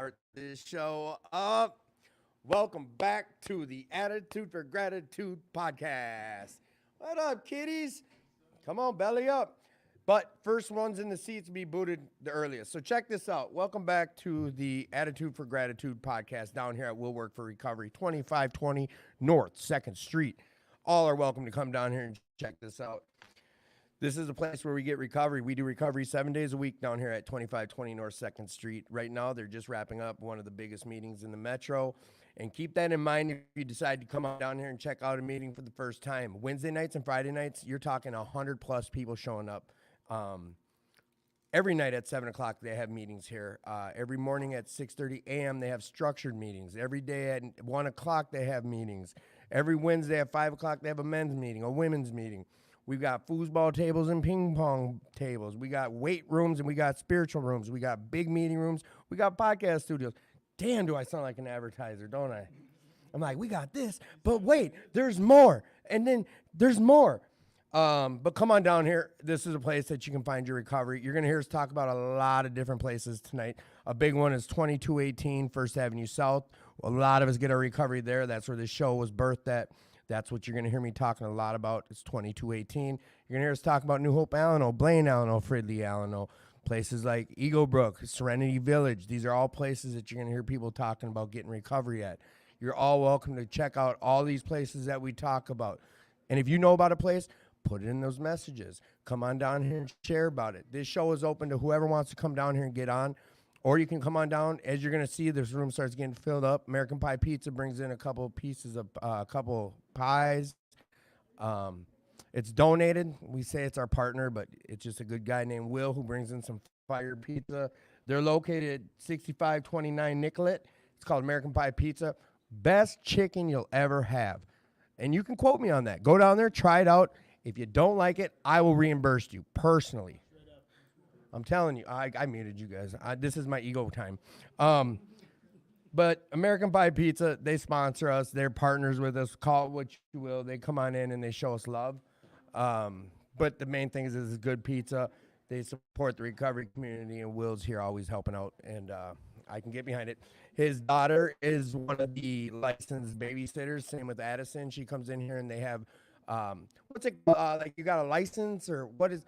start this show up. Welcome back to the Attitude for Gratitude podcast. What up, kiddies? Come on, belly up. But first ones in the seats be booted the earliest. So check this out. Welcome back to the Attitude for Gratitude podcast down here at Will Work for Recovery, 2520 North 2nd Street. All are welcome to come down here and check this out. This is a place where we get recovery. We do recovery 7 days a week down here at 2520 North 2nd Street. Right now, they're just wrapping up one of the biggest meetings in the metro. And keep that in mind if you decide to come on down here and check out a meeting for the first time. Wednesday nights and Friday nights, you're talking 100-plus people showing up. Every night at 7 o'clock, they have meetings here. Every morning at 6:30 a.m., they have structured meetings. Every day at 1 o'clock, they have meetings. Every Wednesday at 5 o'clock, they have a men's meeting, a women's meeting. We've got foosball tables and ping pong tables. We got weight rooms and we got spiritual rooms. We got big meeting rooms. We got podcast studios. Damn, do I sound like an advertiser, don't I? I'm like, we got this, but wait, there's more. And then there's more. But come on down here. This is a place that you can find your recovery. You're going to hear us talk about a lot of different places tonight. A big one is 2218 First Avenue South. A lot of us get our recovery there. That's where this show was birthed at. That's what you're going to hear me talking a lot about. It's 2218. You're going to hear us talk about New Hope, Allano, Blaine, Allano, Fridley, Allano, places like Eagle Brook, Serenity Village. These are all places that you're going to hear people talking about getting recovery at. You're all welcome to check out all these places that we talk about. And if you know about a place, put it in those messages. Come on down here and share about it. This show is open to whoever wants to come down here and get on. Or you can come on down. As you're going to see, this room starts getting filled up. American Pie Pizza brings in a couple pieces of a couple pies. It's donated. We say it's our partner, but it's just a good guy named Will who brings in some fire pizza. They're located at 6529 Nicollet. It's called American Pie Pizza. Best chicken you'll ever have. And you can quote me on that. Go down there, try it out. If you don't like it, I will reimburse you personally. I'm telling you, I muted you guys. This is my ego time. But American Pie Pizza, they sponsor us. They're partners with us. Call it what you will. They come on in and they show us love. But the main thing is this is good pizza. They support the recovery community, and Will's here always helping out, and I can get behind it. His daughter is one of the licensed babysitters. Same with Addison. She comes in here and they have, what's it, like you got a license or what is,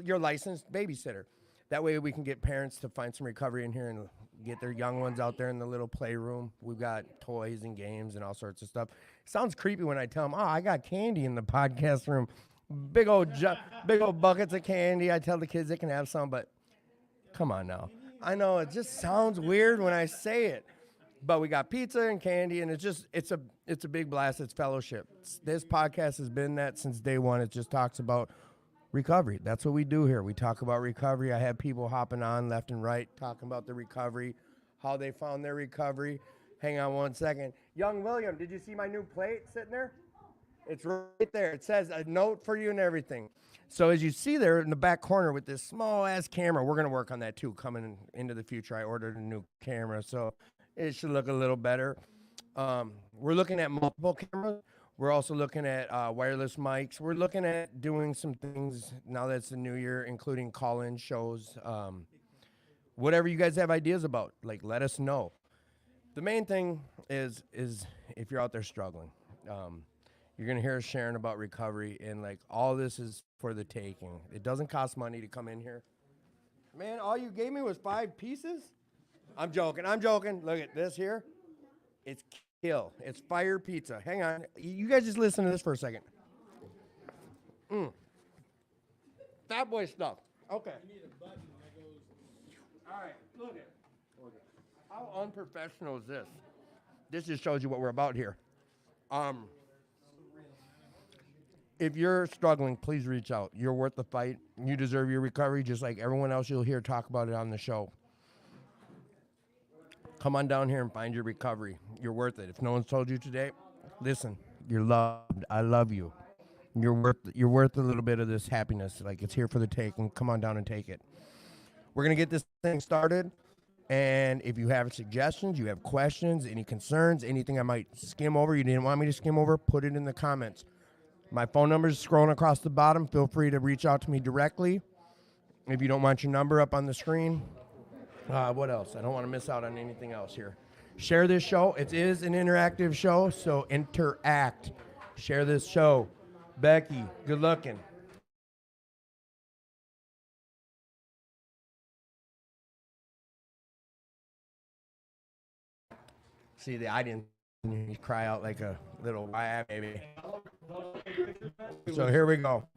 your licensed babysitter. That way we can get parents to find some recovery in here and get their young ones out there in the little playroom. We've got toys and games and all sorts of stuff. It sounds creepy when I tell them, oh, I got candy in the podcast room. Big old buckets of candy. I tell the kids they can have some, but come on now. I know it just sounds weird when I say it, but we got pizza and candy, and it's a big blast. It's fellowship. This podcast has been that since day one. It just talks about recovery. That's what we do here. We talk about recovery. I have people hopping on left and right talking about the recovery, how they found their recovery. Hang on one second. Young William, did you see my new plate sitting there? It's right there. It says a note for you and everything. So as you see there in the back corner with this small-ass camera, we're going to work on that too coming into the future. I ordered a new camera, so it should look a little better. We're looking at multiple cameras. We're also looking at wireless mics. We're looking at doing some things now that it's the new year, including call-in shows. Whatever you guys have ideas about, like, let us know. The main thing is if you're out there struggling, you're going to hear us sharing about recovery, and, like, all this is for the taking. It doesn't cost money to come in here. Man, all you gave me was 5 pieces? I'm joking. Look at this here. It's kill. It's fire pizza. Hang on. You guys just listen to this for a second. Fat boy stuff. Okay. All right. Look at how unprofessional is this? This just shows you what we're about here. If you're struggling, please reach out. You're worth the fight. You deserve your recovery, just like everyone else you'll hear talk about it on the show. Come on down here and find your recovery. You're worth it. If no one's told you today, listen, you're loved. I love you. You're worth a little bit of this happiness. Like, it's here for the taking. Come on down and take it. We're going to get this thing started. And if you have suggestions, you have questions, any concerns, anything I might skim over, you didn't want me to skim over, put it in the comments. My phone number is scrolling across the bottom. Feel free to reach out to me directly. If you don't want your number up on the screen, What else? I don't want to miss out on anything else here. Share this show. It is an interactive show, so interact. Share this show. Becky, good looking. See, I didn't cry out like a little baby. So here we go.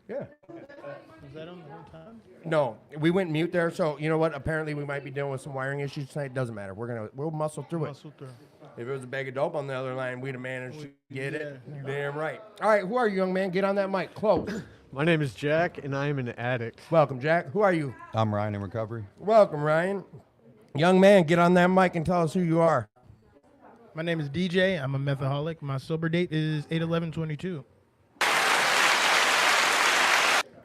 Yeah. Was that on the whole time? No, we went mute there. So you know what? Apparently we might be dealing with some wiring issues tonight. Doesn't matter. We'll muscle through it. If it was a bag of dope on the other line, we'd have managed to get it. You're damn right. All right, who are you, young man? Get on that mic. Close. My name is Jack, and I am an addict. Welcome, Jack. Who are you? I'm Ryan in recovery. Welcome, Ryan. Young man, get on that mic and tell us who you are. My name is DJ. I'm a methaholic. My sober date is 8/11/22.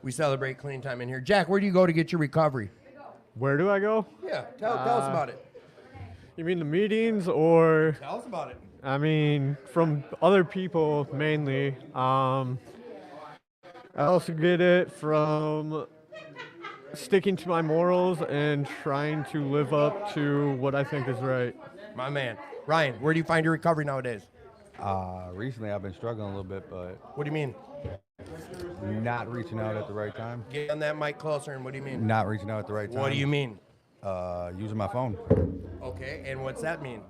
We celebrate clean time in here. Jack, where do you go to get your recovery? Where do I go? Yeah, tell us about it. You mean the meetings, or Tell us about it. I mean from other people mainly. I also get it from sticking to my morals and trying to live up to what I think is right. My man. Ryan, where do you find your recovery nowadays? Recently I've been struggling a little bit, but What do you mean? not reaching out at the right time. Get on that mic closer, and what do you mean? Not reaching out at the right time. What do you mean? Using my phone. Okay, and what's that mean?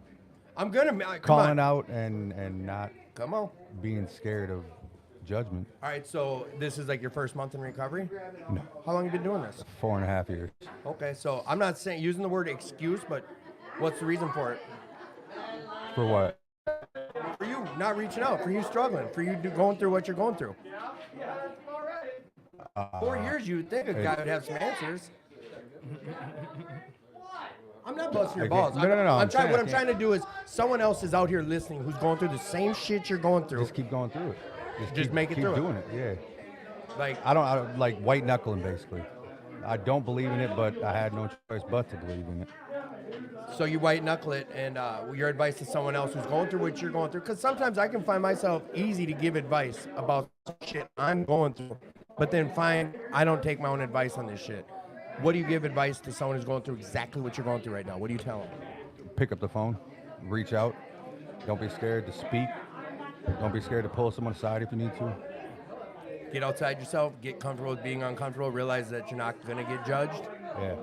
I'm gonna come Calling on. out and not Come on. being scared of judgment. All right, so this is like your first month in recovery? No. How long have you been doing this? 4.5 years. Okay, so I'm not saying using the word excuse, but what's the reason for it? For what? For you not reaching out, for you struggling, for you going through what you're going through. 4 years, you would think a guy would have some answers. I'm not busting your Okay. balls. No. I'm I'm trying. What I'm saying- trying to do is someone else is out here listening who's going through the same shit you're going through. Just keep going through it. Just keep, make it keep through it. doing it. Yeah. Like, I don't like white knuckling basically. I don't believe in it, but I had no choice but to believe in it. so you white knuckle it, and your advice to someone else who's going through what you're going through. Because sometimes I can find myself easy to give advice about shit I'm going through, but then find I don't take my own advice on this shit. What do you give advice to someone who's going through exactly what you're going through right now? What do you tell them? Pick up the phone, reach out. Don't be scared to speak. Don't be scared to pull someone aside if you need to. Get outside yourself, get comfortable with being uncomfortable, realize that you're not gonna get judged. Yeah.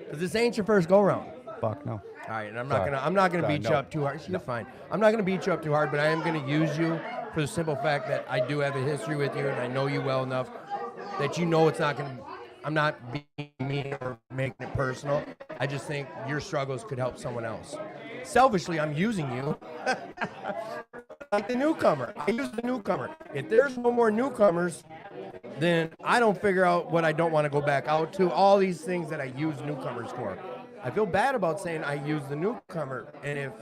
Because this ain't your first go round. Fuck no. All right, and I'm Sorry. not gonna Sorry, beat you no. up too hard. You're fine. I'm not gonna beat you up too hard, but I am gonna use you for the simple fact that I do have a history with you, and I know you well enough that you know it's not gonna. I'm not being mean or making it personal. I just think your struggles could help someone else. Selfishly, I'm using you. Like the newcomer. I use the newcomer. If there's no more newcomers, then I don't figure out what I don't want to go back out to. All these things that I use newcomers for. I feel bad about saying I use the newcomer. And if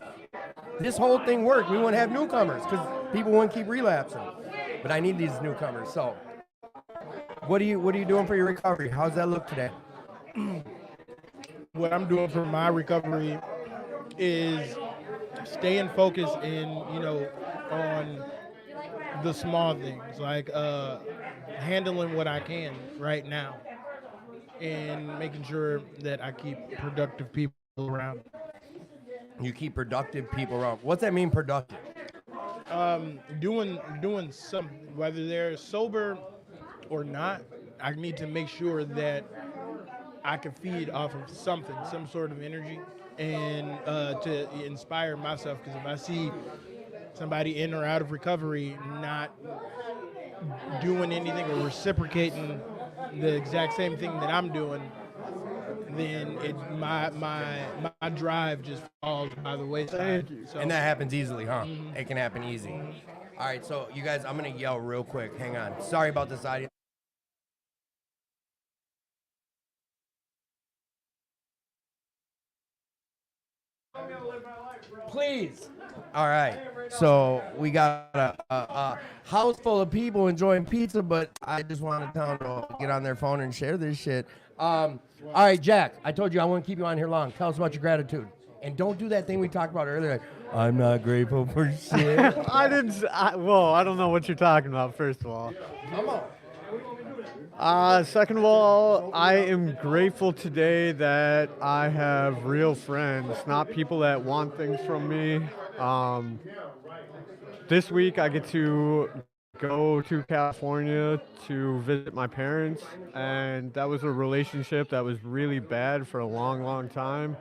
this whole thing worked, we wouldn't have newcomers because people wouldn't keep relapsing. But I need these newcomers. So what are you doing for your recovery? How's that look today? What I'm doing for my recovery is staying focused on the small things, like handling what I can right now and making sure that I keep productive people around. You keep productive people around. What's that mean, productive? Doing something, whether they're sober or not. I need to make sure that I can feed off of something, some sort of energy, and to inspire myself. Because if I see somebody in or out of recovery not doing anything or reciprocating the exact same thing that I'm doing, then my drive just falls by the wayside. So, And that happens easily, huh? It can happen easy. All right, so you guys, I'm going to yell real quick. Hang on. Sorry about this audio. Please. All right. So we got a house full of people enjoying pizza, but I just want to tell them to get on their phone and share this shit. All right, Jack, I told you I wouldn't keep you on here long. Tell us about your gratitude. And don't do that thing we talked about earlier. Like, I'm not grateful for shit. I don't know what you're talking about, first of all. Come on. Second of all, I am grateful today that I have real friends, not people that want things from me. Um, this week I get to go to California to visit my parents, and that was a relationship that was really bad for a long, long time.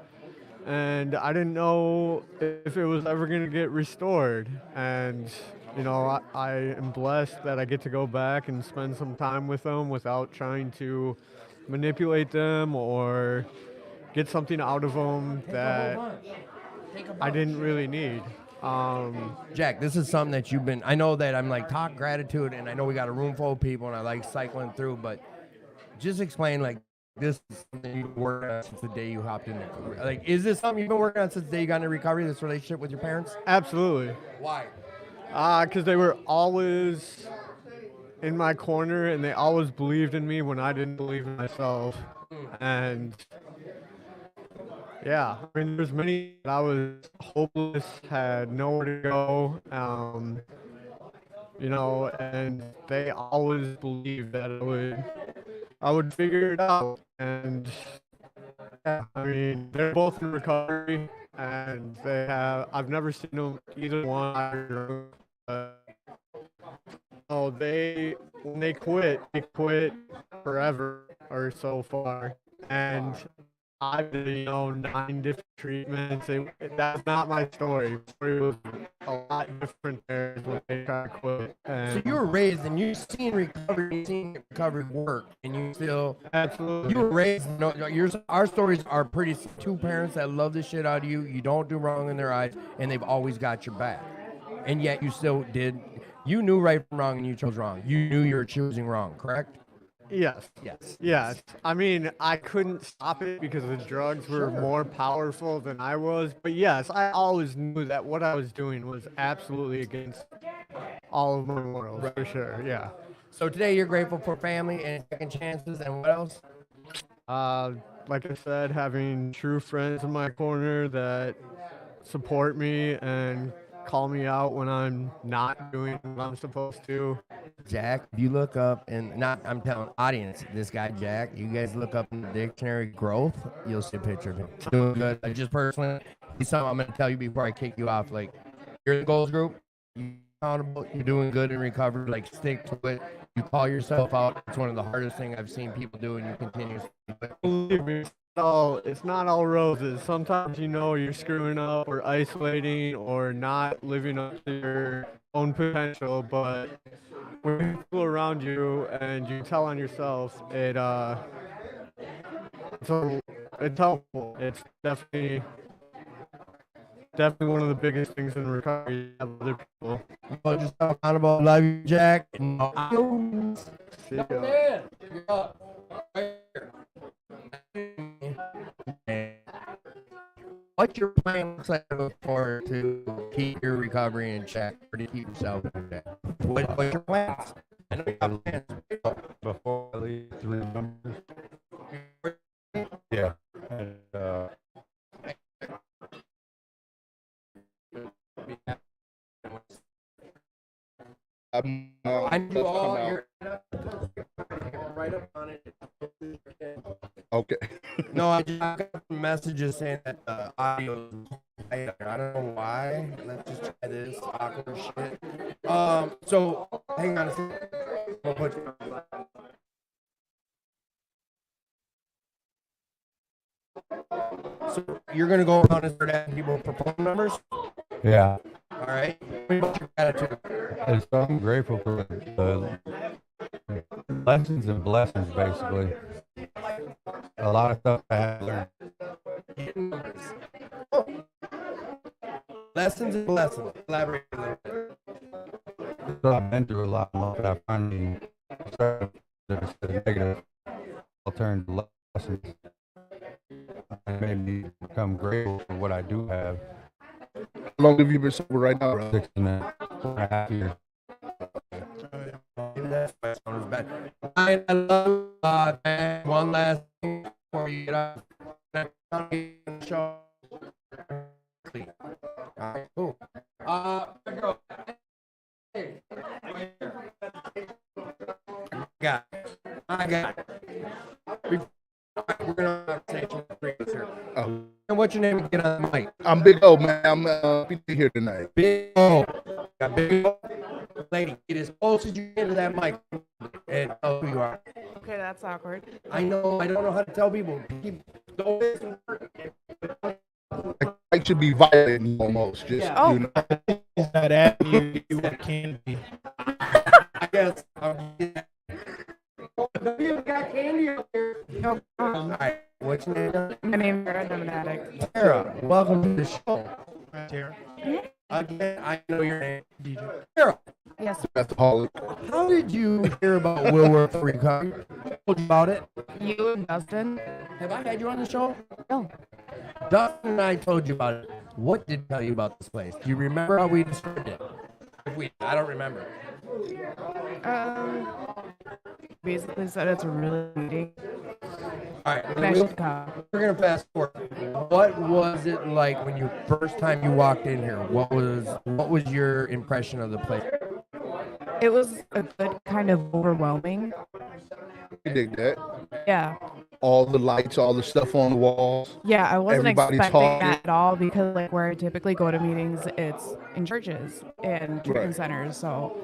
And I didn't know if it was ever going to get restored. And, I am blessed that I get to go back and spend some time with them without trying to manipulate them or get something out of them that I didn't really need. Jack, this is something that you've been. I know that I'm like talk gratitude, and I know we got a room full of people, and I like cycling through. But just explain like this is something you've been working on since the day you hopped into recovery. Like, is this something you've been working on since the day you got into recovery? This relationship with your parents? Absolutely. Why? Because they were always in my corner and they always believed in me when I didn't believe in myself. And yeah, I mean, there's many that I was hopeless, had nowhere to go, and they always believed that I would figure it out. And yeah, I mean, they're both in recovery, and I've never seen them either one. Oh, when they quit forever or so far, and I've been, 9 different treatments. That's not my story. My story was a lot different there when they tried to quit. So And you were raised and you've seen recovery work, and you still absolutely, you were raised. Our stories are pretty. Two parents that love the shit out of you. You don't do wrong in their eyes, and they've always got your back. And yet you still did. You knew right from wrong, and you chose wrong. You knew you were choosing wrong. Correct? yes. Yes. Yes. I mean, I couldn't stop it because the drugs were more powerful than I was. But yes, I always knew that what I was doing was absolutely against all of my morals, for sure. Yeah. So today you're grateful for family and second chances, and what else? Like I said, having true friends in my corner that support me and call me out when I'm not doing what I'm supposed to. Jack, if you look up and I'm telling audience, this guy Jack, you guys look up in the dictionary growth, you'll see a picture of him. He's doing good. I just personally, he's something I'm going to tell you before I kick you off. Like, you're in the goals group, you're accountable, you're doing good in recovery. Like, stick to it. You call yourself out. It's one of the hardest things I've seen people do, and you continuously do it. Believe me, it's not all roses. Sometimes you're screwing up or isolating or not living up to your own potential, but when people around you and you tell on yourself, it's helpful. It's definitely one of the biggest things in recovery. Have other people. Well, just accountable. Love you, Jack. See ya. What's your plan looks like for to keep your recovery in check or to keep yourself in check? What's your plans? I know you have plans. Before I leave, 3 numbers. Yeah. And, I do all your right up on it. okay. No, I just got messages saying that the audio is quiet. I don't know why. Let's just try this awkward shit. So hang on a second. I'll put you on. So you're gonna go around and start asking people for phone numbers? Yeah. All right. What's your gratitude? And so I'm grateful for the lessons and blessings, basically. A lot of stuff I have learned. Lessons and blessings. Elaborate a little bit. So I've been through a lot, but I finally started to the negative. I'll turn to lessons. It made me become grateful for what I do have. How long have you been sober right now, bro? 6 and 4.5 years. I love man. One last thing before you get out. Show. All right, cool. Girl. Hey, right here. Got it. I got it. We're gonna take some breaks here. Oh, And what's your name? Get on the mic. I'm Big O, man. I'm happy to be here tonight. Big O. Got Big O. Lady, get as close as you can to that mic and tell who you are. Okay, that's awkward. I know. I don't know how to tell people. Don't listen. I should be violent almost. Just Oh. you know. He's not asking you what can be. I guess. You got candy up here. No All right. What's your name? My name is Sarah. I'm an addict. Sarah. Welcome to the show. Tara, Again, I know your name. DJ. Sarah, Yes, Alcoholic. how did you hear about Willworth Recovery? Told you about it? you and Dustin. Have I had you on the show? No. Dustin and I told you about it. What did tell you about this place? Do you remember how we described it? I don't remember. Basically said it's a really meeting. All right, And I should come. we're gonna fast forward. What was it like when you first time you walked in here? What was your impression of the place? It was a good kind of overwhelming. I dig that. Yeah. All the lights, all the stuff on the walls. Yeah, I wasn't Everybody expecting talking. that at all because like where I typically go to meetings, it's in churches and treatment Right. centers, so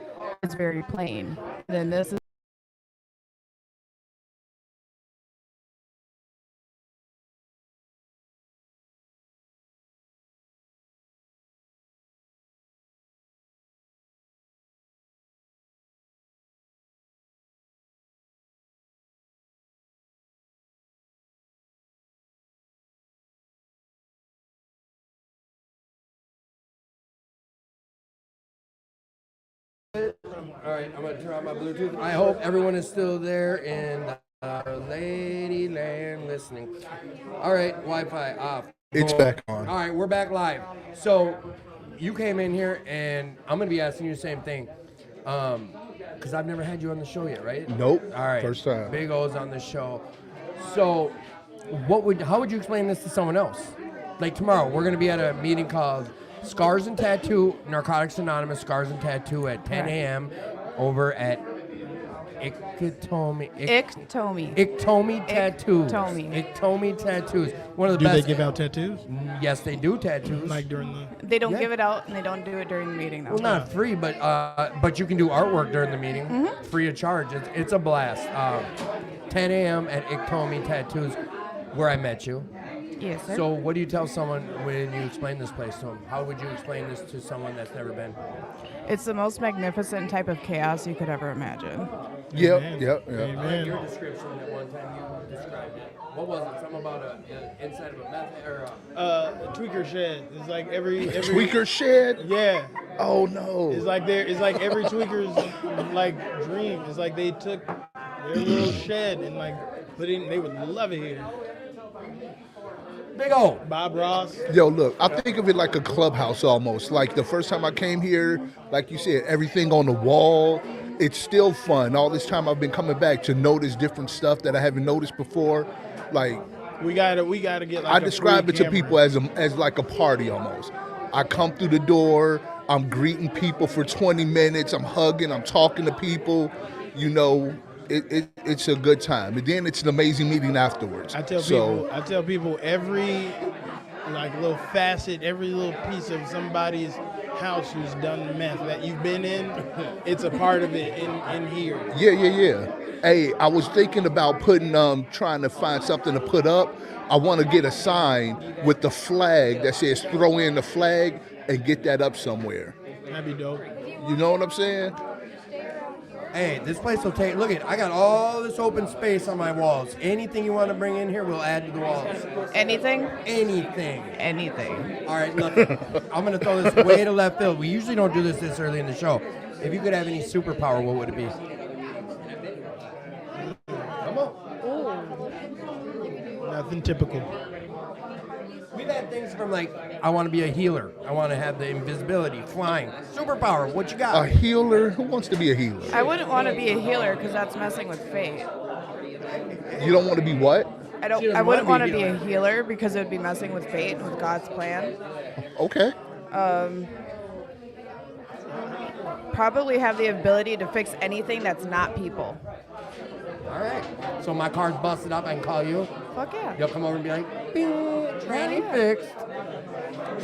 it's very plain. Then this is All right, I'm gonna turn on my Bluetooth. I hope everyone is still there in Lady Land listening. All right, Wi-Fi off. It's Boom. back on. All right, we're back live. So you came in here, and I'm gonna be asking you the same thing, because I've never had you on the show yet, right? Nope. All right. First time. Big O's on the show. So, how would you explain this to someone else? Like tomorrow, we're gonna be at a meeting called Scars and Tattoo, Narcotics Anonymous, Scars and Tattoo at 10 a.m. over at Iktomi Tattoos. Iktomi Tattoos. One of the Do they best. give out tattoos? Yes, they do tattoos. Like during the. they don't Yeah. give it out and they don't do it during the meeting though. Well, not free, but you can do artwork during the meeting, free of charge. It's a blast. 10 a.m. at Iktomi Tattoos, where I met you. Yes, sir. So, what do you tell someone when you explain this place to them? How would you explain this to someone that's never been? It's the most magnificent type of chaos you could ever imagine. Yep, Amen. yep, yep. I like Amen. your description that one time you described it. What was it? Something about the inside of a meth or A tweaker shed. It's like every Tweaker shed? Yeah. Oh no. It's like every tweaker's like dream. It's like they took their little shed and like put in. They would love it here. Big O. Bob Ross. Yo, look, I think of it like a clubhouse almost. Like the first time I came here, like you said, everything on the wall. It's still fun. All this time I've been coming back to notice different stuff that I haven't noticed before. Like We gotta get. Like I a describe free it to camera. people as like a party almost. I come through the door, I'm greeting people for 20 minutes, I'm hugging, I'm talking to people, you know, it's a good time. And then it's an amazing meeting afterwards. I tell people every like little facet, every little piece of somebody's house who's done meth that you've been in, it's a part of it in here. Yeah. Hey, I was thinking about trying to find something to put up. I want to get a sign with the flag that says throw in the flag and get that up somewhere. That'd be dope. You know what I'm saying? Hey, this place will take. Look at, I got all this open space on my walls. Anything you want to bring in here, we'll add to the walls. Anything? Anything. Anything. All right, look, I'm gonna throw this way to left field. We usually don't do this early in the show. If you could have any superpower, what would it be? Come on. Nothing typical. We've had things from like, I want to be a healer. I want to have the invisibility, flying. Superpower, what you A got? healer? Who wants to be a healer? I wouldn't want to be a healer because that's messing with fate. You don't want to be what? I She doesn't I wouldn't wanna want be to a be a healer because it would be messing with fate and with God's plan. Okay. Probably have the ability to fix anything that's not people. All All right. So my car's busted up. I can call you. Fuck yeah. You'll come over and be like, bing, tranny fixed.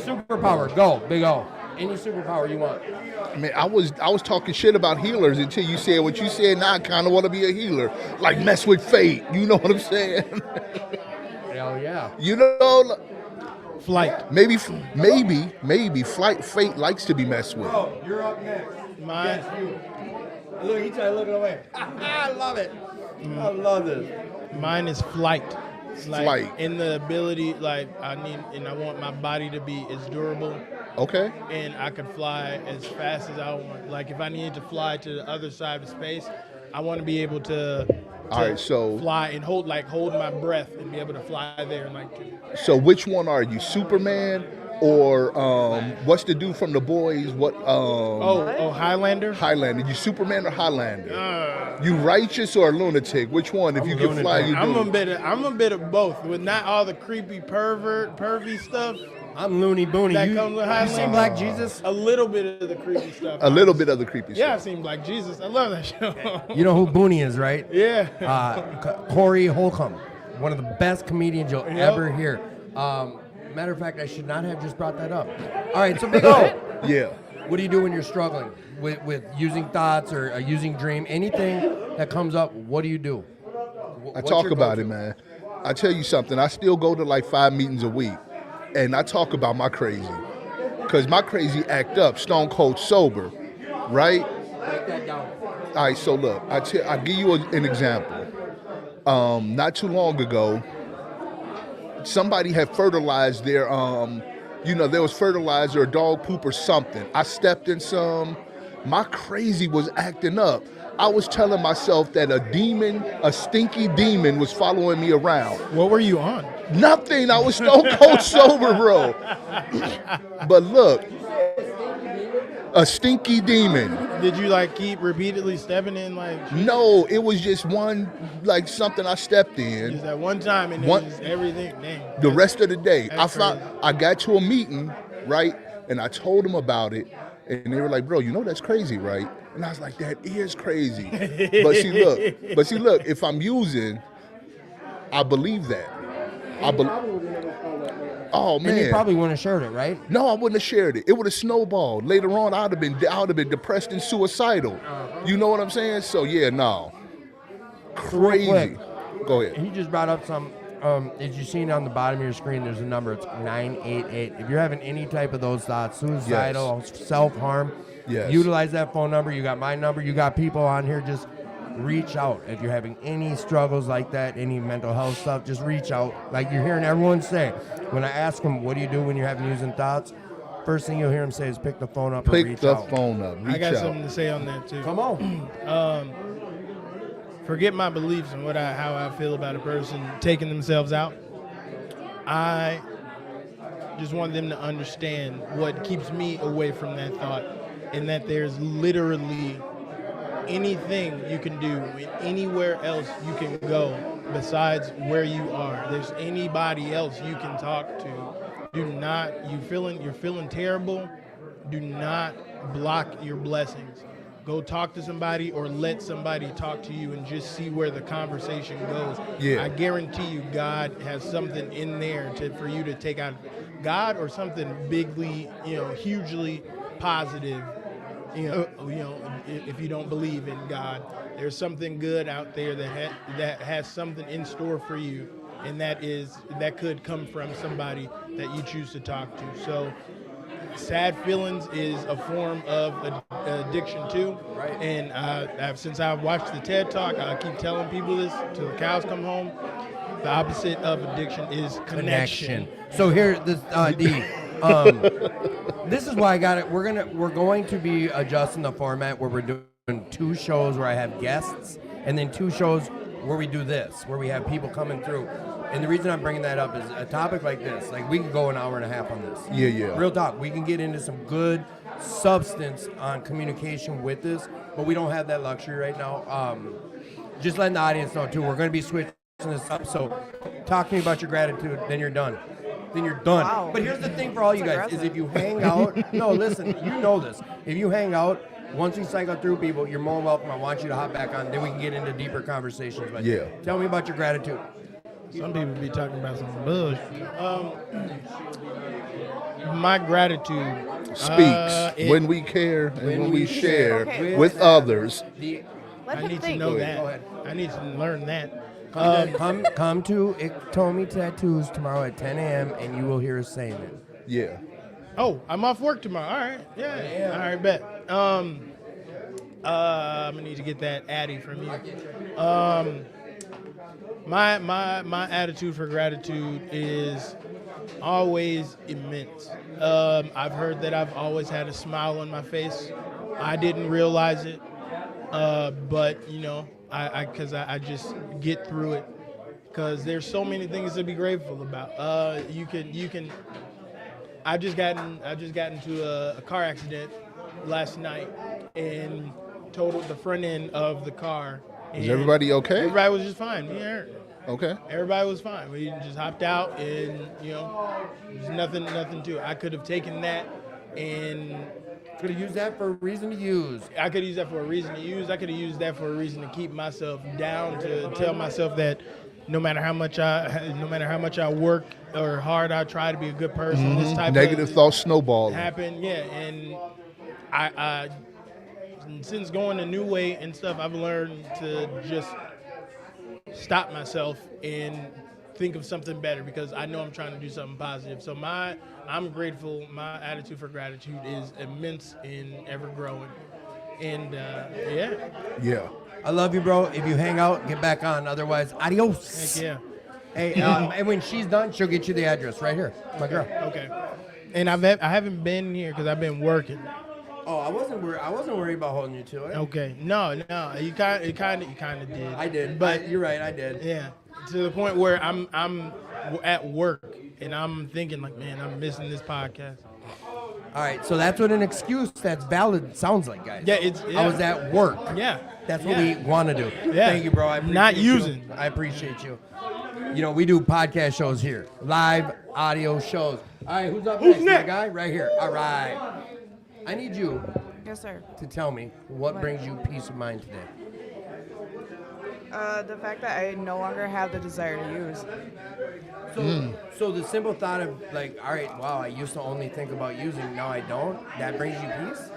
Superpower, go, big O. Any superpower you want. I mean, I was talking shit about healers until you said what you said. Now I kind of want to be a healer, like mess with fate. You know what I'm saying? Hell yeah. You know, Flight. maybe fate likes to be messed with. Oh, you're up next. Mine. Yes, you. Look, he's looking away. I love it. I love this. Mine is flight. Like, Flight. in the ability, like I want my body to be as durable, Okay. and I can fly as fast as I want. Like if I needed to fly to the other side of space, I want to be able to All right, so fly and hold my breath and be able to fly there and so which one are you, Superman or what's the dude from The Boys? What? Highlander. Highlander. You Superman or Highlander? You righteous or a lunatic? Which one? If you can fly, you I'm do. a bit of both, with not all the creepy pervy stuff. I'm loony boony. That You, comes with you Highlander. seem like Jesus. A little bit of the creepy stuff. A little bit of the creepy Yeah, I stuff. seem like Jesus. I love that show. You know who Booney is, right? Yeah. Corey Holcomb, one of the best comedians you'll Yep. ever hear. Matter of fact, I should not have just brought that up. All right, so Big O, Yeah. what do you do when you're struggling with using thoughts or using dream? Anything that comes up, what do you do? I What's talk your about go-to? it, man. I tell you something. I still go to like 5 meetings a week, and I talk about my crazy, cause my crazy act up, stone cold sober, right? Break that down. All right. So look, I give you an example. Not too long ago, somebody had fertilized their there was fertilizer or dog poop or something. I stepped in some. My crazy was acting up. I was telling myself that a stinky demon was following me around. What were you on? Nothing. I was stone cold sober, bro. But look, a stinky demon. Did you like keep repeatedly stepping in like No, it was just one, like something I stepped in. just that one time and One- then just everything? Dang. The rest of the day, That's I got to a meeting, right, and I told them about it, and they were like, "Bro, you know that's crazy, right?" And I was like, "That is crazy." but see, look, if I'm using, I believe that. Oh And you man, probably wouldn't have shared it, right? no, I wouldn't have shared it. It would have snowballed. Later on, I would have been depressed and suicidal. You know what I'm saying? So yeah, no, crazy. quick. Go ahead. He just brought up some. As you seen on the bottom of your screen, there's a number. It's 988. If you're having any type of those thoughts, suicidal, self-harm, Yes. utilize that phone number. You got my number. You got people on here. Just reach out if you're having any struggles like that, any mental health stuff. Just reach out. Like you're hearing everyone say. When I ask them, "What do you do when you're having using thoughts?" First thing you'll hear them say is, "Pick the phone up and Pick reach the out." phone up. Reach I got out. something to say on that too. Come on. Forget my beliefs and how I feel about a person taking themselves out. I just want them to understand what keeps me away from that thought, and that there's literally anything you can do, anywhere else you can go besides where you are. There's anybody else you can talk to. You're feeling terrible. Do not block your blessings. Go talk to somebody or let somebody talk to you and just see where the conversation goes. Yeah. I guarantee you God has something in there for you to take out. God or something bigly, hugely positive. If you don't believe in God, there's something good out there that has something in store for you, and that could come from somebody that you choose to talk to. So sad feelings is a form of addiction too. Right. And since I've watched the TED Talk, I keep telling people this till the cows come home. The opposite of addiction is connection. So here, this D. This is why I got it. We're going to be adjusting the format where we're doing 2 shows where I have guests, and then 2 shows where we do this, where we have people coming through. And the reason I'm bringing that up is a topic like this. Like we could go an hour and a half on this. Yeah. Real talk. We can get into some good substance on communication with this, but we don't have that luxury right now. Just letting the audience know too. We're going to be switching this up. So talk to me about your gratitude. Then you're done. Wow. But here's the thing for all you That's guys is aggressive. if you hang out. No, listen. You know this. If you hang out Once we cycle through people, you're more welcome. I want you to hop back on. Then we can get into deeper conversations. But Yeah. tell me about your gratitude. Some people be talking about some bullshit. My gratitude Speaks when we care and when we share Okay. with others. Let I him need to think. know Go that. ahead. I need to learn that. Come to Iktomi Tattoos tomorrow at 10 a.m. and you will hear us saying it. Yeah. Oh, I'm off work tomorrow. All right. Yeah. All right, bet. I'm gonna need to get that Addy from you. My attitude for gratitude is always immense. I've heard that I've always had a smile on my face. I didn't realize it, but you know, I just get through it because there's so many things to be grateful about. You can. I just got into a car accident last night and totaled the front end of the car. Is and everybody okay? Everybody was just fine. We ain't hurt. Okay. Everybody was fine. We just hopped out, and you know, there's nothing to it. I could have taken that, and Could have used that for a reason to use. I could use that for a reason to use. I could have used that for a reason to keep myself down, to tell myself that no matter how much I work or hard I try to be a good person, this type Negative of thoughts snowballing. happen. Yeah, and I since going the new way and stuff, I've learned to just stop myself and think of something better because I know I'm trying to do something positive. So I'm grateful. My attitude for gratitude is immense and ever growing. And yeah, Yeah. I love you, bro. If you hang out, get back on. Otherwise, adios. heck yeah. Hey, and when she's done, she'll get you the address right here. My girl. Okay. And I haven't been here because I've been working. Oh, I wasn't worried about holding you to it. Okay. No. You kind of did. I did, But you're right. I did. yeah, to the point where I'm at work and I'm thinking like, man, I'm missing this podcast. All right, so that's what an excuse that's valid sounds like, guys. Yeah, it's I was at work. Yeah. That's what Yeah. we want to do. Yeah. Thank you, bro. I appreciate Not you. using. I appreciate you. You know, we do podcast shows here, live audio shows. All right, who's up next? My guy right here. All right. I need you Yes, sir. to tell me what brings you peace of mind today. The fact that I no longer have the desire to use. So the simple thought of like, all right, wow, I used to only think about using, now I don't. That brings you peace?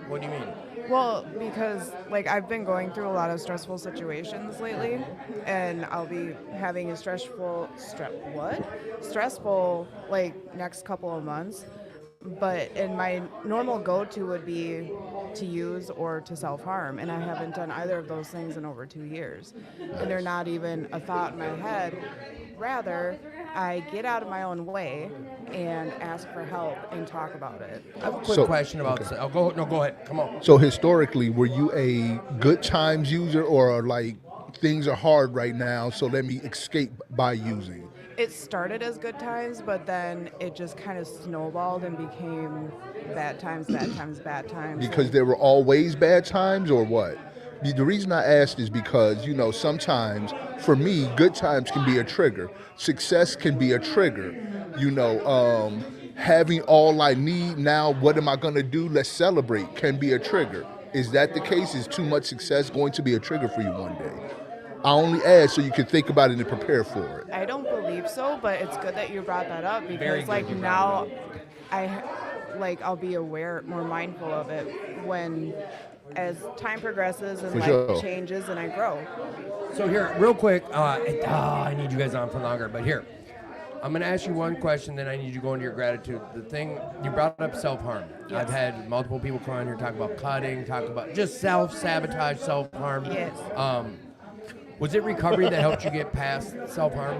What do you mean? Well, because like I've been going through a lot of stressful situations lately, and I'll be having a stressful like next couple of months. And my normal go-to would be to use or to self-harm, and I haven't done either of those things in over 2 years. And they're not even a thought in my head. Rather, I get out of my own way and ask for help and talk about it. I have a quick So- question about. okay. Go ahead. Come on. So historically, were you a good times user or like things are hard right now, so let me escape by using? It started as good times, but then it just kind of snowballed and became bad times. Because there were always bad times or what? The reason I asked is because, you know, sometimes for me, good times can be a trigger. Success can be a trigger. You know, having all I need now, what am I going to do? Let's celebrate can be a trigger. Is that the case? Is too much success going to be a trigger for you one day? I only ask so you can think about it and prepare for it. I don't believe so, but it's good that you brought that up Very because good like you now I'll be aware, more mindful of it when as time progresses and For life sure. changes and I grow. So here, real quick, I need you guys on for longer, but here, I'm gonna ask you one question, then I need you to go into your gratitude. The thing, you brought up self-harm. Yes. I've had multiple people come on here talk about cutting, talk about just self-sabotage, self-harm. Yes. Was it recovery that helped you get past self-harm?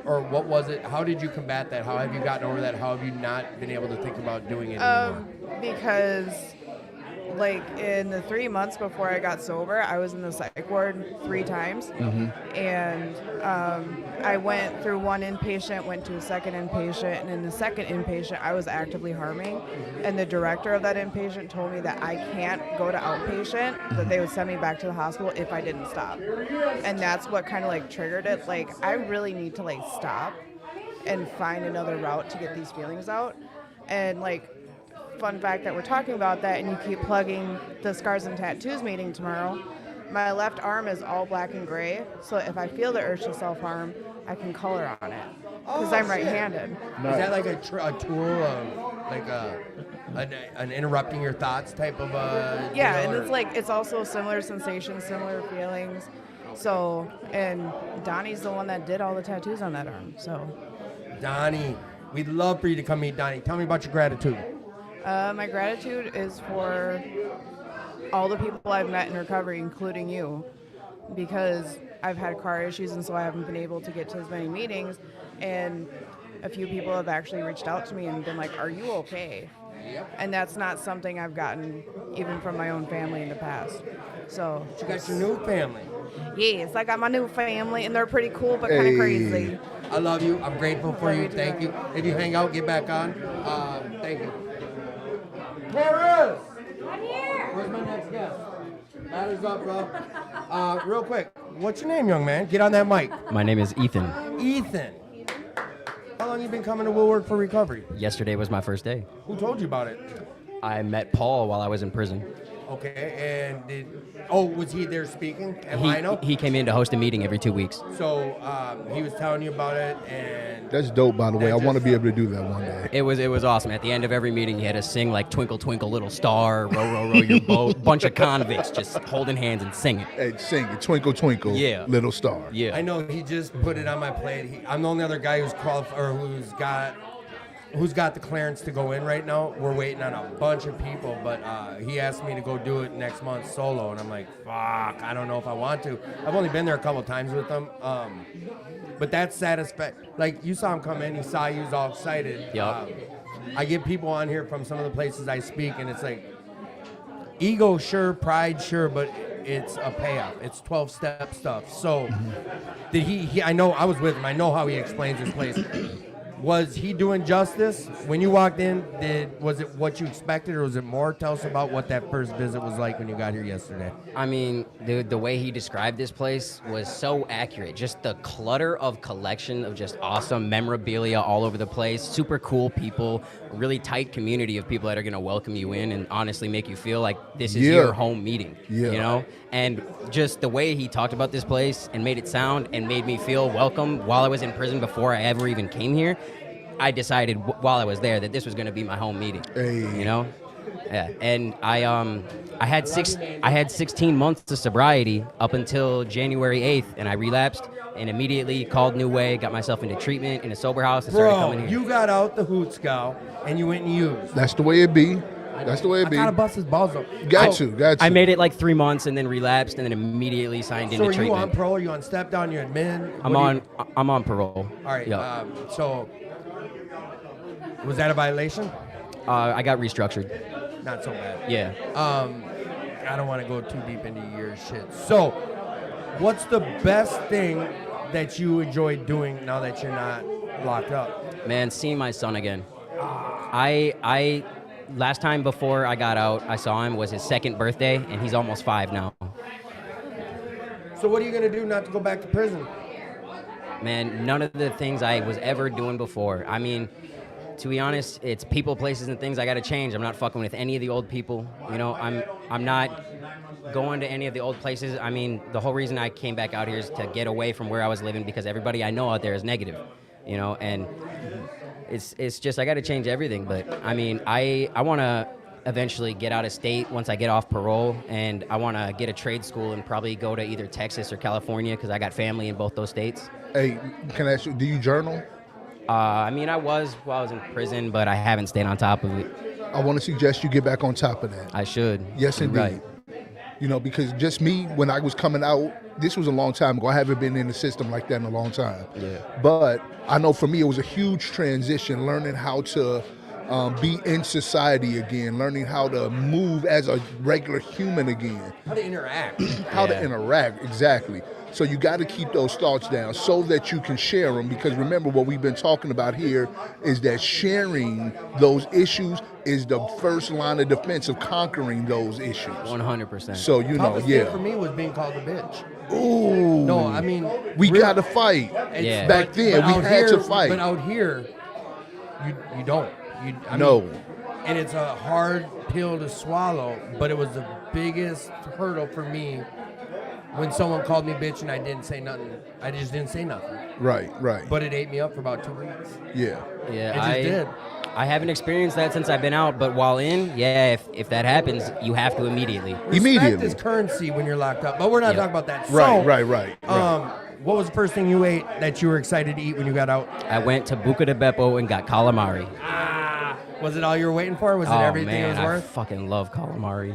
Or what was it? How did you combat that? How have you gotten over that? How have you not been able to think about doing it anymore? Because like in the 3 months before I got sober, I was in the psych ward 3 times, and I went through one inpatient, went to a second inpatient, and in the second inpatient, I was actively harming, and the director of that inpatient told me that I can't go to outpatient, that they would send me back to the hospital if I didn't stop, and that's what kind of like triggered it. Like I really need to like stop and find another route to get these feelings out, and like fun fact that we're talking about that, and you keep plugging the Scars and Tattoos meeting tomorrow. My left arm is all black and gray, so if I feel the urge to self-harm, I can color on it because I'm right-handed. Is that like a tool of like an interrupting your thoughts type of Yeah, deal, and or- it's like it's also similar sensations, similar feelings. So, and Donnie's the one that did all the tattoos on that arm. So, Donnie, we'd love for you to come meet Donnie. Tell me about your gratitude. my gratitude is for all the people I've met in recovery, including you, because I've had car issues and so I haven't been able to get to as many meetings. And a few people have actually reached out to me and been like, "Are you okay?" And that's not something I've gotten even from my own family in the past. So, You got your new family. yes, I got my new family, and they're pretty cool but kind of crazy. I love you. I'm grateful for you. Thank you. If you hang out, get back on. Thank you. Paris! I'm here. Where's my next guest? Matters up, bro. Real quick, what's your name, young man? Get on that mic. My name is Ethan. Ethan. How long you been coming to Woolwork for recovery? Yesterday was my first day. Who told you about it? I met Paul while I was in prison. Okay, and was he there speaking at Lino? He came in to host a meeting every 2 weeks. So he was telling you about it, and That's dope, by the way. That I want to just- be able to do that one day. It was awesome. At the end of every meeting, he had us sing like "Twinkle Twinkle Little Star," "Row Row Row Your Boat." Bunch of convicts just holding hands and singing. Hey, sing it, Twinkle Twinkle, Yeah. Little Star. Yeah. I know he just put it on my plate. I'm the only other guy who's qualified or who's got the clearance to go in right now. We're waiting on a bunch of people, but he asked me to go do it next month solo, and I'm like, fuck, I don't know if I want to. I've only been there a couple times with him, but that's satisfying. Like, you saw him come in, he saw you, was all excited. Yup. I get people on here from some of the places I speak, and it's like, ego, sure, pride, sure, but it's a payoff. It's 12-step stuff. So, did he? I know I was with him. I know how he explains his place. Was he doing justice when you walked in? Was it what you expected, or was it more? Tell us about what that first visit was like when you got here yesterday. I mean, the way he described this place was so accurate. Just the clutter of collection of just awesome memorabilia all over the place. Super cool people. Really tight community of people that are going to welcome you in and honestly make you feel like this is Yeah. your home meeting. Yeah. You know? And just the way he talked about this place and made it sound and made me feel welcome while I was in prison before I ever even came here, I decided while I was there that this was going to be my home meeting. Hey. You know? Yeah, and I had 16 months of sobriety up until January 8th, and I relapsed and immediately called New Way, got myself into treatment in a sober house, and started coming Bro, here. you got out the hoot scout and you went and used. That's the way it be. That's the way it I be. gotta bust his balls up. Got So- to. I made it like 3 months and then relapsed and then immediately signed So into are you on treatment. parole? Are you on step down? You admin? I'm on parole. All right. Yeah. So was that a violation? I got restructured. Not so bad. Yeah. I don't want to go too deep into your shit. So, what's the best thing that you enjoy doing now that you're not locked up? Man, seeing my son again. I last time before I got out, I saw him was his second birthday, and he's almost 5 now. So, what are you gonna do not to go back to prison? Man, none of the things I was ever doing before. I mean, to be honest, it's people, places, and things I gotta change. I'm not fucking with any of the old people. You know, I'm not going to any of the old places. I mean, the whole reason I came back out here is to get away from where I was living because everybody I know out there is negative. You know, and it's just I gotta change everything. But I mean, I wanna eventually get out of state once I get off parole, and I wanna get a trade school and probably go to either Texas or California because I got family in both those states. Hey, can I ask you, do you journal? I mean, I was while I was in prison, but I haven't stayed on top of it. I want to suggest you get back on top of that. I should. Yes, You're indeed. Right. You know, because just me, when I was coming out, this was a long time ago. I haven't been in the system like that in a long time. Yeah. But I know for me, it was a huge transition, learning how to be in society again, learning how to move as a regular human again, How to interact? how to Yeah. interact, exactly. So you got to keep those thoughts down so that you can share them, because remember what we've been talking about here is that sharing those issues is the first line of defense of conquering those issues. 100%. So, you know, Toughest thing for yeah. me was being called a bitch. Ooh. No, I mean We real- got to fight. it's- Yeah. Back then, we out had here, to fight. But out here, you don't. I No. mean, and it's a hard pill to swallow, but it was the biggest hurdle for me when someone called me bitch and I didn't say nothing. I just didn't say nothing. Right. But it ate me up for about 2 weeks. Yeah. Yeah, It just did. I haven't experienced that since I've been out, but while in, yeah, if that happens, you have to immediately. Respect Immediately. is currency when you're locked up, but we're not Yeah. talking about that. Right, So, right. What was the first thing you ate that you were excited to eat when you got out? I went to Buca de Beppo and got calamari. Was it all you were waiting for? Was it Oh everything man, it was I worth? fucking love calamari.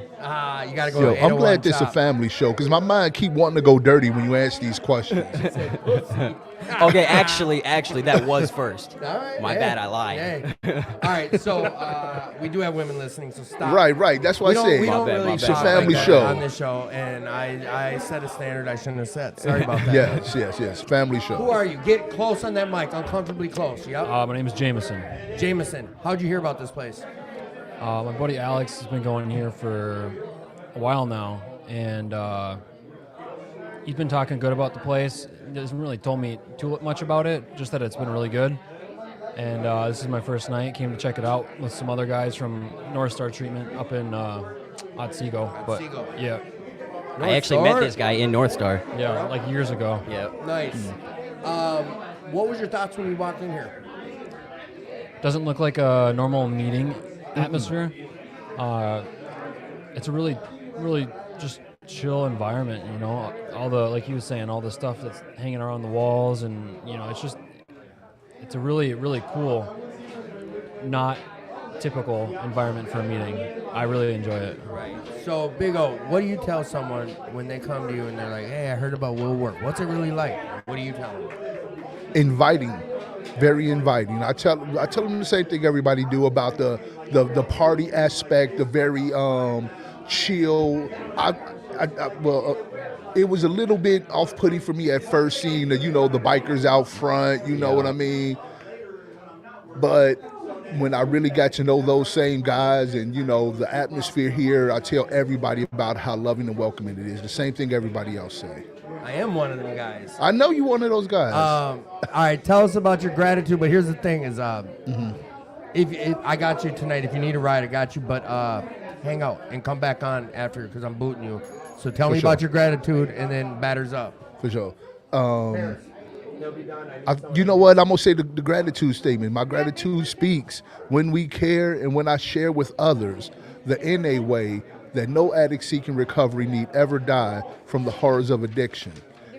You got to go Yo, to I'm 801 glad this is a Chop. family show because my mind keep wanting to go dirty when you ask these questions. Okay, actually, that was first. All right, My hey, bad, I lied. hey. All right, so we do have women listening, so stop. right. That's what We I don't, said. we don't bad, really my It's a talk bad. family like that show. on this show, and I set a standard I shouldn't have set. Sorry about that. Yes. Family Who show. are you? Get close on that mic, uncomfortably close. Yep. My name is Jameson. Jameson, how'd you hear about this place? My buddy Alex has been going here for a while now, and he's been talking good about the place. He hasn't really told me too much about it, just that it's been really good. And this is my first night. Came to check it out with some other guys from North Star Treatment up in Otsego. But Otsego. yeah, I actually met Star? this guy in North Star. yeah, like years ago. Yeah. Nice. What was your thoughts when you walked in here? Doesn't look like a normal meeting atmosphere. It's a really just chill environment, you know. All the, like you was saying, all the stuff that's hanging around the walls, and you know, it's a really cool, not typical environment for a meeting. I really enjoy it. Right. So, Big O, what do you tell someone when they come to you and they're like, "Hey, I heard about Will Work. What's it really like?" What do you tell them? Inviting, very inviting. I tell them the same thing everybody do about the party aspect, the very chill. It was a little bit off-putting for me at first, seeing the bikers out front. You know what I mean? But when I really got to know those same guys and the atmosphere here, I tell everybody about how loving and welcoming it is. The same thing everybody else say. I am one of them guys. I know you one of those guys. All right, tell us about your gratitude. But here's the thing: is if I got you tonight, if you need a ride, I got you. But hang out and come back on after because I'm booting you. So tell me sure. about your gratitude, and then batters up. For sure. You know what? I'm gonna say the gratitude statement. My gratitude speaks when we care and when I share with others the NA way that no addict seeking recovery need ever die from the horrors of addiction.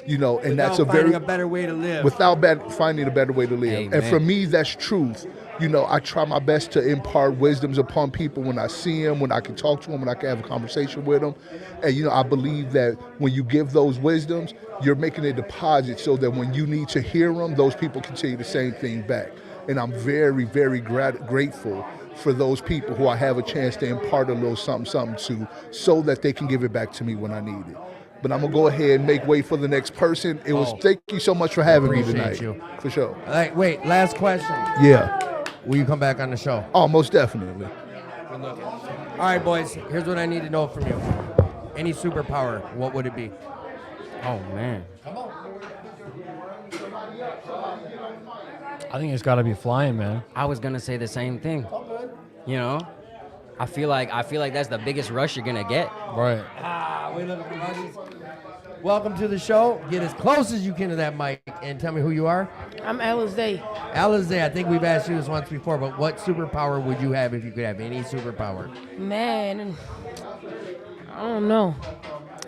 And that's a Without finding very a better way to live. without finding a better way to live. Amen. And for me, that's truth. I try my best to impart wisdoms upon people when I see them, when I can talk to them, when I can have a conversation with them. And, I believe that when you give those wisdoms, you're making a deposit so that when you need to hear them, those people can tell you the same thing back. And I'm very, very grateful for those people who I have a chance to impart a little something to so that they can give it back to me when I need it. But I'm going to go ahead and make way for the next person. Thank you so much for having me Appreciate tonight. you. For sure. All right, wait, last question. Yeah. Will you come back on the show? Oh, most definitely. All right, boys, here's what I need to know from you. Any superpower, what would it be? Oh man. I think it's got to be flying, man. I was gonna say the same thing. I feel like that's the biggest rush you're gonna get. Right. We love you, buddies. Welcome to the show. Get as close as you can to that mic and tell me who you are. I'm Alizé. Alizé, I think we've asked you this once before, but what superpower would you have if you could have any superpower? Man, I don't know.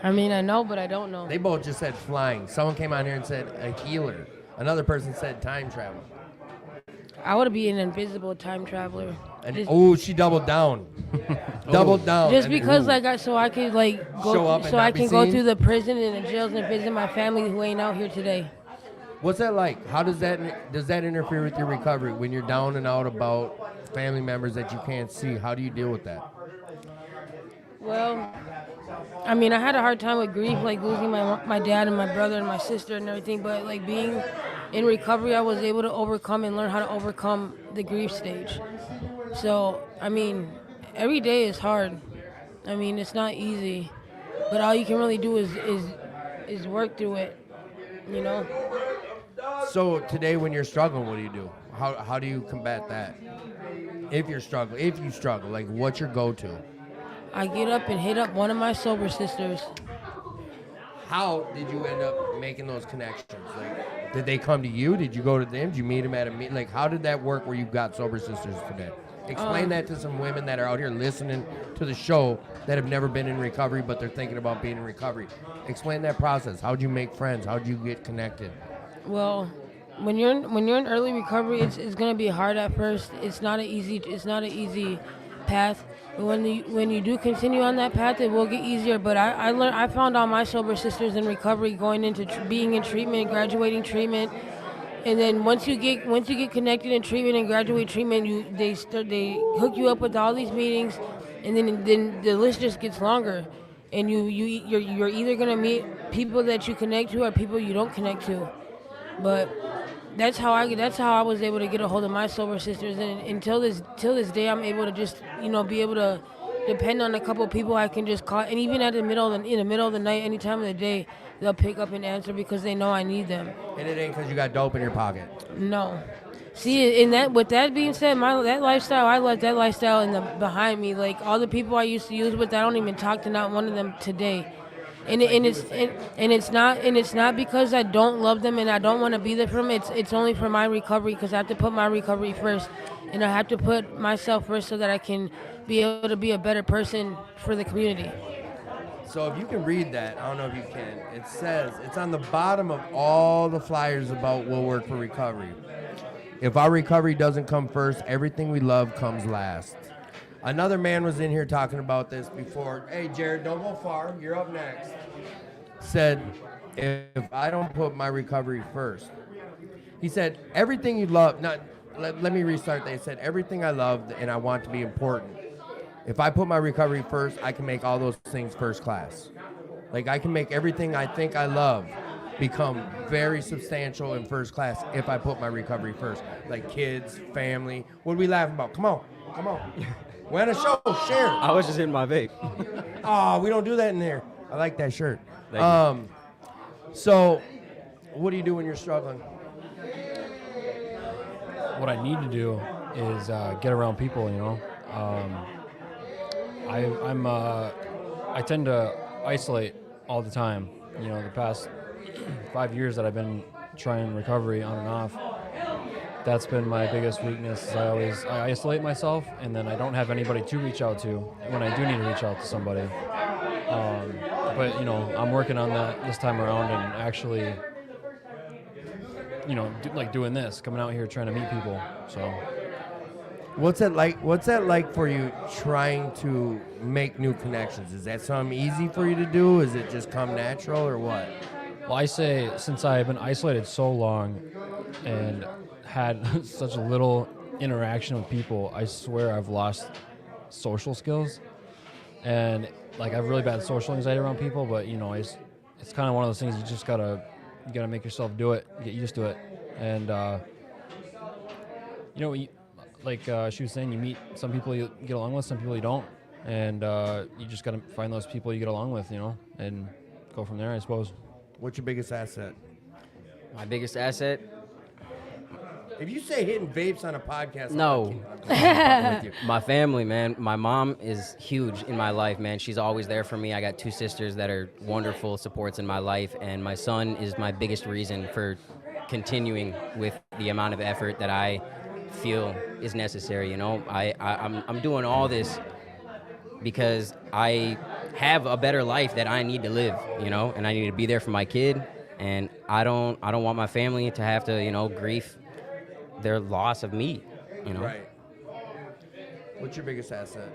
I mean, I know, but I don't know. They both just said flying. Someone came on here and said a healer. Another person said time travel. I would be an invisible time traveler. And she doubled down. Doubled down. Just And- because, ooh. so I could go, Show up and so not I be can go seen? through the prison and the jails and visit my family who ain't out here today. What's that like? How does that interfere with your recovery when you're down and out about family members that you can't see? How do you deal with that? Well, I mean, I had a hard time with grief, like losing my dad and my brother and my sister and everything. But like being in recovery, I was able to overcome and learn how to overcome the grief stage. So, I mean, every day is hard. I mean, it's not easy, but all you can really do is work through it, you know? So today when you're struggling, what do you do? How do you combat that? If you struggle, like what's your go-to? I get up and hit up one of my sober sisters. How did you end up making those connections? Like, did they come to you? Did you go to them? Did you meet them at a meeting? Like, how did that work where you got Sober Sisters today? Explain that to some women that are out here listening to the show that have never been in recovery, but they're thinking about being in recovery. Explain that process. How'd you make friends? How'd you get connected? Well, when you're in early recovery, it's gonna be hard at first. It's not an easy path. But when you do continue on that path, it will get easier. But I found all my sober sisters in recovery, going into being in treatment, graduating treatment, and then once you get connected in treatment and graduate treatment, they hook you up with all these meetings, and then the list just gets longer, and you're either gonna meet people that you connect to or people you don't connect to, but. That's how I was able to get a hold of my sober sisters, and until this day, I'm able to just be able to depend on a couple people I can just call, and even in the middle of the night, any time of the day, they'll pick up and answer because they know I need them. And it ain't because you got dope in your pocket. No. See, with that being said, I left that lifestyle behind me. Like all the people I used to use with, I don't even talk to not one of them today. And it's not because I don't love them and I don't want to be there for them. It's only for my recovery, because I have to put my recovery first, and I have to put myself first so that I can be able to be a better person for the community. So if you can read that, I don't know if you can. It says, it's on the bottom of all the flyers about We'll Work for Recovery. If our recovery doesn't come first, everything we love comes last. Another man was in here talking about this before. Hey, Jared, don't go far. You're up next. Said, if I don't put my recovery first. He said, everything you love, let me restart that. He said, everything I love and I want to be important. If I put my recovery first, I can make all those things first class. Like I can make everything I think I love become very substantial in first class if I put my recovery first. Like kids, family. What are we laughing about? Come on. We're on a show, share. I was just hitting my vape. Oh, we don't do that in there. I like that shirt. Thank you. So, what do you do when you're struggling? What I need to do is get around people, I tend to isolate all the time. The past 5 years that I've been trying recovery on and off, that's been my biggest weakness. I isolate myself, and then I don't have anybody to reach out to when I do need to reach out to somebody. But I'm working on that this time around, and actually, doing this, coming out here trying to meet people. So, what's that like for you trying to make new connections? Is that something easy for you to do? Is it just come natural, or what? well, I say since I've been isolated so long and had such little interaction with people, I swear I've lost social skills. And like I have really bad social anxiety around people, but it's kind of one of those things you just gotta make yourself do it, get used to it. And she was saying, you meet some people you get along with, some people you don't, and you just gotta find those people you get along with, and go from there, I suppose. What's your biggest asset? My biggest asset? If you say hitting vapes on a podcast, No. I'm with you. My family, man. My mom is huge in my life, man. She's always there for me. I got two sisters that are wonderful supports in my life, and my son is my biggest reason for continuing with the amount of effort that I feel is necessary. I'm doing all this because I have a better life that I need to live, and I need to be there for my kid, and I don't want my family to have to, grief their loss of me, Right. What's your biggest asset?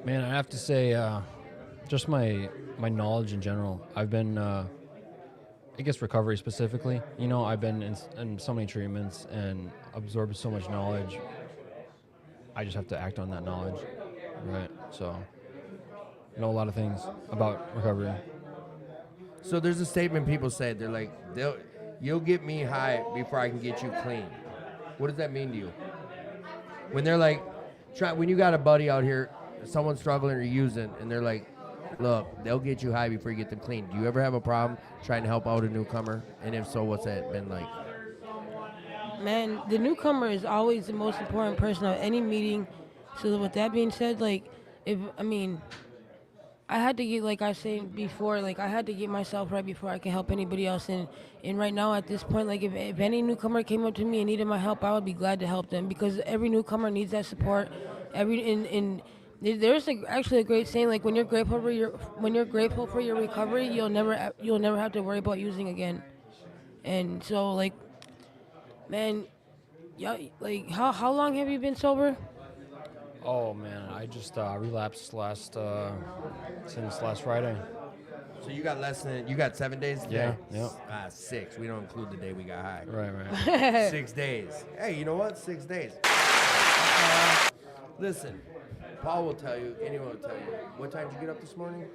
Man, I have to say, just my knowledge in general. I've been, I guess recovery specifically. I've been in so many treatments and absorbed so much knowledge. I just have to act on that knowledge, right? So, I know a lot of things about recovery. So there's a statement people say. They're like, you'll get me high before I can get you clean. What does that mean to you? When they're like, when you got a buddy out here, someone struggling or using, and they're like, look, they'll get you high before you get them clean. Do you ever have a problem trying to help out a newcomer? And if so, what's that been like? Man, the newcomer is always the most important person at any meeting. So with that being said, like, I had to get, like I said before, like I had to get myself right before I can help anybody else. And right now at this point, like if any newcomer came up to me and needed my help, I would be glad to help them because every newcomer needs that support. There's actually a great saying, like when you're grateful for your recovery, you'll never have to worry about using again. And so like, man, yeah, like how long have you been sober? Oh man, I just relapsed since last Friday. So you got 7 days today? Yeah. 6. We don't include the day we got high. Right. 6 days. Hey, you know what? 6 days. Listen, Paul will tell you, anyone will tell you. What time did you get up this morning?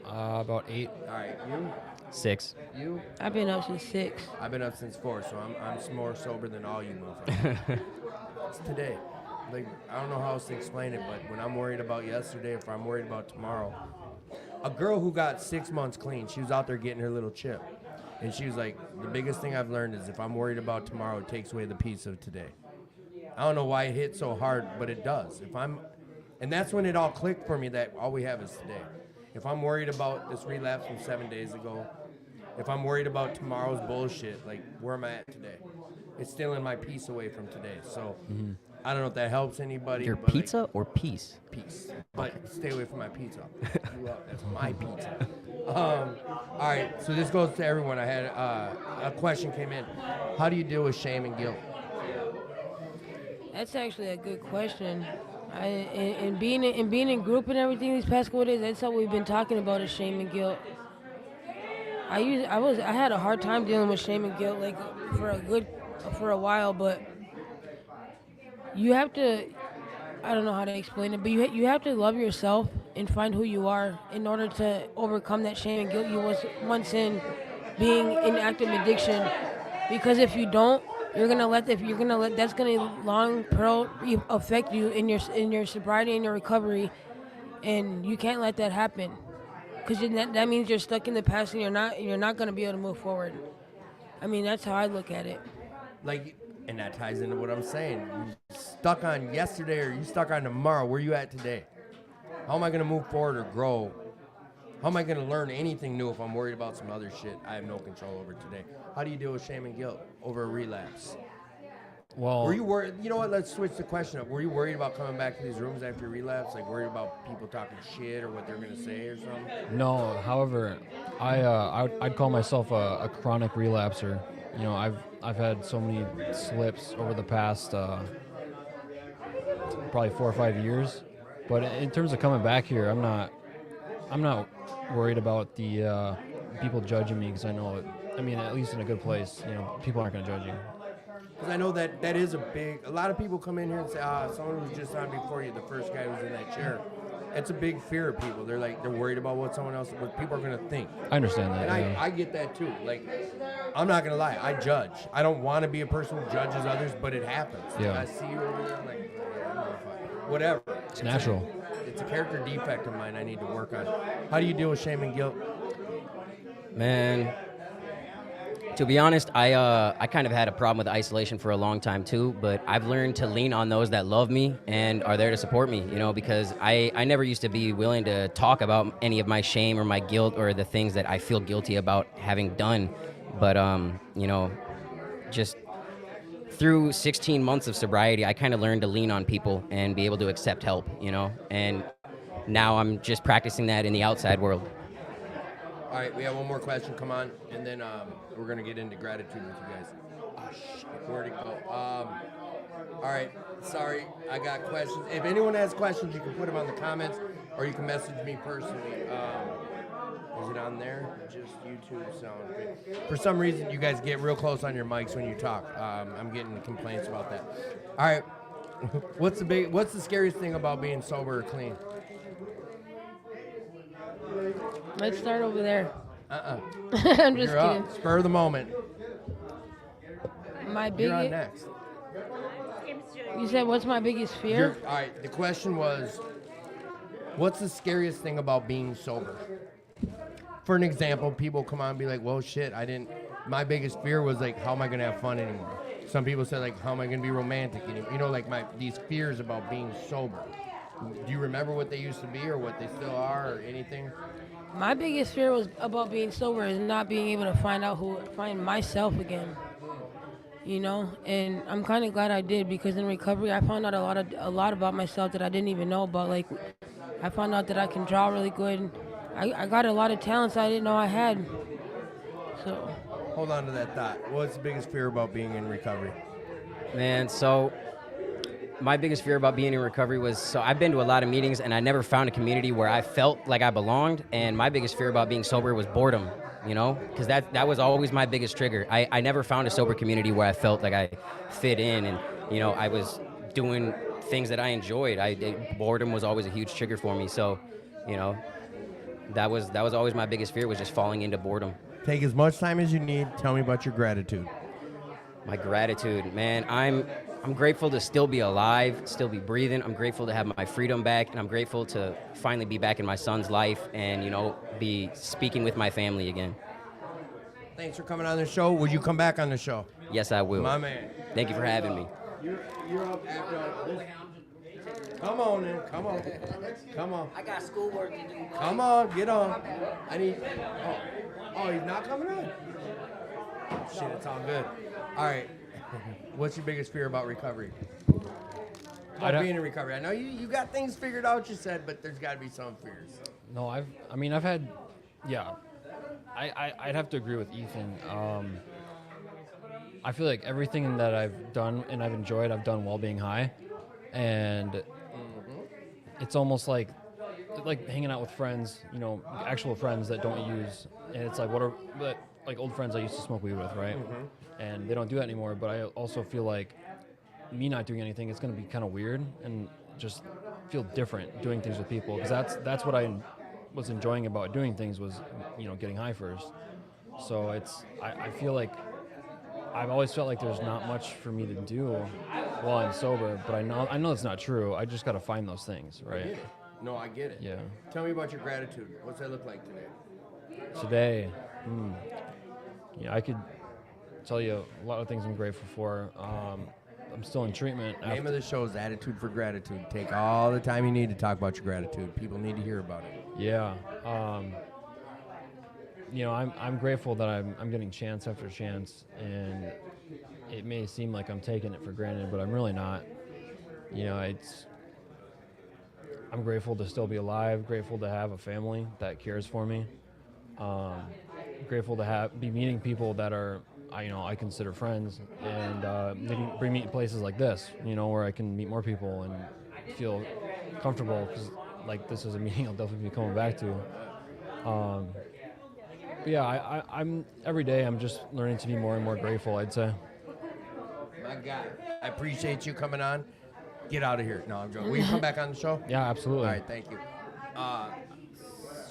About 8. All right, you? 6. You? I've been up since 6. I've been up since 4, so I'm more sober than all you motherfuckers. It's today. Like, I don't know how else to explain it, but when I'm worried about yesterday, if I'm worried about tomorrow, a girl who got 6 months clean, she was out there getting her little chip. And she was like, the biggest thing I've learned is if I'm worried about tomorrow, it takes away the peace of today. I don't know why it hit so hard, but it does. And that's when it all clicked for me that all we have is today. If I'm worried about this relapse from 7 days ago, if I'm worried about tomorrow's bullshit, like where am I at today? It's stealing my peace away from today. So I don't know if that helps anybody. Your but pizza or peace? Peace. But stay away from my pizza. That's my pizza. All right, so this goes to everyone. I had a question came in. How do you deal with shame and guilt? That's actually a good question. And being in group and everything these past couple of days, that's all we've been talking about is shame and guilt. I had a hard time dealing with shame and guilt like for a while, but you have to, I don't know how to explain it, but you have to love yourself and find who you are in order to overcome that shame and guilt you was once in being in active addiction. Because if you don't, that's gonna long term affect you in your sobriety and your recovery, and you can't let that happen. Because that means you're stuck in the past and you're not gonna be able to move forward. I mean, that's how I look at it. Like, and that ties into what I'm saying. You stuck on yesterday or you stuck on tomorrow. Where you at today? How am I gonna move forward or grow? How am I gonna learn anything new if I'm worried about some other shit I have no control over today? How do you deal with shame and guilt over a relapse? Well, Were you worried? You know what? Let's switch the question up. Were you worried about coming back to these rooms after your relapse? Like worried about people talking shit or what they're gonna say or something? no. However, I'd call myself a chronic relapser. You know, I've had so many slips over the past probably 4 or 5 years. But in terms of coming back here, I'm not worried about the people judging me because I know it. I mean, at least in a good place, you know, people aren't gonna judge you. Because I know that is a lot of people come in here and say, someone who was just on before you, the first guy who was in that chair. It's a big fear of people. They're worried about what people are going to think. I understand that. And I get that too. Like, I'm not going to lie. I judge. I don't want to be a person who judges others, but it happens. Yeah. Like, I see you over there, I'm like, yeah, I don't know if whatever. It's natural. It's a character defect of mine I need to work on. How do you deal with shame and guilt? Man, to be honest, I kind of had a problem with isolation for a long time too, but I've learned to lean on those that love me and are there to support me, you know, because I never used to be willing to talk about any of my shame or my guilt or the things that I feel guilty about having done. But, you know, just through 16 months of sobriety, I kind of learned to lean on people and be able to accept help, you know, and now I'm just practicing that in the outside world. All right, we have one more question. Come on, and then we're gonna get into gratitude with you guys. Oh shit, where'd it go? All right, sorry, I got questions. If anyone has questions, you can put them on the comments, or you can message me personally. Is it on there? Just YouTube sound good. For some reason, you guys get real close on your mics when you talk. I'm getting complaints about that. All right, what's the scariest thing about being sober or clean? Let's start over there. I'm I'm just You're kidding. up. Spur of the moment. My You're on biggest. next. You said, what's my biggest fear? All right, the question was, what's the scariest thing about being sober? For an example, people come on and be like, well, shit, I didn't my biggest fear was like, how am I gonna have fun anymore? Some people said like, how am I gonna be romantic anymore? You know, like these fears about being sober. Do you remember what they used to be or what they still are or anything? My biggest fear was about being sober is not being able to find myself again. You know, and I'm kind of glad I did, because in recovery I found out a lot about myself that I didn't even know about. Like, I found out that I can draw really good. I got a lot of talents I didn't know I had. So. Hold on to that thought. What's the biggest fear about being in recovery? Man, so my biggest fear about being in recovery was, so I've been to a lot of meetings and I never found a community where I felt like I belonged. And my biggest fear about being sober was boredom, you know, because that was always my biggest trigger. I never found a sober community where I felt like I fit in and, you know, I was doing things that I enjoyed. Boredom was always a huge trigger for me. So, you know, that was always my biggest fear, was just falling into boredom. Take as much time as you need. Tell me about your gratitude. My gratitude, man. I'm grateful to still be alive, still be breathing. I'm grateful to have my freedom back, and I'm grateful to finally be back in my son's life and, you know, be speaking with my family again. Thanks for coming on the show. Would you come back on the show? Yes, I will. My man. Thank you for having me. You're up after this. Come on, then. Come on. Come on. I got schoolwork to do. Come on. Get on. I need. Oh, he's not coming on? Shit, it's all good. All right. What's your biggest fear about recovery? About being in recovery. I know you got things figured out, you said, but there's got to be some fears. No, I've had, yeah. I'd have to agree with Ethan. I feel like everything that I've done and I've enjoyed, I've done while being high. And it's almost like hanging out with friends, you know, actual friends that don't use, and it's like, like old friends I used to smoke weed with, right? And they don't do that anymore, but I also feel like me not doing anything, it's going to be kind of weird and just feel different doing things with people, because that's what I was enjoying about doing things, was, you know, getting high first. So I feel like I've always felt like there's not much for me to do while I'm sober, but I know it's not true. I just got to find those things, right? No, I get it. Yeah. Tell me about your gratitude. What's that look like today? Today, yeah, I could tell you a lot of things I'm grateful for. I'm still in treatment. Name of the show is Attitude for Gratitude. Take all the time you need to talk about your gratitude. People need to hear about it. Yeah. You know, I'm grateful that I'm getting chance after chance, and it may seem like I'm taking it for granted, but I'm really not. You know, I'm grateful to still be alive, grateful to have a family that cares for me. Grateful to be meeting people that are, I consider friends, and bring me to places like this, you know, where I can meet more people and feel comfortable, because like this is a meeting I'll definitely be coming back to. But yeah, I'm every day I'm just learning to be more and more grateful, I'd say. My God, I appreciate you coming on. Get out of here. No, I'm joking. Will you come back on the show? Yeah, absolutely. All right, thank you.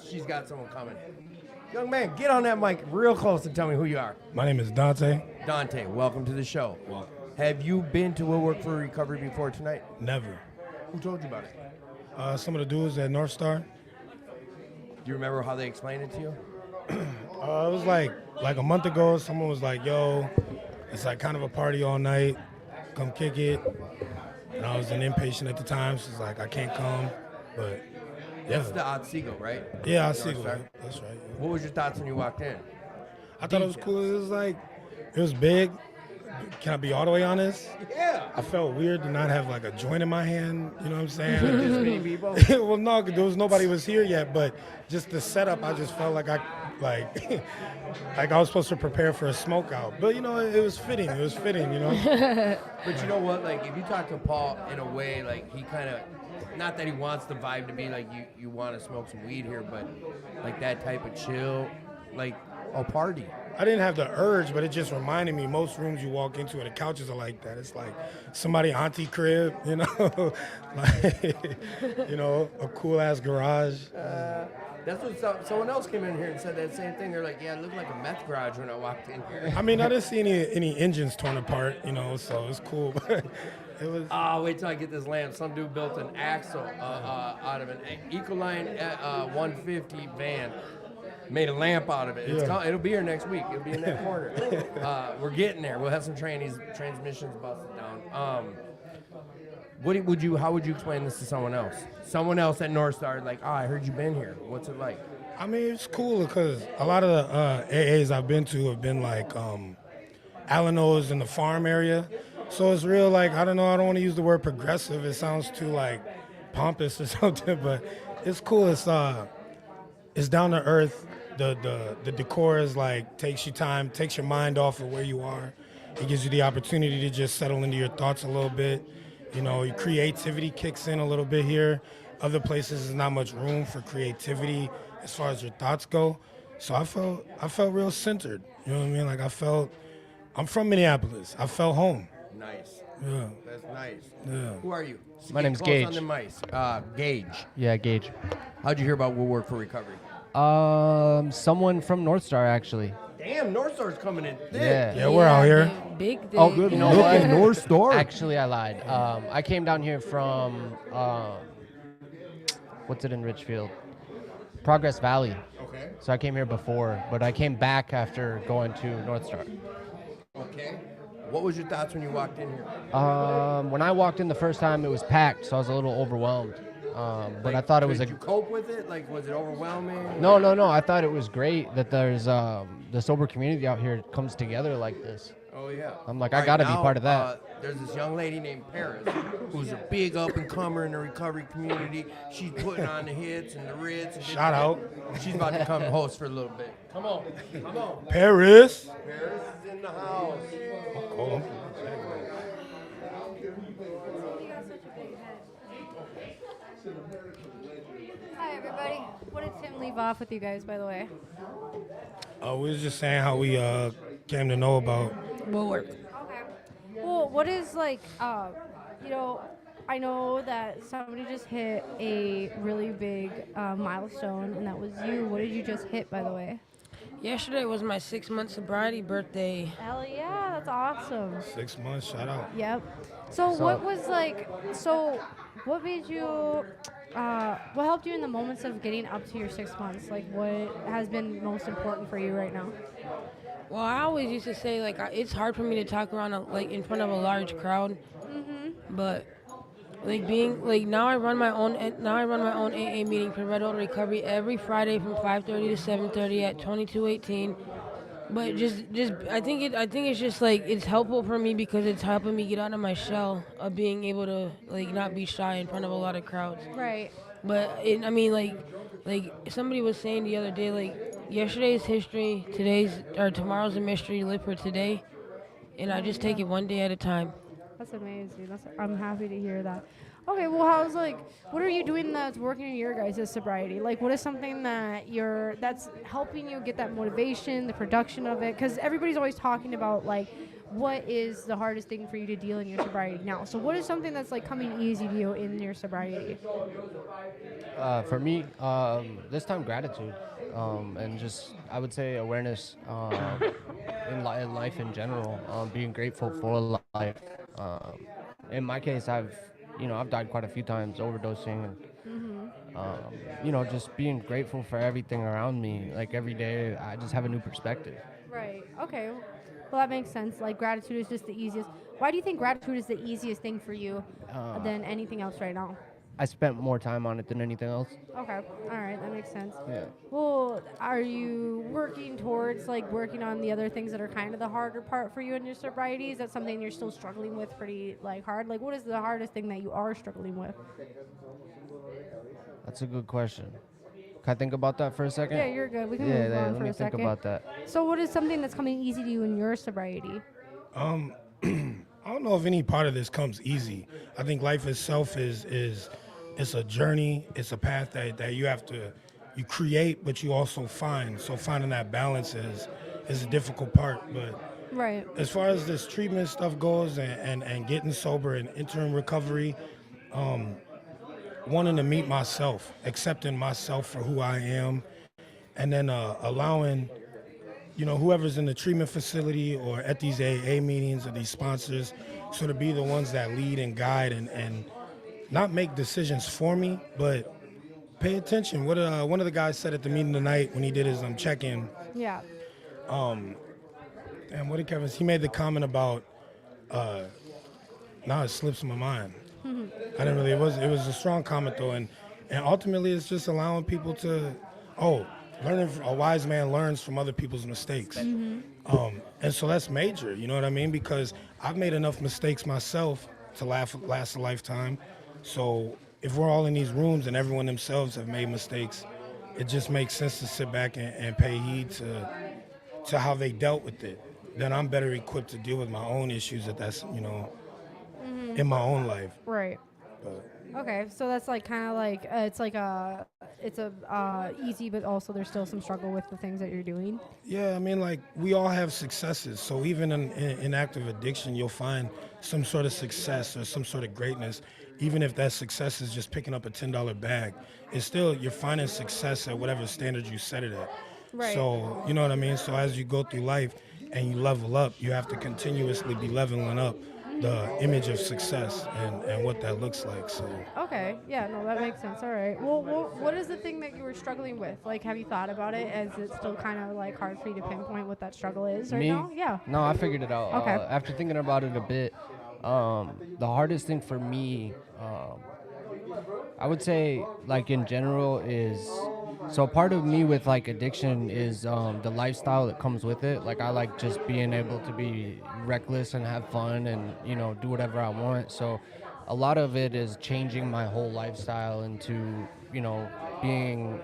She's got someone coming. Young man, get on that mic real close and tell me who you are. My name is Dante. Dante, welcome to the show. Welcome. Have you been to Will Work for Recovery before tonight? Never. Who told you about it? Some of the dudes at North Star. Do you remember how they explained it to you? It was like a month ago. Someone was like, "Yo, it's like kind of a party all night. Come kick it." And I was an inpatient at the time, so it's like I can't come. But yeah. That's the Otsego, right? Yeah, North Otsego. Star? That's right. Yeah. What was your thoughts when you walked in? I thought it was cool. It was big. Can I be all the way honest? Yeah. I felt weird to not have like a joint in my hand. You know what I'm saying? This many people? Well, no, there was nobody was here yet. But just the setup, I just felt like like I was supposed to prepare for a smoke out. But you know, it was fitting. It was fitting. You know. But you know what? Like, if you talk to Paul in a way, like he kind of, not that he wants the vibe to be like you want to smoke some weed here, but like that type of chill, like a party. I didn't have the urge, but it just reminded me, most rooms you walk into and the couches are like that. It's like somebody auntie crib, you know, like, you know, a cool ass garage. That's what someone else came in here and said that same thing. They're like, yeah, it looked like a meth garage when I walked in here. I mean, I didn't see any engines torn apart, you know, so it's cool. But it was. Oh, wait till I get this lamp. Some dude built an axle out of an Ecoline 150 van. Made a lamp out of it. Yeah. It'll be here next week. It'll be in that corner. We're getting there. We'll have some transmissions busted down. How would you explain this to someone else? Someone else at North Star, like, I heard you've been here. What's it like? I mean, it's cool because a lot of the AAs I've been to have been like Alanos in the farm area. So it's real, like, I don't know, I don't want to use the word progressive. It sounds too, like, pompous or something, but it's cool. It's down to earth. The decor is like, takes your time, takes your mind off of where you are. It gives you the opportunity to just settle into your thoughts a little bit. You know, your creativity kicks in a little bit here. Other places there's not much room for creativity as far as your thoughts go. So I felt real centered. You know what I mean? Like I'm from Minneapolis. I felt home. Nice. Yeah. That's nice. Yeah. Who are you? My name's Close Gage. On the mic. Gage. Yeah, Gage. How'd you hear about Woodwork for Recovery? Someone from North Star actually. Damn, North Star's coming in thick. Yeah, we're out here. Big thing. Oh, good. You know what? North Star. Actually, I lied. I came down here from what's it in Richfield? Progress Valley. Okay. So I came here before, but I came back after going to North Star. Okay. What was your thoughts when you walked in here? When I walked in the first time, it was packed, so I was a little overwhelmed. But I thought it was Did you cope with it? Like, was it overwhelming? No. I thought it was great that there's the sober community out here comes together like this. Oh, yeah. I'm like, I gotta be part of that. There's this young lady named Paris who's a big up-and-comer in the recovery community. She's putting on the hits and the Ritz. And Shout out. She's about to come host for a little bit. Come on. Paris. Paris is in the house. Cool. Hi, everybody. What did Tim leave off with you guys, by the way? We was just saying how we came to know about. Woodwork. Okay. Well, what is like, I know that somebody just hit a really big milestone, and that was you. What did you just hit, by the way? Yesterday was my 6-month sobriety birthday. Hell yeah, that's awesome. 6 months, shout out. Yep. So what was like, what made you, what helped you in the moments of getting up to your 6 months? Like, what has been most important for you right now? Well, I always used to say, like, it's hard for me to talk around, in front of a large crowd. But, now I run my own AA meeting for Red Oak Recovery every Friday from 5:30 to 7:30 at 2218. But I think it's just it's helpful for me because it's helping me get out of my shell of being able to not be shy in front of a lot of crowds. Right. But somebody was saying the other day, yesterday's history, tomorrow's a mystery. Live for today, and I just take it one day at a time. That's amazing. I'm happy to hear that. Okay, well, what are you doing that's working in your guys' sobriety? Like, what is something that's helping you get that motivation, the production of it? Because everybody's always talking about, what is the hardest thing for you to deal in your sobriety now? So what is something that's, coming easy to you in your sobriety? For me, this time gratitude, and just, I would say, awareness in life in general, being grateful for life. In my case, I've died quite a few times overdosing, and just being grateful for everything around me. Like, every day, I just have a new perspective. Right. Okay. Well, that makes sense. Gratitude is just the easiest. Why do you think gratitude is the easiest thing for you than anything else right now? I spent more time on it than anything else. Okay. All right. That makes sense. Yeah. Well, are you working towards working on the other things that are kind of the harder part for you in your sobriety? Is that something you're still struggling with pretty hard? What is the hardest thing that you are struggling with? That's a good question. Can I think about that for a second? Yeah, you're good. We can move on let for me a think second. about that. So what is something that's coming easy to you in your sobriety? I don't know if any part of this comes easy. I think life itself is it's a journey. It's a path that you create, but you also find. So finding that balance is a difficult part. But right. As far as this treatment stuff goes and getting sober and entering recovery, wanting to meet myself, accepting myself for who I am, and then allowing, whoever's in the treatment facility or at these AA meetings or these sponsors, sort of be the ones that lead and guide and not make decisions for me, but pay attention. What one of the guys said at the meeting tonight when he did his check-in. Yeah. And what did Kevin? He made the comment about. Now it slips my mind. I didn't really. It was a strong comment though, and ultimately it's just allowing people to. Learning. A wise man learns from other people's mistakes. And so that's major. You know what I mean? Because I've made enough mistakes myself to last a lifetime. So if we're all in these rooms and everyone themselves have made mistakes, it just makes sense to sit back and pay heed to how they dealt with it. Then I'm better equipped to deal with my own issues in my own life. Right. Okay, so that's like kind of like it's easy, but also there's still some struggle with the things that you're doing. Yeah, I mean, like we all have successes. So even in active addiction, you'll find some sort of success or some sort of greatness. Even if that success is just picking up a $10 bag, it's still you're finding success at whatever standard you set it at. Right. So you know what I mean. So as you go through life and you level up, you have to continuously be leveling up the image of success and what that looks like. So Okay, yeah, no, that makes sense. All right. Well, what is the thing that you were struggling with? Like, have you thought about it? Is it still kind of like hard for you to pinpoint what that struggle is right Me? now? Yeah. No, I figured it out. Okay. After thinking about it a bit, the hardest thing for me, I would say, like in general, is so part of me with like addiction is the lifestyle that comes with it. Like I like just being able to be reckless and have fun and do whatever I want. So a lot of it is changing my whole lifestyle into being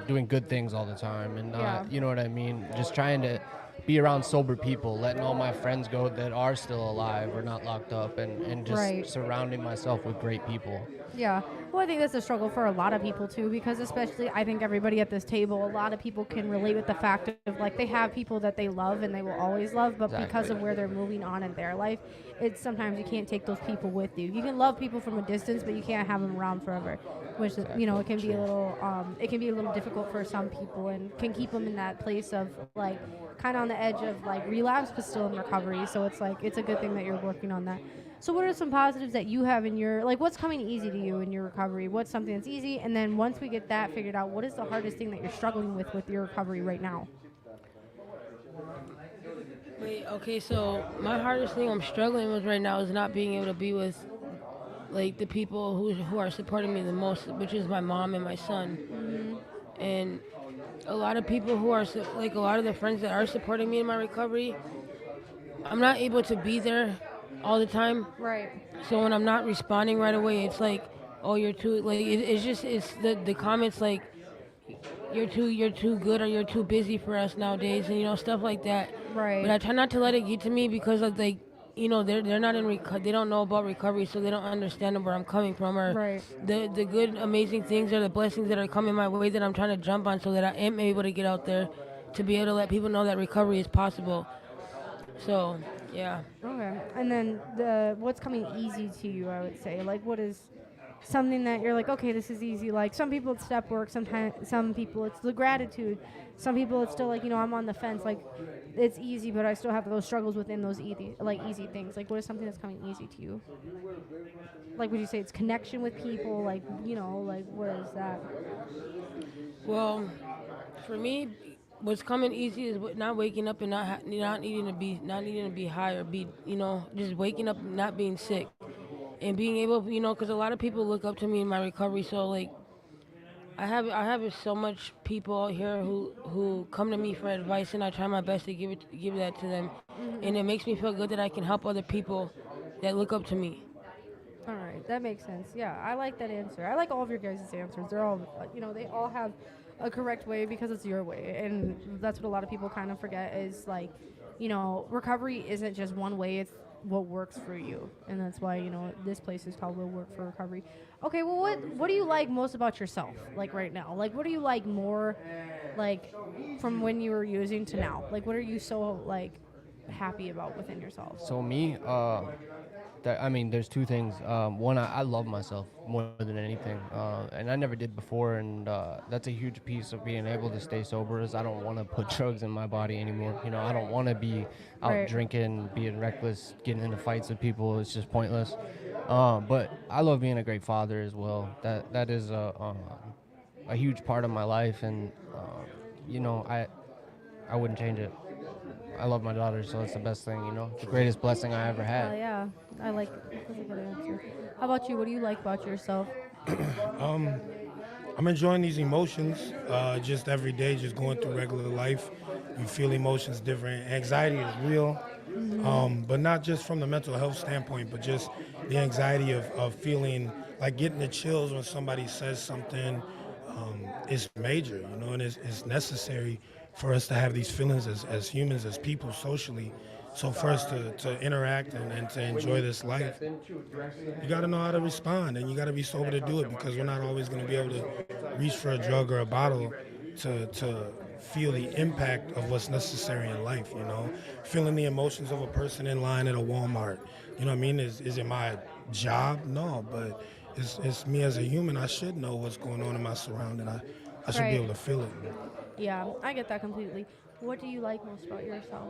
doing good things all the time and not you know what I mean, just trying to be around sober people, letting all my friends go that are still alive or not locked up, and just Right. surrounding myself with great people. Yeah. Well, I think that's a struggle for a lot of people too, because especially I think everybody at this table, a lot of people can relate with the fact of like they have people that they love and they will always love, but because Exactly. of where they're moving on in their life, it's sometimes you can't take those people with you. You can love people from a distance, but you can't have them around forever, which it can be a little difficult for some people and can keep them in that place of like kind of on the edge of like relapse, but still in recovery. So it's like it's a good thing that you're working on that. So what are some positives that you have in your, like what's coming easy to you in your recovery? What's something that's easy? And then once we get that figured out, what is the hardest thing that you're struggling with your recovery right now? Wait, okay, so my hardest thing I'm struggling with right now is not being able to be with like the people who are supporting me the most, which is my mom and my son. And a lot of people who are like a lot of the friends that are supporting me in my recovery, I'm not able to be there all the time. Right. So when I'm not responding right away, it's like, oh, you're too like it's the comments like you're too good or you're too busy for us nowadays, and stuff like that. Right. But I try not to let it get to me because of like they're not in they don't know about recovery, so they don't understand where I'm coming from or Right. the good amazing things or the blessings that are coming my way that I'm trying to jump on so that I am able to get out there to be able to let people know that recovery is possible. So yeah. Okay. And then what's coming easy to you, I would say? Like what is something that you're like, okay, this is easy. Like some people it's step work, some people it's the gratitude. Some people it's still like, I'm on the fence, like it's easy, but I still have those struggles within those easy things. Like what is something that's coming easy to you? Like would you say it's connection with people, like, like what is that? Well, for me, what's coming easy is not waking up and not needing to be high or be just waking up and not being sick, and being able because a lot of people look up to me in my recovery. So like I have so much people out here who come to me for advice, and I try my best to give that to them, and it makes me feel good that I can help other people that look up to me. All right, that makes sense. Yeah, I like that answer. I like all of your guys' answers. They're all, they all have a correct way because it's your way. And that's what a lot of people kind of forget is like, recovery isn't just one way. It's what works for you. And that's why, this place is called Will Work for Recovery. Okay, well, what do you like most about yourself, like right now? Like, what do you like more, like, from when you were using to now? Like, what are you so, like, happy about within yourself? So me, there's two things. One, I love myself more than anything, and I never did before, and that's a huge piece of being able to stay sober is I don't want to put drugs in my body anymore. I don't want to be out Right. drinking, being reckless, getting into fights with people. It's just pointless. But I love being a great father as well. That is a huge part of my life, and you know, I wouldn't change it. I love my daughter, so it's the best thing, you know, the greatest blessing I ever had. Yeah, I like. That's a good answer. How about you? What do you like about yourself? I'm enjoying these emotions just every day, just going through regular life. You feel emotions different. Anxiety is real, but not just from the mental health standpoint, but just the anxiety of feeling like getting the chills when somebody says something is major, you know, and it's necessary for us to have these feelings as humans, as people socially. So for us to interact and to enjoy this life, you got to know how to respond, and you got to be sober to do it, because we're not always going to be able to reach for a drug or a bottle to feel the impact of what's necessary in life, you know. Feeling the emotions of a person in line at a Walmart, you know what I mean? Is it my job? No, but it's me as a human. I should know what's going on in my surrounding. I should be able to feel it. Yeah, I get that completely. What do you like most about yourself?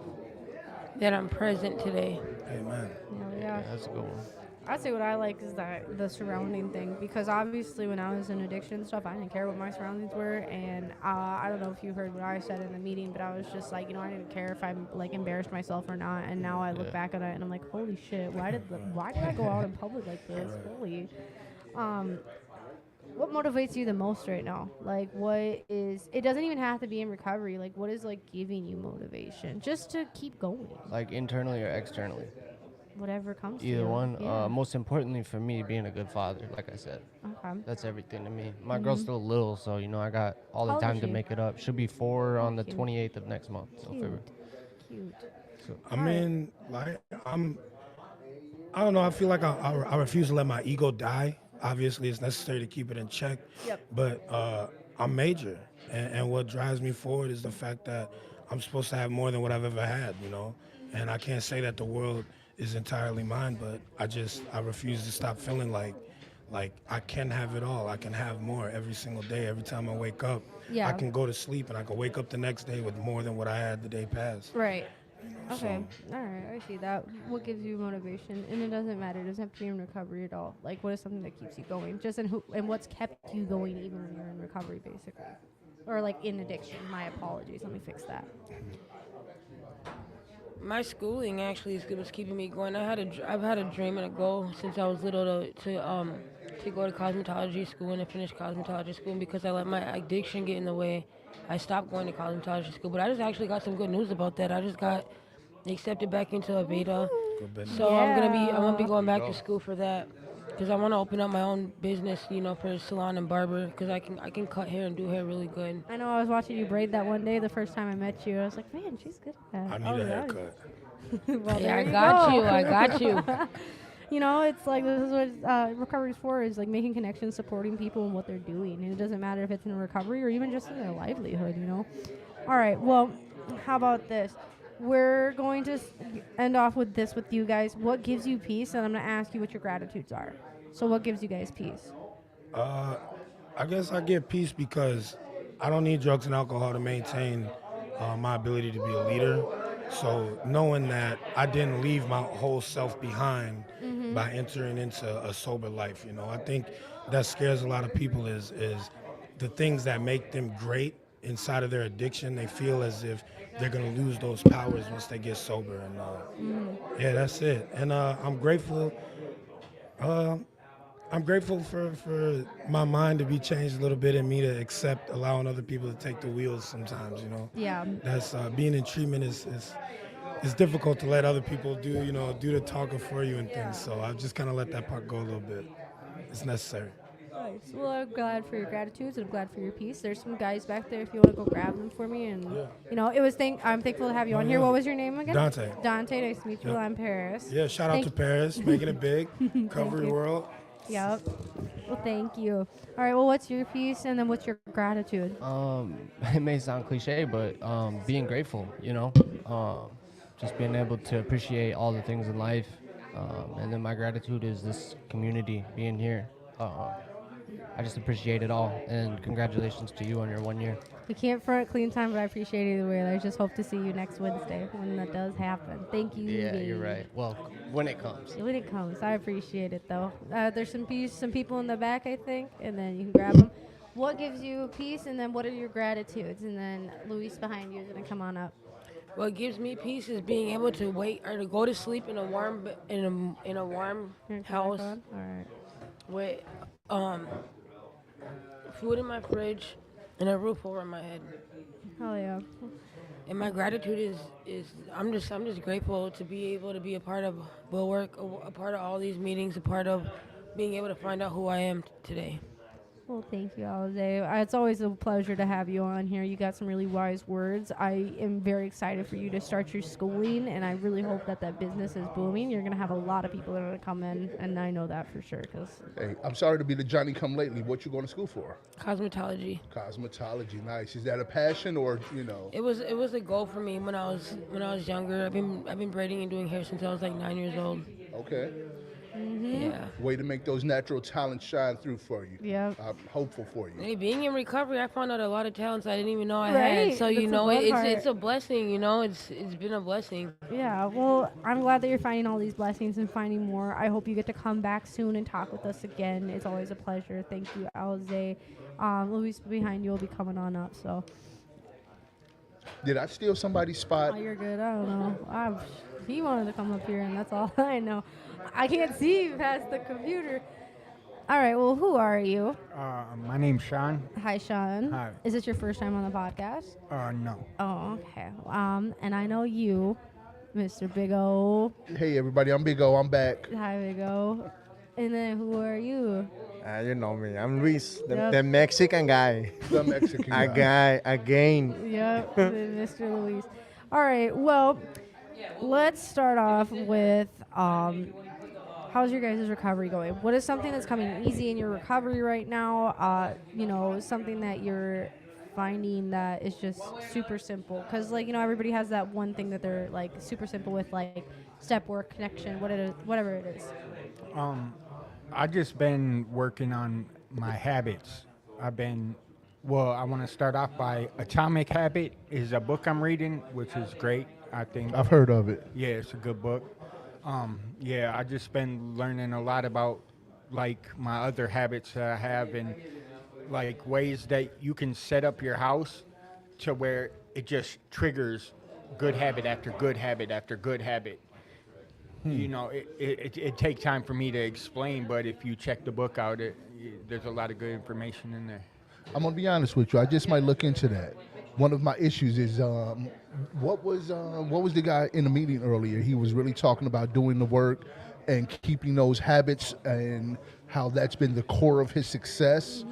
That I'm present today. Amen. Yeah. That's a good one. I'd say what I like is that the surrounding thing, because obviously when I was in addiction and stuff, I didn't care what my surroundings were, and I don't know if you heard what I said in the meeting, but I was just like, you know, I didn't care if I like embarrassed myself or not, and now I look back on it and I'm like, holy shit, why did I go out in public like this? Holy. What motivates you the most right now? Like, it doesn't even have to be in recovery. Like, what is, like, giving you motivation just to keep going? Like internally or externally? Whatever comes to you. Either one. Yeah. Most importantly for me, being a good father, like I said. Okay. That's everything to me. My girl's still little, so, you know, I got all the time to make it up. She'll be 4 on the 28th of next month. So February. Cute. So, I mean, like, I don't know. I feel like I refuse to let my ego die. Obviously, it's necessary to keep it in check. Yep. But I'm major, and what drives me forward is the fact that I'm supposed to have more than what I've ever had, you know. And I can't say that the world is entirely mine, but I refuse to stop feeling like I can have it all. I can have more every single day. Every time I wake up, Yeah. I can go to sleep and I can wake up the next day with more than what I had the day past. Right. You know, Okay. All right. I see that. What gives you motivation? And it doesn't matter. It doesn't have to be in recovery at all. Like, what is something that keeps you going? Just and what's kept you going even when you're in recovery, basically, or like in addiction. My apologies. Let me fix that. My schooling actually is what's keeping me going. I've had a dream and a goal since I was little to go to cosmetology school and to finish cosmetology school. And because I let my addiction get in the way, I stopped going to cosmetology school. But I just actually got some good news about that. I just got accepted back into Aveda, so I'm gonna be going back to school for that. Because I want to open up my own business, you know, for a salon and barber. Because I can cut hair and do hair really good. I know I was watching you braid that one day the first time I met you. I was like, man, she's good at that. I need a haircut. Well, Yeah, there I you got go. you. You know, it's like this is what recovery is for, is like making connections, supporting people and what they're doing. And it doesn't matter if it's in recovery or even just in their livelihood, you know. All right, well, how about this? We're going to end off with this with you guys. What gives you peace? And I'm going to ask you what your gratitudes are. So what gives you guys peace? I guess I get peace because I don't need drugs and alcohol to maintain my ability to be a leader. So knowing that I didn't leave my whole self behind by entering into a sober life, you know, I think that scares a lot of people is the things that make them great inside of their addiction. They feel as if they're going to lose those powers once they get sober. And yeah, that's it. And I'm grateful. I'm grateful for my mind to be changed a little bit and me to accept allowing other people to take the wheels sometimes, you know. Yeah. That's being in treatment is difficult to let other people do the talking for you and things. So I've just kind of let that part go a little bit. It's necessary. Nice. Well, I'm glad for your gratitudes and I'm glad for your peace. There's some guys back there if you want to go grab them for me. And, you know, I'm thankful to have you on here. What was your name again? Dante. Dante, nice to meet you. Yep. I'm Paris. Yeah, shout out to Paris, making it big. Recovery World. Yep. Well, thank you. All right, well, what's your piece and then what's your gratitude? It may sound cliche, but being grateful, you know, just being able to appreciate all the things in life. And then my gratitude is this community, being here. I just appreciate it all, and congratulations to you on your 1 year. We can't front clean time, but I appreciate it either way. I just hope to see you next Wednesday when that does happen. Thank you. Yeah, babe. you're right. Well, when it comes. When it comes, I appreciate it though. There's some people in the back, I think, and then you can grab them. what gives you peace, and then what are your gratitudes? And then Luis behind you is gonna come on up. What gives me peace is being able to wait or to go to sleep in a warm in a warm house All right. with food in my fridge and a roof over my head. Hell yeah. And my gratitude is I'm just grateful to be able to be a part of Bulwark, a part of all these meetings, a part of being able to find out who I am today. Well, thank you, Alize. It's always a pleasure to have you on here. You got some really wise words. I am very excited for you to start your schooling, and I really hope that that business is booming. You're going to have a lot of people that are going to come in, and I know that for sure. Hey, I'm sorry to be the Johnny come lately. What you going to school for? Cosmetology. Cosmetology, nice. Is that a passion or, you know? It was a goal for me when I was younger. I've been braiding and doing hair since I was like 9 years old. Okay. Yeah. Way to make those natural talents shine through for you. Yeah. I'm hopeful for you. Hey, being in recovery, I found out a lot of talents I didn't even know I Right, had. So you that's know, the fun it's a part. blessing. You know, it's been a blessing. Yeah, well, I'm glad that you're finding all these blessings and finding more. I hope you get to come back soon and talk with us again. It's always a pleasure. Thank you, Alize. Luis behind you will be coming on up, so. Did I steal somebody's spot? Oh, you're good. I don't know. He wanted to come up here, and that's all I know. I can't see past the computer. All right, well, who are you? My name's Sean. Hi, Sean. Hi. Is it your first time on the podcast? No. Oh, okay. And I know you, Mr. Big O. Hey, everybody, I'm Big O. I'm back. Hi, Big O. And then who are you? You know me. I'm Luis, Yep. the Mexican guy. The Mexican A guy again. Yep, Mr. Luis. All right, well, let's start off with how's your guys' recovery going? What is something that's coming easy in your recovery right now? Something that you're finding that is just super simple. Because, everybody has that one thing that they're, super simple with, step work, connection, whatever it is. I just been working on my habits. I want to start off by Atomic Habit is a book I'm reading, which is great, I think. I've heard of it. Yeah, it's a good book. I just been learning a lot about, my other habits that I have and, ways that you can set up your house to where it just triggers good habit after good habit after good habit. You know, it takes time for me to explain, but if you check the book out, there's a lot of good information in there. I'm gonna be honest with you. I just might look into that. One of my issues is what was the guy in the meeting earlier? He was really talking about doing the work and keeping those habits and how that's been the core of his success.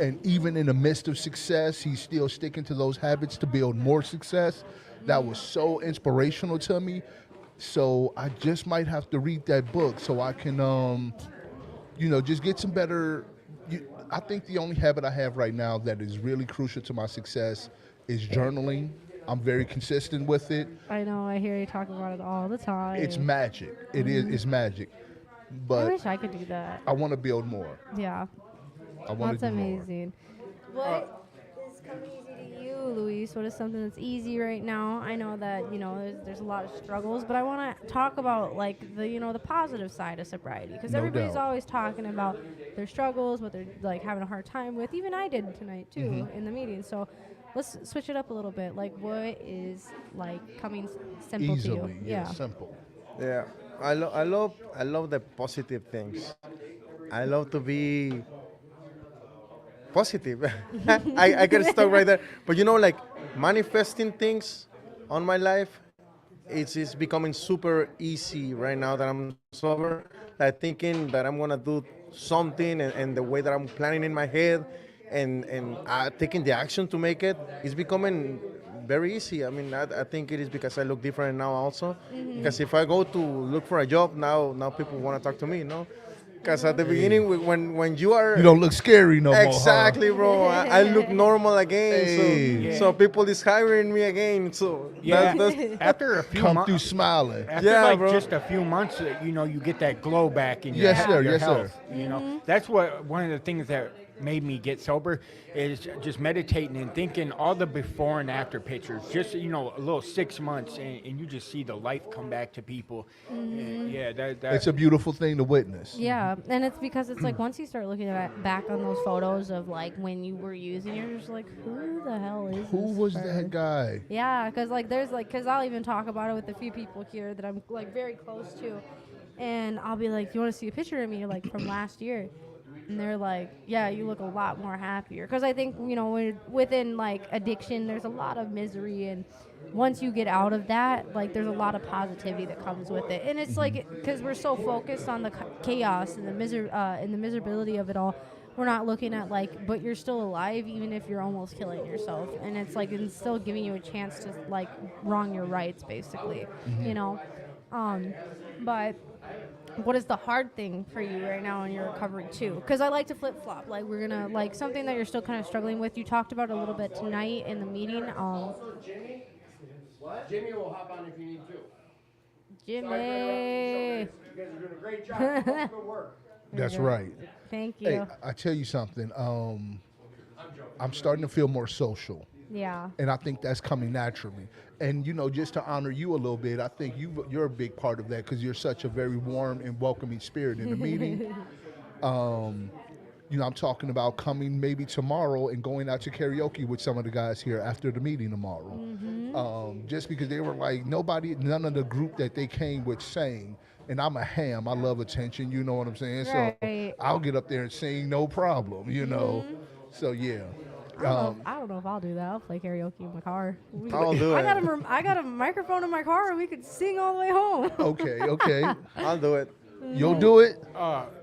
And even in the midst of success, he's still sticking to those habits to build more success. That was so inspirational to me. So I just might have to read that book so I can, just get some better. I think the only habit I have right now that is really crucial to my success is journaling. I'm very consistent with it. I know, I hear you talk about it all the time. It's magic. It is. It's magic. But I wish I could do that. I want to build more. Yeah. I want to That's do more. amazing. What is coming easy to you, Luis? What is something that's easy right now? I know that, there's a lot of struggles, but I want to talk about, the positive side of sobriety. Because No everybody's doubt. always talking about their struggles, what they're, having a hard time with. Even I did tonight, too, in the meeting. So let's switch it up a little bit. What is, coming simple to Easily, you? yeah, simple. Yeah, I love the positive things. I love to be positive. I get stuck right there. But manifesting things on my life, it's becoming super easy right now that I'm sober. Thinking that I'm gonna do something and the way that I'm planning in my head and taking the action to make it is becoming very easy. I mean, I think it is because I look different now also. Because if I go to look for a job now people want to talk to me, Because at the beginning, when you are... You don't look scary no more, huh? Exactly, bro. I look normal again. Hey. So people is hiring me again. So that's After a few Come months, through smiling. after bro. just a few months, you get that glow back in Yes, your, sir. your Yes, sir. health. That's one of the things that made me get sober is just meditating and thinking all the before and after pictures. Just a little 6 months, and you just see the life come back to people. And yeah, that It's a beautiful thing to witness. Yeah, and it's because it's like once you start looking back on those photos of like when you were using, you're just like, who the hell is Who this was person? that guy? Yeah, because like there's like, because I'll even talk about it with a few people here that I'm like very close to, and I'll be like, "Do you want to see a picture of me like from last year?" And they're like, "Yeah, you look a lot more happier." Because I think within like addiction, there's a lot of misery, and once you get out of that, like there's a lot of positivity that comes with it. And it's like because we're so focused on the chaos and the miserability of it all. We're not looking at like, but you're still alive even if you're almost killing yourself, and it's like it's still giving you a chance to like wrong your rights, basically, But what is the hard thing for you right now in your recovery too? Because I like to flip flop. Like we're gonna like something that you're still kind of struggling with. You talked about a little bit tonight in the meeting. Jimmy will hop on if you need to. Jimmy. You guys are doing a great job. Good work. That's right. Thank you. Hey, I tell you something. I'm starting to feel more social. Yeah. And I think that's coming naturally. And, just to honor you a little bit, I think you're a big part of that because you're such a very warm and welcoming spirit in the meeting. I'm talking about coming maybe tomorrow and going out to karaoke with some of the guys here after the meeting tomorrow. Just because they were like, none of the group that they came with sang. And I'm a ham. I love attention. You know what I'm saying? Right. So I'll get up there and sing, no problem, So, yeah. I don't know if I'll do that. I'll play karaoke in my car. I'll do it. I got a microphone in my car, and we could sing all the way home. Okay. I'll do it. You'll do it?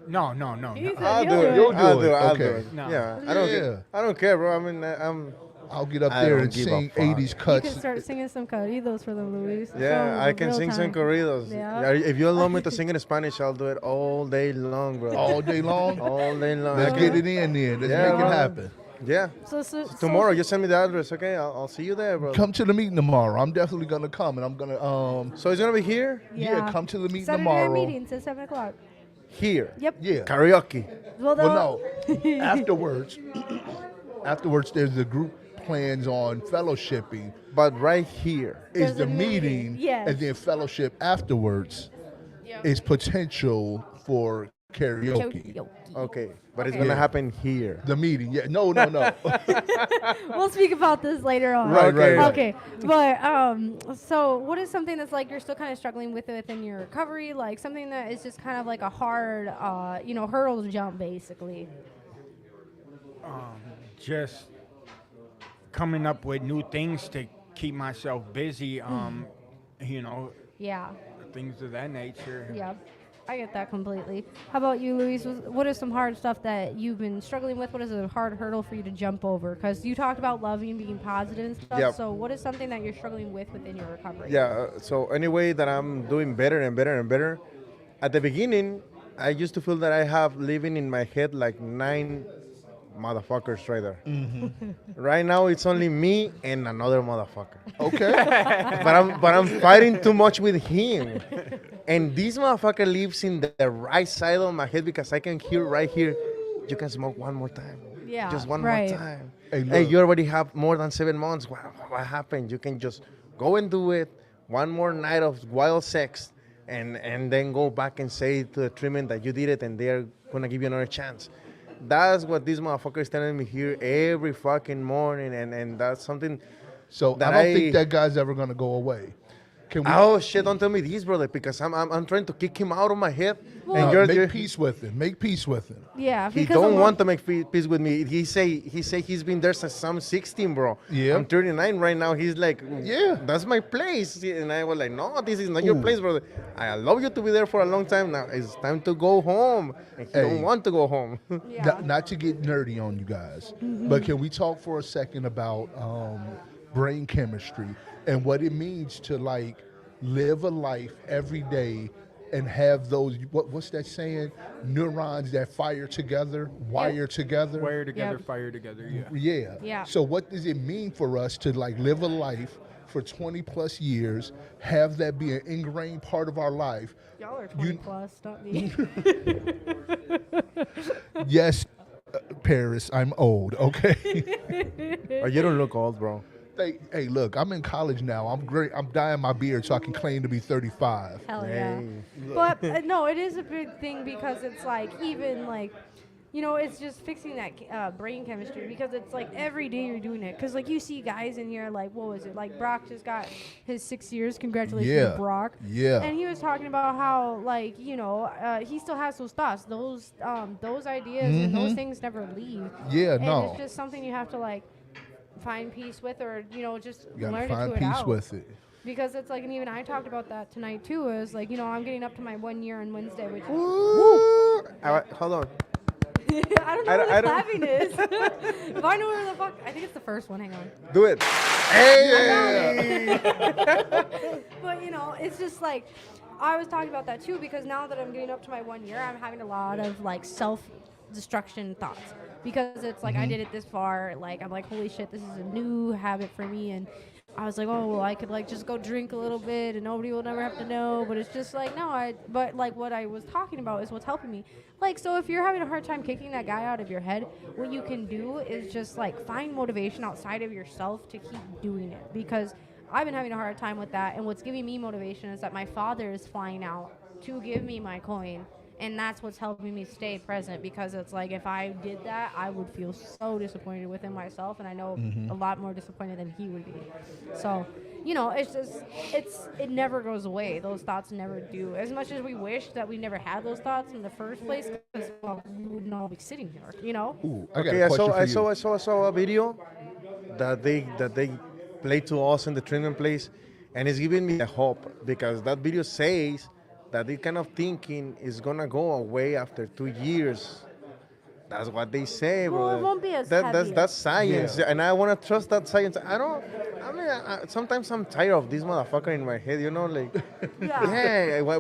No. He said I'll he'll do it. You'll do I'll it. do it. I'll Okay. do it. No. Yeah. Yeah. I don't care, bro. I mean, I'll get up I there don't and give a sing fuck. 80s You can cuts. start singing some corridos for them, Luis. yeah, I can sing some corridos. Yeah. If you allow me to sing in Spanish, I'll do it all day long, bro. All day long? All day long. Let's get it in there. Let's Yeah, make bro. it happen. Yeah. So Tomorrow, you send me the address, okay? I'll see you there, bro. Come to the meeting tomorrow. I'm definitely going to come, and I'm going to... So it's going to be here? Yeah, come to the meeting Saturday tomorrow. night meeting till 7 o'clock. Here? Yep. Yeah. Karaoke. Well, no. Afterwards, there's the group plans on fellowshipping. But right here is There's the a meeting, meeting, yes. and then fellowship afterwards is potential for karaoke. Okay, but it's going to happen here. The meeting, yeah. No. We'll speak about this later on. Right. Okay, but so what is something that's like you're still kind of struggling with within your recovery? Like something that is just kind of like a hard, hurdle to jump, basically. Just coming up with new things to keep myself busy. Yeah. Things of that nature. Yeah. I get that completely. How about you, Luis? What is some hard stuff that you've been struggling with? What is a hard hurdle for you to jump over? Because you talked about loving, being positive and stuff. Yep. So what is something that you're struggling with within your recovery? Yeah, so anyway that I'm doing better and better and better. At the beginning, I used to feel that I have living in my head like 9 motherfuckers right there. Right now, it's only me and another motherfucker. Okay. but I'm fighting too much with him. And this motherfucker lives in the right side of my head because I can hear right here, you can smoke one more time. Yeah, Just one right. more time. Hey, Hey, look. you already have more than 7 months. What happened? You can just go and do it. One more night of wild sex. And then go back and say to the treatment that you did it and they're going to give you another chance. That's what this motherfucker is telling me here every fucking morning. And that's something So that I don't think that guy's ever going to go away. Can we Oh shit! Don't tell me this, brother, because I'm trying to kick him out of my head. Well- and make peace with him? Make peace with him. Yeah. He because a don't lot- want to make peace with me. He say he's been there since I'm 16, bro. Yeah. I'm 39 right now. He's like, Yeah. that's my place. And I was like, no, this is not your Ooh. place, brother. I allow you to be there for a long time now. It's time to go home. And he Hey. don't want to go home. Yeah. Not to get nerdy on you guys, but can we talk for a second about brain chemistry and what it means to like live a life every day and have those what's that saying? Neurons that fire together, wire together. Wire together, Yep. fire together. Yeah. Yeah. Yeah. So what does it mean for us to like live a life for 20 plus years, have that be an ingrained part of our life? Y'all are 20 plus, not me. Yes, Paris. I'm old. Okay. Oh, you don't look old, bro. Hey, look, I'm in college now. I'm great. I'm dyeing my beard so I can claim to be 35. Hell yeah. But no, it is a big thing because it's like even like, you know, it's just fixing that brain chemistry because it's like every day you're doing it. Because like you see guys in here like, what was it? Like Brock just got his 6 years. Congratulations to Brock. Yeah. And he was talking about how like, you know, he still has those thoughts, those ideas and those things never leave. Yeah, and no. it's just something you have to like find peace with, or you know, just You gotta learn find to tune it peace out. with it. Because it's like, and even I talked about that tonight too. Is like, you know, I'm getting up to my 1 year on Wednesday, which Hold on. I don't know where the clapping is. If I know where the fuck, I think it's the first one. Hang on. Do it. Hey! But you know, it's just like I was talking about that too because now that I'm getting up to my 1 year, I'm having a lot of like self-destruction thoughts because it's like I did it this far. Like I'm like, holy shit, this is a new habit for me, and I was like, oh, well, I could like just go drink a little bit and nobody will never have to know. But it's just like, no, but like what I was talking about is what's helping me. Like, so if you're having a hard time kicking that guy out of your head, what you can do is just like find motivation outside of yourself to keep doing it. Because I've been having a hard time with that. And what's giving me motivation is that my father is flying out to give me my coin. And that's what's helping me stay present because it's like if I did that, I would feel so disappointed within myself, and I know a lot more disappointed than he would be. So, you know, it's just it never goes away. Those thoughts never do. As much as we wish that we never had those thoughts in the first place, because well, we wouldn't all be sitting here, you know. Ooh, I got Okay, a I question saw for you. I saw a video that they played to us in the treatment place, and it's giving me a hope because that video says that this kind of thinking is gonna go away after 2 years. That's what they say, bro. Well, it won't be as That's science, and I wanna trust that science. Sometimes I'm tired of this motherfucker in my head, you know, like,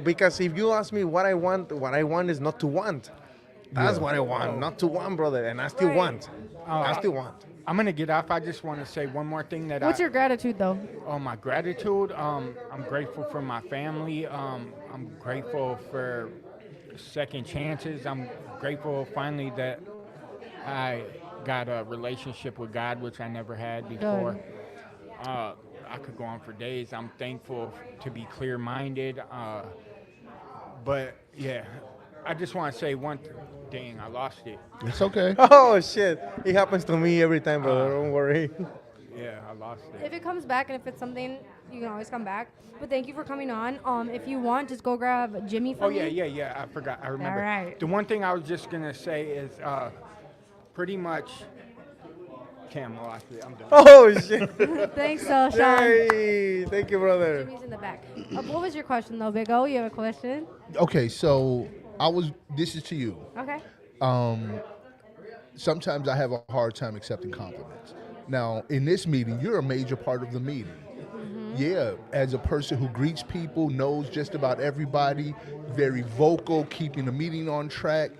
because if you ask me what I want is not to want. That's what I want, not to want, brother, and I still want. I still want. I'm gonna get off. I just want to say one more thing that What's your gratitude though? Oh, my gratitude. I'm grateful for my family. I'm grateful for second chances. I'm grateful finally that I got a relationship with God, which I never had before. I could go on for days. I'm thankful to be clear-minded. But yeah, I just want to say one thing. Dang, I lost it. It's okay. Oh shit! It happens to me every time, brother. Don't worry. Yeah, I lost it. If it comes back and if it's something, you can always come back. But thank you for coming on. If you want, just go grab Jimmy for me. Yeah. I forgot. I remember. All right. The one thing I was just gonna say is, pretty much. Cam, I lost it. I'm done. Oh shit! Thanks, Sean. Hey, thank you, brother. Jimmy's in the back. What was your question though, Big O? You have a question? Okay, so this is to you. Okay. Sometimes I have a hard time accepting compliments. Now, in this meeting, you're a major part of the meeting. Yeah, as a person who greets people, knows just about everybody, very vocal, keeping the meeting on track.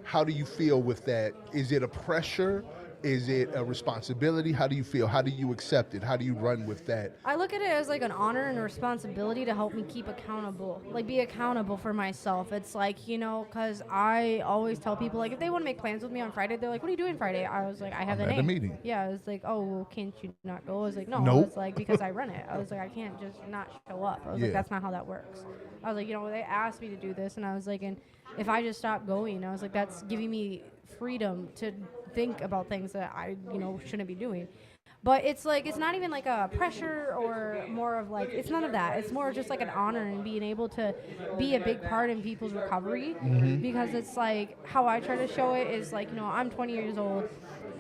How do you feel with that? Is it a pressure? Is it a responsibility? How do you feel? How do you accept it? How do you run with that? I look at it as like an honor and a responsibility to help me keep accountable, like be accountable for myself. It's like, you know, because I always tell people, like, if they want to make plans with me on Friday, they're like, what are you doing Friday? I was like, I have I'm the at a name. meeting. Yeah, I was like, oh, well, can't you not go? I was like, no. Nope. I was like, because I run it. I was like, I can't just not show up. I was like, that's not how that works. I was like, you know, they asked me to do this, and I was like, and if I just stop going, I was like, that's giving me freedom to think about things that I, you know, shouldn't be doing. But it's like, it's not even like a pressure or more of like, it's none of that. It's more just like an honor and being able to be a big part in people's recovery. Because it's like, how I try to show it is like, you know, I'm 20 years old.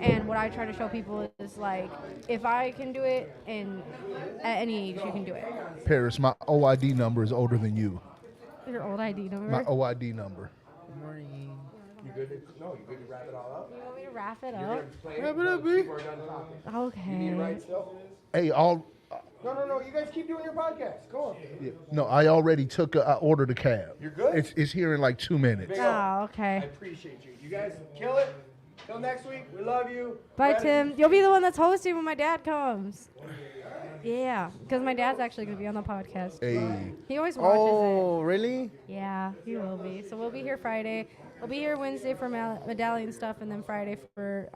And what I try to show people is like, if I can do it, and at any age you can do it. Paris, my OID number is older than you. Your old ID number? My OID number. Good morning. You good to wrap it all up? You want me to wrap it up? Wrap it up, B. Okay. Hey, No, you guys keep doing your podcast. Go on. Yeah. No, I already I ordered a cab. You're good? It's here in like 2 minutes. Oh, okay. I appreciate you. You guys kill it. Till next week. We love you. Bye, Tim. You'll be the one that's hosting when my dad comes. Yeah, because my dad's actually going to be on the podcast. Hey. He always watches Oh, really? it. Yeah, he will be. So we'll be here Friday. We'll be here Wednesday for medallion stuff, and then Friday for,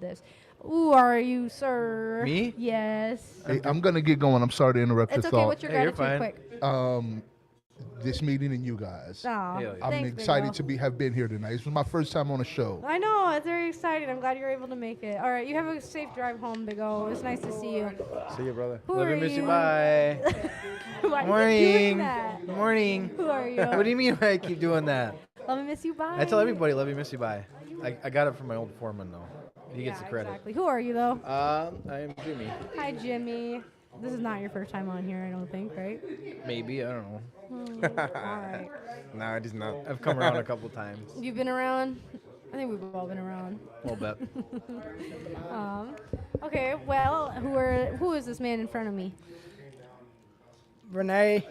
this. Who are you, sir? Me? Yes. Hey, I'm gonna get going. I'm sorry to interrupt It's your okay. thought. What's your gratitude, quick? This meeting and you guys. Aw, I'm thanks, big excited bro. to have been here tonight. This was my first time on a show. I know. It's very exciting. I'm glad you're able to make it. All right. You have a safe drive home, Big O. It's nice to see you. See you, brother. Who Love are you, miss you. you? Bye. Why are you doing Morning. that? Morning. Who are you? What do you mean I keep doing that? Love and miss you. Bye. I tell everybody, love you, miss you, bye. I got it from my old foreman, though. He gets Yeah, the credit. Exactly. Who are you, though? I am Jimmy. Hi, Jimmy. This is not your first time on here, I don't think, right? Maybe, I don't know. All right. No, it is not. I've come around a couple times. You've been around? I think we've all been around. A little bit. Okay, well, who is this man in front of me? Renee.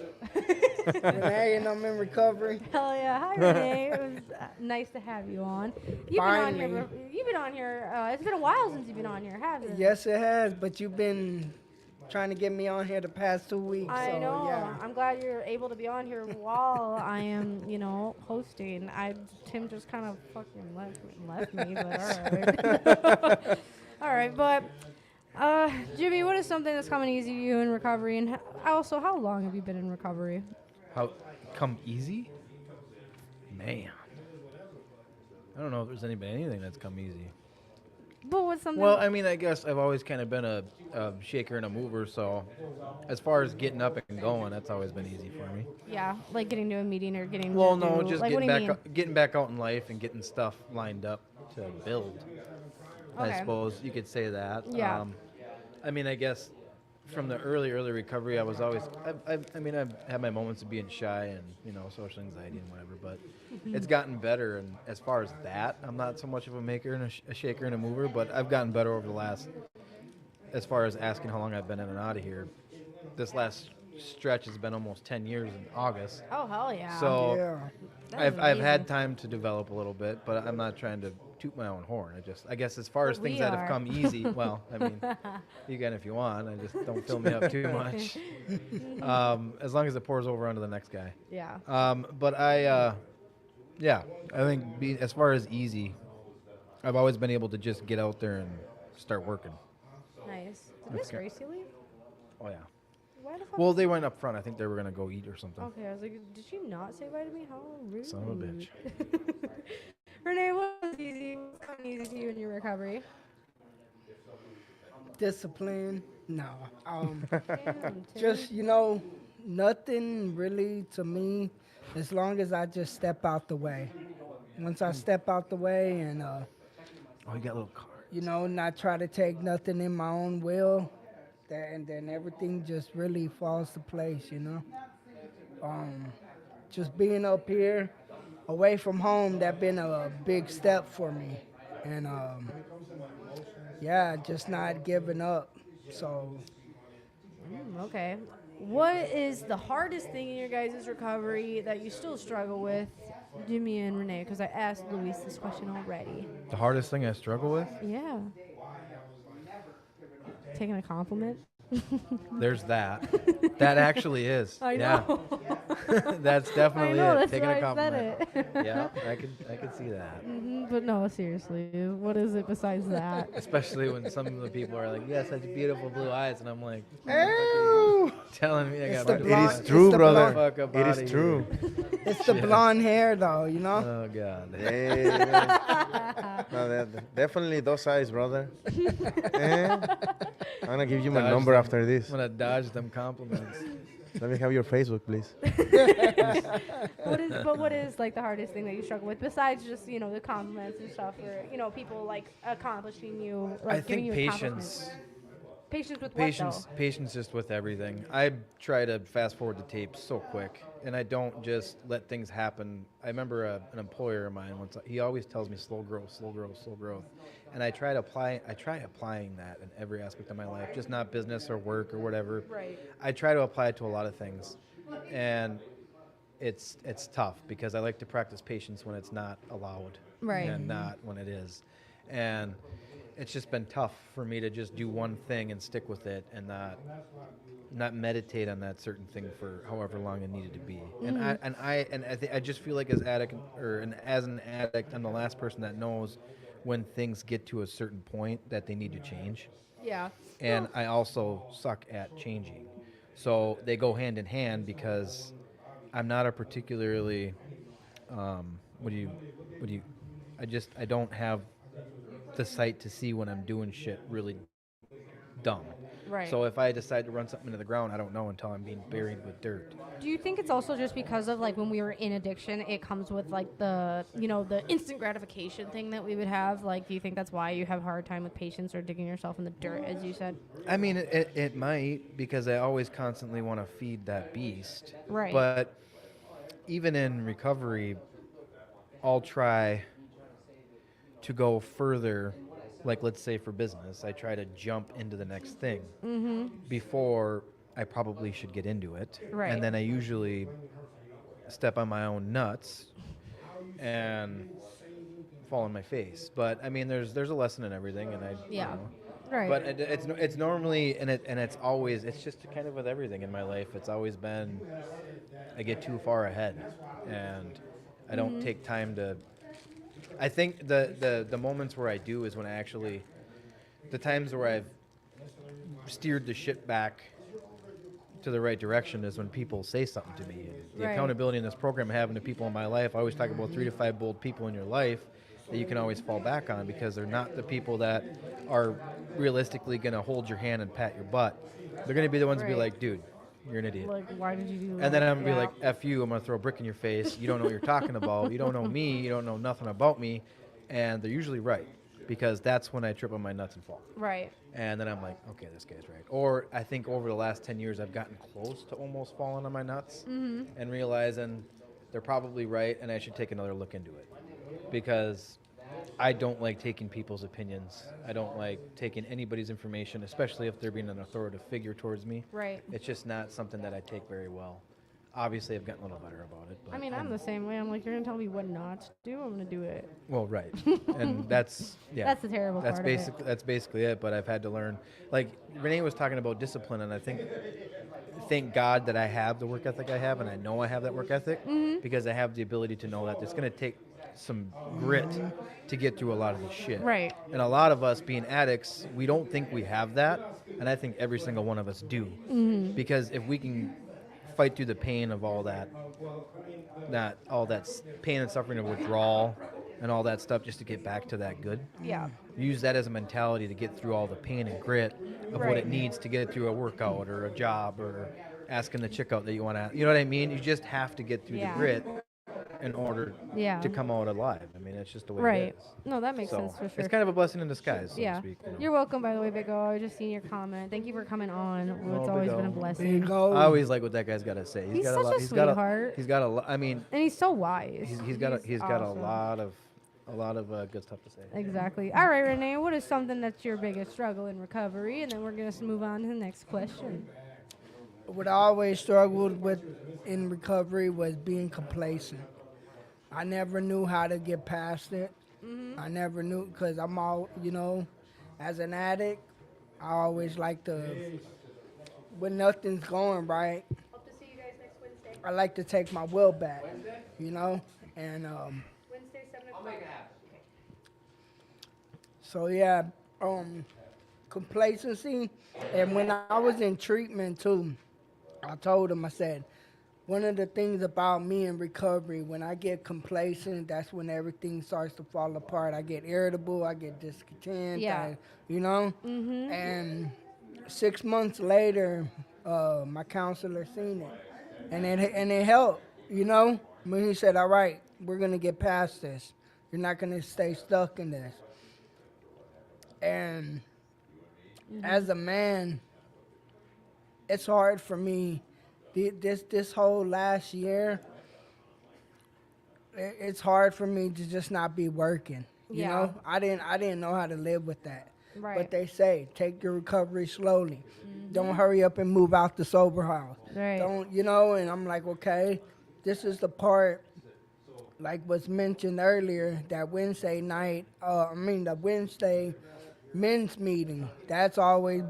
Renee, and I'm in recovery. Hell yeah. Hi, Renee. It was nice to have you on. You've Finally. been on here. It's been a while since you've been on here, hasn't it? Yes, it has, but you've been trying to get me on here the past 2 weeks. I so, know. Yeah. I'm glad you're able to be on here while I am, hosting. Tim just kind of fucking left me, but all right. All right, but Jimmy, what is something that's coming easy to you in recovery, and also how long have you been in recovery? How come easy? Man. I don't know if there's anything that's come easy. But what's something? Well, I mean, I guess I've always kind of been a shaker and a mover, so as far as getting up and going, that's always been easy for me. Yeah, like getting to a meeting or getting. Well, to no, do, just like, what do getting you back mean? getting back out in life and getting stuff lined up to build. Okay. I suppose you could say that. Yeah. I mean, I guess from the early recovery, I was always. I've had my moments of being shy and social anxiety and whatever, but it's gotten better. And as far as that, I'm not so much of a maker and a shaker and a mover, but I've gotten better over the last. As far as asking how long I've been in and out of here, this last stretch has been almost 10 years in August. Oh hell yeah! So That's I've had amazing. time to develop a little bit, but I'm not trying to toot my own horn. I guess as far as But things we that are. have come easy, well, I mean, you can if you want. I just don't fill me up too much. As long as it pours over onto the next guy. Yeah. But I think as far as easy, I've always been able to just get out there and start working. Nice. Did Miss Okay. Gracie leave? Oh yeah. Why the fuck? Well, they went up front. I think they were gonna go eat or something. Okay, I was like, did she not say bye to me? How rude. Son of a bitch. Renee, what was easy to you in your recovery? Discipline. No. Tim. Just, nothing really to me as long as I just step out the way. Once I step out the way and, Oh, you got a little car. not try to take nothing in my own will, and then everything just really falls to place, Just being up here, away from home, that been a big step for me. And, just not giving up. So, Okay. What is the hardest thing in your guys' recovery that you still struggle with, Jimmy and Renee? Because I asked Luis this question already. The hardest thing I struggle with? Yeah. Taking a compliment? There's that. That actually is. I Yeah. know. That's definitely I know, it. that's Taking why a I compliment. said it. Yeah, I could see that. But no, seriously, what is it besides that? Especially when some of the people are like, "You have such beautiful blue eyes," and I'm like, Ew. telling me I It's got the beautiful blonde- eyes. it's true, the brother. Fuck up It outta is true. here. it's the Shit. blonde hair, though, Oh God. Hey, no, definitely those eyes, brother. I'm gonna give you my Dodge number them. after this. I'm gonna dodge them compliments. Let me have your Facebook, please. What is like the hardest thing that you struggle with besides just the compliments and stuff, or people like accomplishing you, like I giving think you patience. accomplishments? Patience with Patience just with everything. I try to fast forward the tape so quick, and I don't just let things happen. I remember an employer of mine once. He always tells me slow growth, slow growth, slow growth, and I try applying that in every aspect of my life, just not business or work or whatever. Right. I try to apply it to a lot of things, and it's tough because I like to practice patience when it's not allowed, Right. and not when it is, and it's just been tough for me to just do one thing and stick with it and not meditate on that certain thing for however long it needed to be. I just feel like as an addict, I'm the last person that knows when things get to a certain point that they need to change. Yeah. And I also suck at changing. So they go hand in hand because I'm not a particularly I don't have the sight to see when I'm doing shit really dumb. Right. So if I decide to run something into the ground, I don't know until I'm being buried with dirt. Do you think it's also just because of like when we were in addiction, it comes with like the the instant gratification thing that we would have? Like, do you think that's why you have a hard time with patience or digging yourself in the dirt, as you said? I mean, it might, because I always constantly want to feed that beast. Right. But even in recovery, I'll try to go further. Like, let's say for business, I try to jump into the next thing before I probably should get into it. Right. And then I usually step on my own nuts and fall on my face. But I mean, there's a lesson in everything, and Right. But it's normally it's always, it's just kind of with everything in my life. It's always been I get too far ahead, and I don't take time to. I think the moments where I do is when the times where I've steered the shit back to the right direction is when people say something to me. And the accountability in this program having to people in my life, I always talk about 3 to 5 bold people in your life that you can always fall back on, because they're not the people that are realistically going to hold your hand and pat your butt. They're going to be the ones to be like, dude, you're an idiot. Like, why did you do that? And then I'm going to be like, F you, I'm going to throw a brick in your face. You don't know what you're talking about. You don't know me. You don't know nothing about me. And they're usually right, because that's when I trip on my nuts and fall. Right. And then I'm like, okay, this guy's right. Or I think over the last 10 years, I've gotten close to almost falling on my nuts and realizing they're probably right, and I should take another look into it. Because I don't like taking people's opinions. I don't like taking anybody's information, especially if they're being an authoritative figure towards me. Right. It's just not something that I take very well. Obviously, I've gotten a little better about it. But I mean, I'm the same way. I'm like, you're gonna tell me what not to do. I'm gonna do it. Well, right, and that's That's the terrible that's part of it. basically that's basically it. But I've had to learn. Like Renee was talking about discipline, and I think, thank God that I have the work ethic I have, and I know I have that work ethic because I have the ability to know that it's going to take some grit to get through a lot of this shit. Right. And a lot of us being addicts, we don't think we have that, and I think every single one of us do, because if we can fight through the pain of all that pain and suffering of withdrawal and all that stuff just to get back to that good. Yeah. Use that as a mentality to get through all the pain and grit of what it needs to get it through a workout or a job or asking the chick out that you want to. You know what I mean? You just have to get through the grit in order to come out alive. I mean, it's just the way it is. No, that makes sense for sure. It's kind of a blessing in disguise, so to speak. You're welcome, by the way, Big O. I was just seeing your comment. Thank you for coming on. It's always been a blessing. I always like what that guy's got to say. He's got such a lot, a sweetheart. He's got a lot. I mean, And he's so wise. he's got a awesome. lot of good stuff to say. Exactly. All right, Renee, what is something that's your biggest struggle in recovery? And then we're going to move on to the next question. What I always struggled with in recovery was being complacent. I never knew how to get past it. I never knew, because I'm all, as an addict, I always like to, when nothing's going right, I like to take my will back, and Wednesday, 7 o'clock. so yeah, complacency. And when I was in treatment too, I told him, I said, one of the things about me in recovery, when I get complacent, that's when everything starts to fall apart. I get irritable, I get discontent, And 6 months later, my counselor seen it, and it helped, When he said, all right, we're gonna get past this. You're not gonna stay stuck in this. And as a man, it's hard for me. This whole last year, it's hard for me to just not be working. You know, I didn't know how to live with that. Right. But they say take your recovery slowly. Don't hurry up and move out the sober house. Right. Don't And I'm like, okay, this is the part, like was mentioned earlier, that Wednesday night. The Wednesday men's meeting. That's always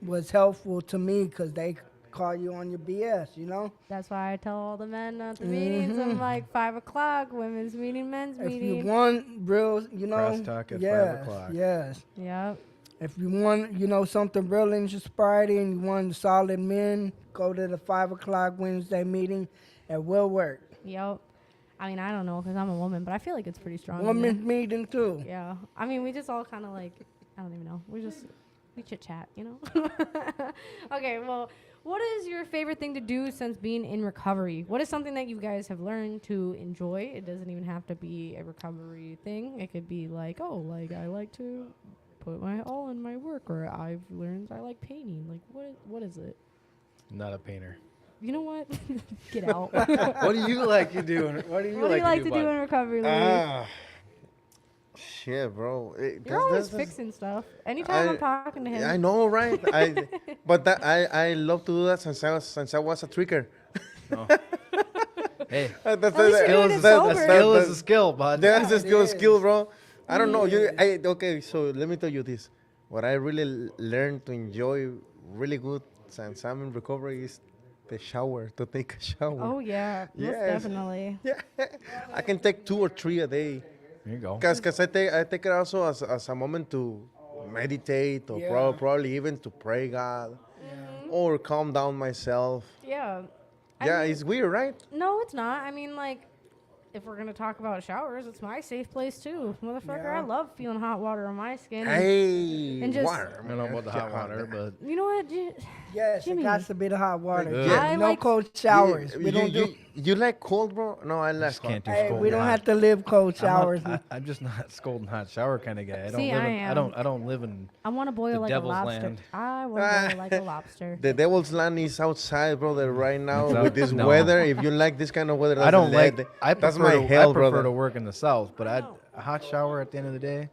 was helpful to me because they call you on your BS, you know? That's why I tell all the men at the meetings, I'm like 5 o'clock, women's meeting, men's If meeting. you want real, you know, Crosstalk at 5 yes, o'clock. yes. Yep. If you want, you know, something real in your sobriety and you want solid men, go to the 5 o'clock Wednesday meeting. It will work. Yep. I mean, I don't know because I'm a woman, but I feel like it's pretty strong. in there. Women's meeting too. Yeah. I mean, we just all kind of like, I don't even know. We chit chat, you know? Okay, well, what is your favorite thing to do since being in recovery? What is something that you guys have learned to enjoy? It doesn't even have to be a recovery thing. It could be like, oh, like I like to put my all in my work, or I've learned I like painting. Like, what is it? Not a painter. You know what? Get out. What do you like to do? What do you like to do in recovery, Louis? Shit, bro. You're always fixing stuff. Anytime I'm talking to him. I know, right? I love to do that since I was a tricker. Hey, skill is a skill, bud. That's a skill, bro. I don't know. Okay, so let me tell you this. What I really learned to enjoy really good since I'm in recovery is the shower, to take a shower. Oh, yeah. Most definitely. Yeah. I can take 2 or 3 a day. There you go. Because I take it also as a moment to meditate or probably even to pray God or calm down myself. Yeah. Yeah, it's weird, right? No, it's not. I mean, like, if we're going to talk about showers, it's my safe place, too. Motherfucker, Yeah. I love feeling hot water on my skin. Hey, and just, warm. I don't know about the hot water, but you know what? Yes, Jimmy. it got to be the hot water. Yeah. No cold showers. We don't do. You like cold, bro? No, I like can't do Hey, cold. we don't have to live cold showers. I'm just not scalding hot shower kind of guy. I don't See, live I in, am. I don't live in I want to boil the like a devil's lobster. land. I want to boil like a lobster. The devil's land is outside, brother, right now No, with this no. weather. If you like this kind of weather, I don't that's like. I that's prefer, my hell, I prefer brother. to work in the south, but a hot shower at the end of the day,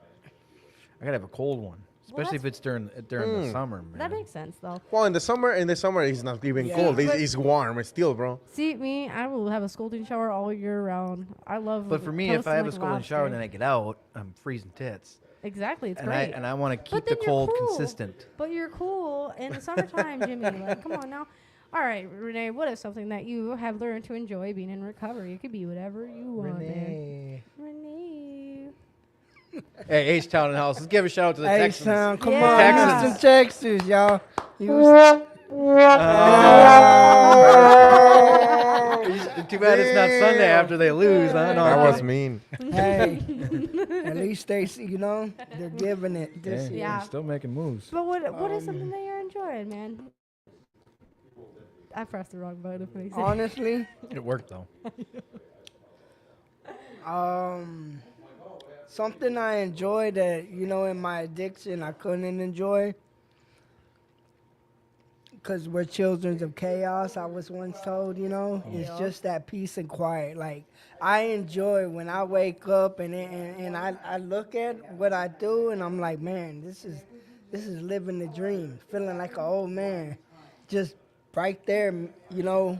I gotta have a cold one, especially if it's during the summer, man. That makes sense, though. Well, in the summer, it's not even Yeah. cold. But- It's warm. It's still, bro. See, me, I will have a scalding shower all year round. I love But for me, if I have a toasting scalding like shower and lobster. then I get out, I'm freezing tits. Exactly, it's and great. I want to keep But the then you're cold cool. consistent. But you're cool in the summertime, Jimmy. Like, come on now. All right, Renee, what is something that you have learned to enjoy being in recovery? It could be whatever you want, man. Renee. Hey, H-Town and House, let's give a shout out to the Texans. H-Town, come Yeah. on, Texans. Houston, Texas, y'all. Too bad it's not Sunday after they lose. Huh? No, That I'm was kidding. mean. Hey, at least they, you know, they're giving it this Hey, year. Yeah. Still making moves. But what is something that you're enjoying, man? I pressed the wrong button. If it makes sense. Honestly, It worked though. something I enjoy that, you know, in my addiction I couldn't enjoy because we're children of chaos, I was once told, you know. It's just that peace and quiet. Like, I enjoy when I wake up and I look at what I do and I'm like, man, this is living the dream, feeling like an old man. Just right there, you know,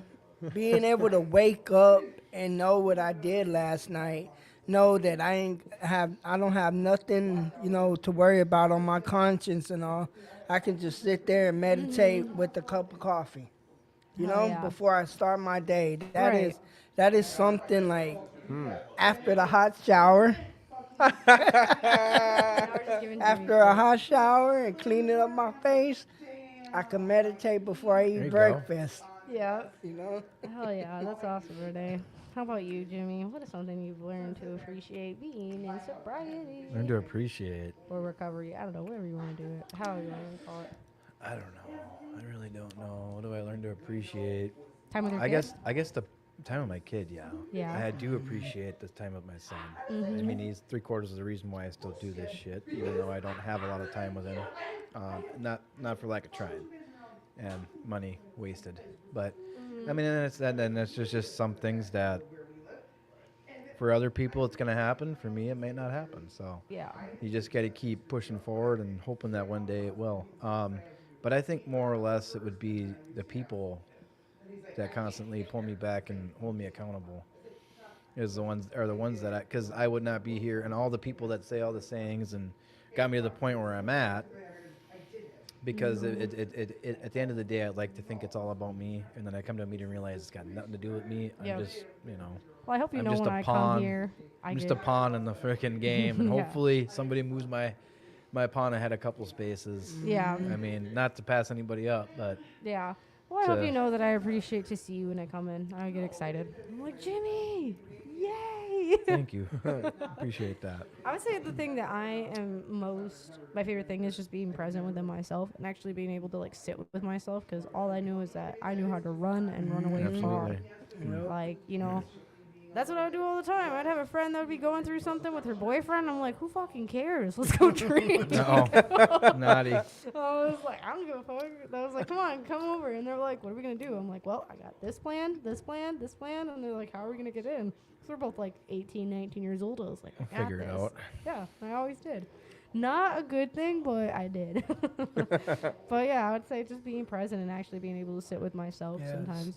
being able to wake up and know what I did last night, know that I don't have nothing, you know, to worry about on my conscience and all. I can just sit there and meditate with a cup of coffee, you know, yeah. before I start my day. Right. That is something like after the hot shower. After a hot shower and cleaning up my face, I can meditate before I There eat you breakfast. Yeah. You know? Hell yeah, that's awesome, Renee. How about you, Jimmy? What is something you've learned to appreciate being in sobriety Learn to appreciate. or recovery? I don't know, whatever you want to do it. How you want to call it. I don't know. I really don't know. What do I learn to appreciate? Time with your I kid? guess the time with my kid. Yeah. Yeah. I do appreciate the time with my son. I mean, he's 3/4 of the reason why I still do this shit, even though I don't have a lot of time with him. Not for lack of trying, and money wasted. But I mean, and it's just some things that for other people it's gonna happen. For me, it may not happen. So Yeah. you just got to keep pushing forward and hoping that one day it will. But I think more or less it would be the people that constantly pull me back and hold me accountable. Is the ones that because I would not be here, and all the people that say all the sayings and got me to the point where I'm at. Because it at the end of the day, I like to think it's all about me, and then I come to a meeting and realize it's got nothing to do with me. Yep. I'm just, Well, I hope you I'm know just when a I pawn. come here, I'm just a pawn in the freaking game, and Yeah. hopefully somebody moves my pawn ahead a couple spaces. Yeah. I mean, not to pass anybody up, but Yeah. Well, I hope to- you know that I appreciate to see you when I come in. I get excited. I'm like, Jimmy, yay! Thank you. Appreciate that. I would say the thing that I am my favorite thing is just being present within myself and actually being able to like sit with myself, because all I knew is that I knew how to run and run away far. Absolutely. Like, that's what I would do all the time. I'd have a friend that would be going through something with her boyfriend. I'm like, who fucking cares? Let's go drink. Uh-oh. Naughty. I was like, I don't give a fuck. I was like, come over. And they're like, what are we going to do? I'm like, well, I got this plan. And they're like, how are we going to get in? Because we're both like 18, 19 years old. I was like, I got Figure it this. out. Yeah, I always did. Not a good thing, but I did. But yeah, I would say just being present and actually being able to sit with myself Yes. sometimes,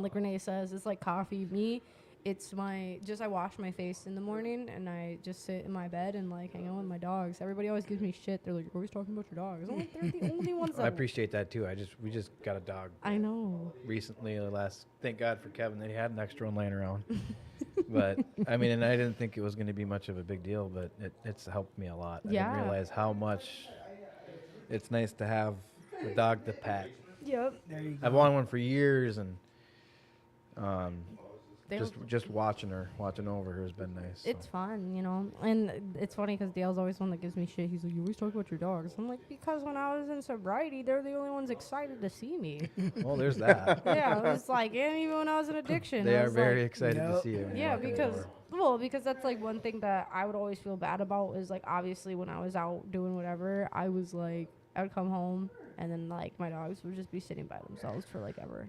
like Renee says, it's like coffee. Me, it's I wash my face in the morning and I just sit in my bed and like hang out with my dogs. Everybody always gives me shit. They're like, you're always talking about your dogs. I'm like, they're the only ones I that appreciate that too. We just got a dog. I know. Recently, thank God for Kevin that he had an extra one laying around. But I mean, and I didn't think it was going to be much of a big deal, but it's helped me a lot. I Yeah. didn't realize how much it's nice to have a dog to pet. Yep. There you I've go. wanted one for years, and They just watching over her has been nice. so. It's fun, and it's funny because Dale's always one that gives me shit. He's like, you always talk about your dogs. I'm like, because when I was in sobriety, they're the only ones excited to see me. Well, there's that. Yeah, it's like, and even when I was in addiction, They I are was very like- excited to see you. when you Yeah, walk in the because door. because that's like one thing that I would always feel bad about is like obviously when I was out doing whatever, I was like I would come home and then like my dogs would just be sitting by themselves for like ever.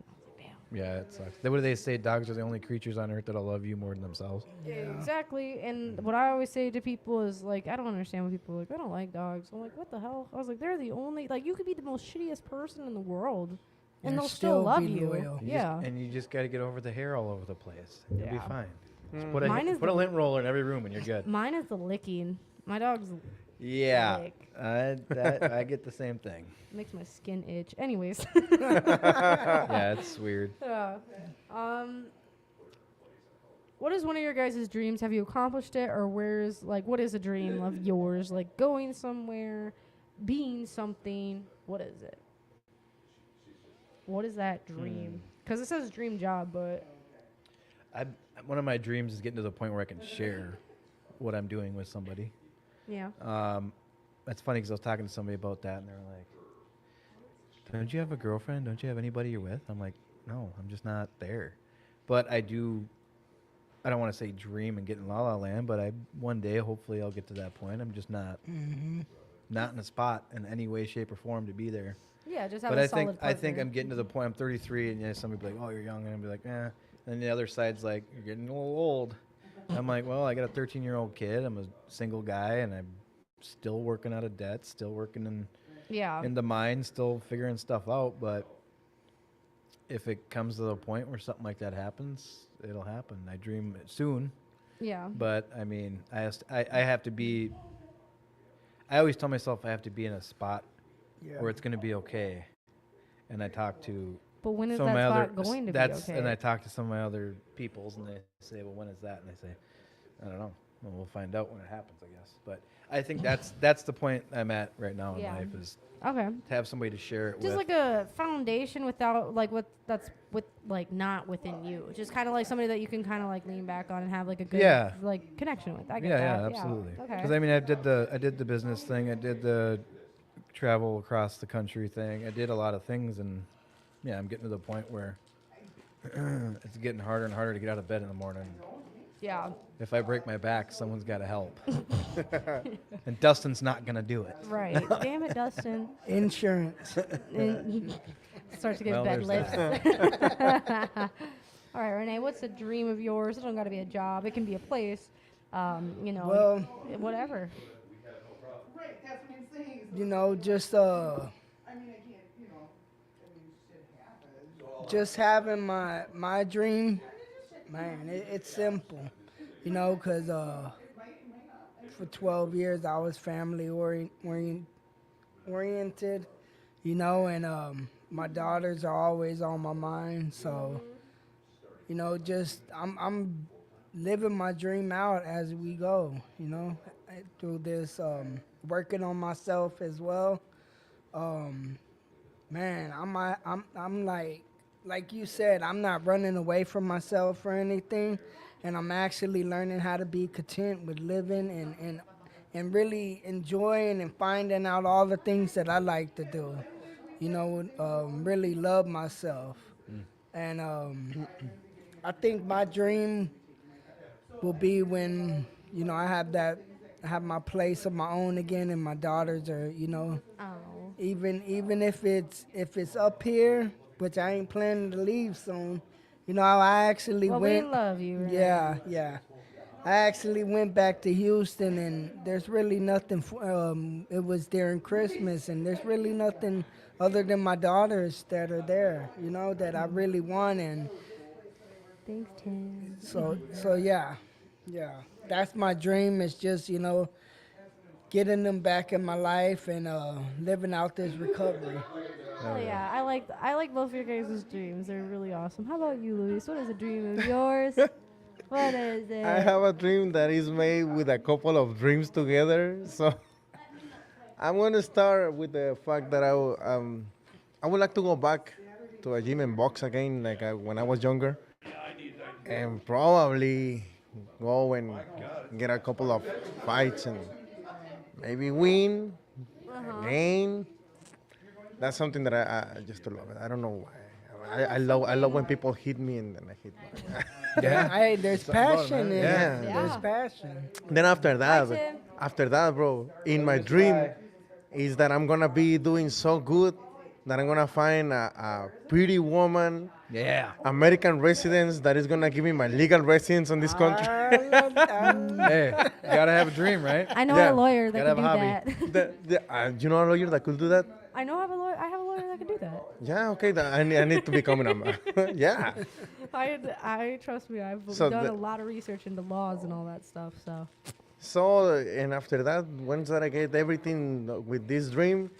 Yeah, it sucks. What do they say? Dogs are the only creatures on earth that'll love you more than themselves. Exactly. And what I always say to people is like, I don't understand when people are like, I don't like dogs. I'm like, what the hell? I was like, they're the only, like, you could be the most shittiest person in the world and And they'll still still love be you. loyal. Yeah. And you just got to get over the hair all over the place. You'll be Yeah. fine. Just Mm. put a, Mine is put a the- lint roller in every room and you're good. Mine is the licking. My dog's Yeah, lick. I get the same thing. Makes my skin itch. Anyways. Yeah, it's weird. Yeah. What is one of your guys' dreams? Have you accomplished it, or what is a dream of yours? Like going somewhere, being something. What is it? What is that dream? Because it says dream job, but One of my dreams is getting to the point where I can share what I'm doing with somebody. yeah. That's funny because I was talking to somebody about that, and they're like, "Don't you have a girlfriend? Don't you have anybody you're with?" I'm like, "No, I'm just not there." But I don't want to say dream and get in La La Land, but one day, hopefully, I'll get to that point. I'm just not in a spot in any way, shape, or form to be there. Yeah, just have But a I think solid I think partner. I'm getting to the point. I'm 33, and somebody be like, "Oh, you're young," and I'll be like, "Eh." And the other side's like, "You're getting a little old." I'm like, "Well, I got a 13-year-old kid. I'm a single guy, and I'm still working out of debt, still working in the mine, still figuring stuff out. But if it comes to the point where something like that happens, it'll happen. I dream it soon. Yeah. But I mean, I have to be. I always tell myself I have to be in a spot Yeah. where it's going to be okay. And I talk to. But when is some of that my spot other, going to be that's, okay? And I talk to some of my other peoples, and they say, "Well, when is that?" And I say, "I don't know. Well, we'll find out when it happens, I guess." But I think that's the point I'm at right now in Yeah. life is Okay. to have somebody to share it Just with. like a foundation without not within you. Just kind of like somebody that you can kind of like lean back on and have like a good Yeah. like connection with. I get Yeah, that. absolutely. Okay. Because I mean, I did the business thing. I did the travel across the country thing. I did a lot of things, and yeah, I'm getting to the point where it's getting harder and harder to get out of bed in the morning. Yeah. If I break my back, someone's got to help. And Dustin's not gonna do it. Right. Damn it, Dustin. Insurance. And starts to get Well, bed there's lifts. that. All right, Renee, what's a dream of yours? It don't got to be a job. It can be a place. Well- whatever. Just having my dream, man. It's simple, because for 12 years I was family oriented, you know, and my daughters are always on my mind. So, you know, just I'm living my dream out as we go, you know, through this working on myself as well. Man, I'm like you said, I'm not running away from myself or anything, and I'm actually learning how to be content with living and really enjoying and finding out all the things that I like to do. You know, really love myself. And I think my dream will be when, you know, I have my place of my own again, and my daughters are, you know, even if it's up here, which I ain't planning to leave soon. You know, I actually Well, went. we love you. Renee. Yeah. I actually went back to Houston, and there's really nothing. It was during Christmas, and there's really nothing other than my daughters that are there. You know, that I really want, and thanks, Tim. so yeah. That's my dream. It's just, you know, getting them back in my life and living out this recovery. Oh yeah, I like both of your guys' dreams. They're really awesome. How about you, Luis? What is a dream of yours? What is it? I have a dream that is made with a couple of dreams together. So I'm going to start with the fact that I would like to go back to a gym and box again, like when I was younger, and probably go and get a couple of fights and maybe win, gain. That's something that I just love it. I don't know why. I love when people hit me and then I hit them. Yeah, there's passion in Yeah. it. There's passion. Then after that, bro, in my dream is that I'm gonna be doing so good that I'm gonna find a pretty woman, American residence that is gonna give me my legal residence on this country. Hey, you gotta have a dream, right? I know a lawyer that Gotta can have do a that. You know a lawyer that could do that? I have a lawyer that can do that. Yeah, okay. I need to become a yeah. I trust me. I've So done the- a lot of research into laws and all that stuff. So So, and after that, once that I get everything with this dream,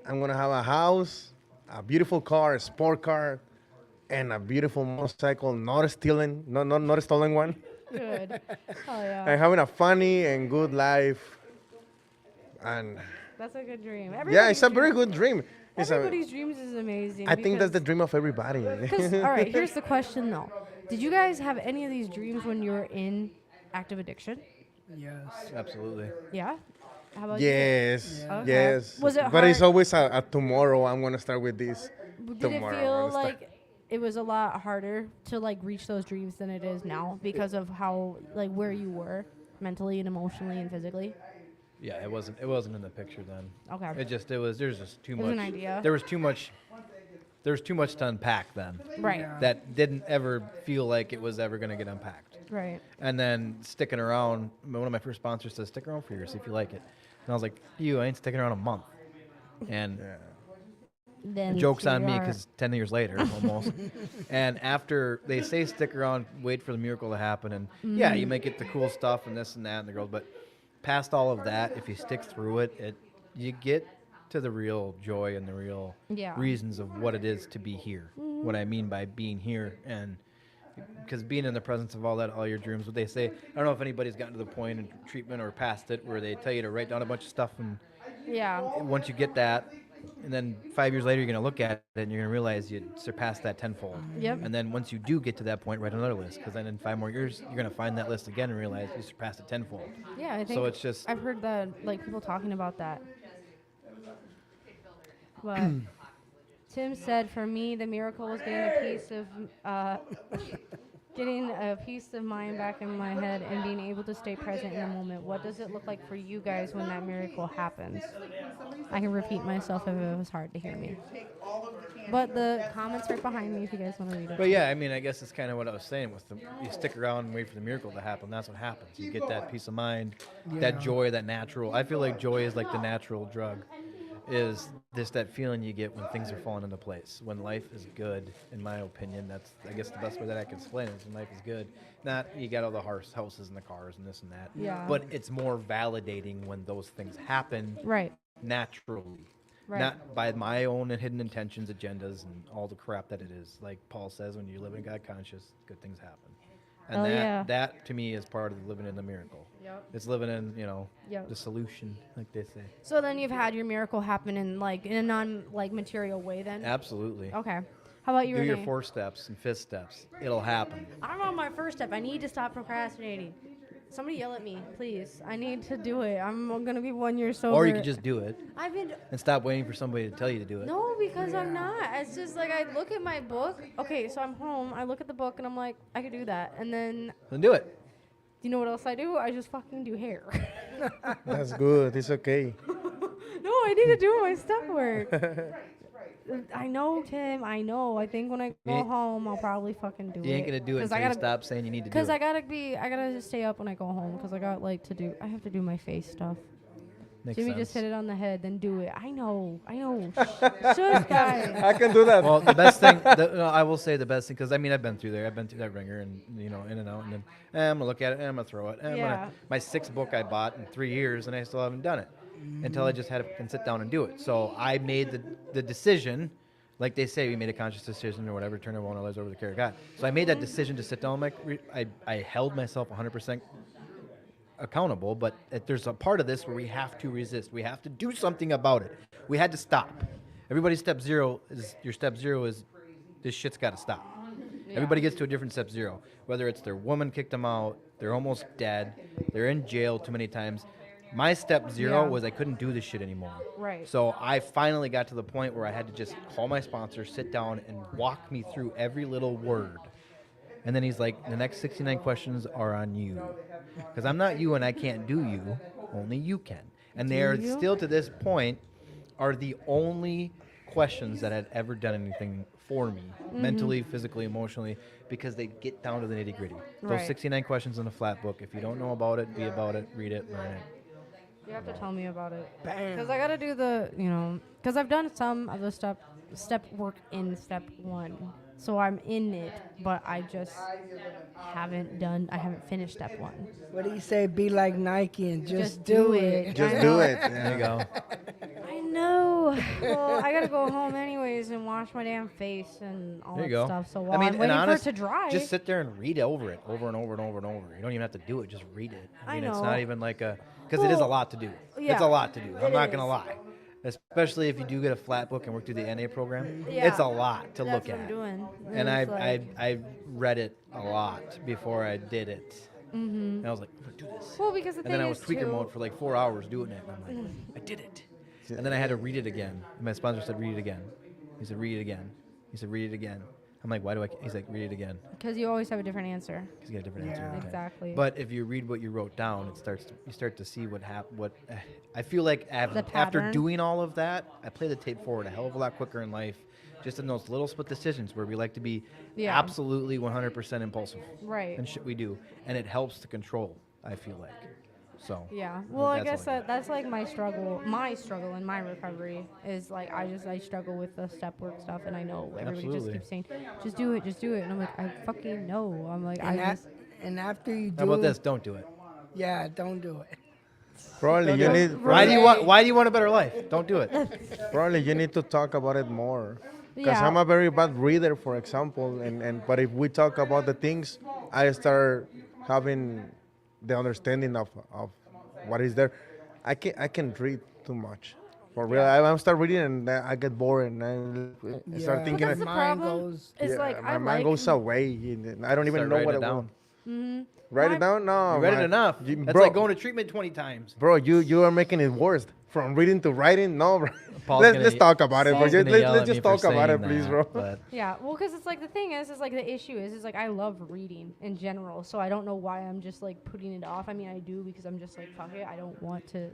I'm gonna have a house, a beautiful car, a sport car, and a beautiful motorcycle, not a stolen one. good. Oh yeah. And having a funny and good life. And That's a good dream. yeah, it's a very good dream. Everybody's dreams is amazing. I think that's the because- dream of everybody. Because, all right, here's the question though. Did you guys have any of these dreams when you were in active addiction? Yes. Absolutely. Yeah? How about Yes, you? Okay. yes. Was it But it's hard- always a tomorrow. I'm gonna start with this. Did tomorrow. it feel like it was a lot harder to like reach those dreams than it is now because of how like where you were mentally and emotionally and physically? Yeah, it wasn't in the picture then. Okay. There's just too It much. was an idea. There was too much to unpack then. Right. Yeah. That didn't ever feel like it was ever going to get unpacked. Right. And then sticking around, one of my first sponsors said, stick around for years, see if you like it. And I was like, I ain't sticking around a month. And Then the joke's here on you me are. because 10 years later, almost. And after they say stick around, wait for the miracle to happen. And yeah, you might get the cool stuff and this and that and the girls. But past all of that, if you stick through it, you get to the real joy and the real reasons of what it is to be here. What I mean by being here. And because being in the presence of all your dreams, what they say, I don't know if anybody's gotten to the point in treatment or past it where they tell you to write down a bunch of stuff. And yeah. once you get that, and then 5 years later, you're going to look at it and you're going to realize you surpassed that tenfold. Yep. And then once you do get to that point, write another list. Because then in 5 more years, you're going to find that list again and realize you surpassed it tenfold. Yeah, I think So it's just. I've heard that like people talking about that. But Tim said, for me, the miracle was getting a piece of mind back in my head and being able to stay present in the moment. What does it look like for you guys when that miracle happens? I can repeat myself if it was hard to hear me. But the comments right behind me if you guys want to read it. But yeah, I mean, I guess it's kind of what I was saying with you stick around and wait for the miracle to happen. That's what happens. You get that peace of mind, that joy, that natural. I feel like joy is like the natural drug. is this that feeling you get when things are falling into place. When life is good, in my opinion, that's I guess the best way that I can explain it is when life is good. Not you got all the houses and the cars and this and that. Yeah. But it's more validating when those things happen Right. naturally. Right. Not by my own hidden intentions, agendas, and all the crap that it is. Like Paul says, when you live in God conscious, good things happen. And Oh, that, yeah. that to me is part of living in the miracle. Yep. It's living in, Yep. the solution, like they say. So then you've had your miracle happen in a non material way then? Absolutely. Okay. How about you, Do your Renee? 4 steps and 5th steps. It'll happen. I'm on my first step. I need to stop procrastinating. Somebody yell at me, please. I need to do it. I'm gonna be 1 year sober. Or you could just do it I've been. and stop waiting for somebody to tell you to do it. No, because I'm not. It's just like I look at my book. Okay, so I'm home. I look at the book and I'm like, I could do that. And then, Then do it. you know what else I do? I just fucking do hair. That's good. It's okay. No, I need to do my step work. I know, Tim. I know. I think when I go ain't- home, I'll probably fucking do it. You ain't going to do it 'Cause until I you gotta, stop saying you need to do Because it. I gotta just stay up when I go home. Because I got I have to do my face stuff. Makes Jimmy sense. just hit it on the head. Then do it. I know. Shush, guys. I can do that. Well, the best thing, I will say the best thing, because I mean, I've been through there. I've been through that ringer and, in and out. And then I'm going to look at it and I'm going to throw it. And Yeah. my 6th book I bought in 3 years and I still haven't done it until I just can sit down and do it. So I made the decision, like they say, we made a conscious decision or whatever, turn our own lives over to the care of God. So I made that decision to sit down. I held myself 100% accountable, but there's a part of this where we have to resist. We have to do something about it. We had to stop. Everybody's step zero is this shit's got to stop. Yeah. Everybody gets to a different step zero. Whether it's their woman kicked them out, they're almost dead, they're in jail too many times. My step zero Yeah. was I couldn't do this shit anymore. Right. So I finally got to the point where I had to just call my sponsor, sit down, and walk me through every little word. And then he's like, the next 69 questions are on you. Because I'm not you and I can't do you. Only you can. And they Do are you? still to this point are the only questions that had ever done anything for me, mentally, physically, emotionally, because they get down to the nitty gritty. Those Right. 69 questions in a flat book. If you don't know about it, be about it, read it, learn it. You have to tell me about it. Bam. Because I got to do because I've done some of the step work in step 1. So I'm in it, but I just I haven't finished step 1. What do you say? Be like Nike and just do do it. it. Just I do know. it. There you go. I know. Well, I got to go home anyways and wash my damn face and all There you that go. stuff. So I while mean, I'm and waiting honest, for it to dry. just sit there and read over it over and over and over and over. You don't even have to do it; just read it. I I mean, it's know. not even like because it is a Well, lot to do. yeah, It's a lot to do. I'm it not gonna is. lie, especially if you do get a flat book and work through the NA program. Yeah. It's a lot to That's look what I'm at. doing. And it's I read it a lot before I did it. Mhm. And I was like, I'm gonna do this. Well, because the And then thing I was is, tweaker too- mode for like 4 hours doing it. And I'm like, I did it. And then I had to read it again. And my sponsor said, read it again. He said, read it again. He said, read it again. I'm like, why do I? He's like, read it again. Because you always have a different answer. Because you got a different answer. Yeah. every time. Exactly. But if you read what you wrote down, you start to see what happened. I feel like after pattern. doing all of that, I play the tape forward a hell of a lot quicker in life. Just in those little split decisions where we like to be Yeah. absolutely 100% impulsive. Right. And shit we do, and it helps to control. I feel like. So. Yeah. Well, I that's guess all that's like my struggle. My struggle in my recovery is like I struggle with the step work stuff, and I know everybody Absolutely. just keeps saying, just do it, and I'm like, I fucking know. I'm like, And, I just. and after you do How about this? Don't do it. Yeah, don't do it. Probably you need. Why do you want a better life? Don't do it. Probably you need to talk about it more. Because Yeah. I'm a very bad reader, for example, but if we talk about the things, I start having the understanding of what is there. I can read too much. For real, I start reading and I get bored and I start Yeah. thinking. But that's the Mine problem. goes- It's yeah, like my I mind like. goes away. And I don't even Start know writing what it it down. Mhm. Write it down? No, You read it man. enough. You- That's bro, like going to treatment 20 times. Bro, you are making it worse. From reading to writing, no, bro. Paul's Let's gonna- talk about it, bro. Paul's gonna yell Let's at me just for talk about it, saying please, that, bro. but- Yeah, well, because it's like the thing is like the issue is like I love reading in general, so I don't know why I'm just like putting it off. I mean, I do because I'm just like fuck it. I don't want to,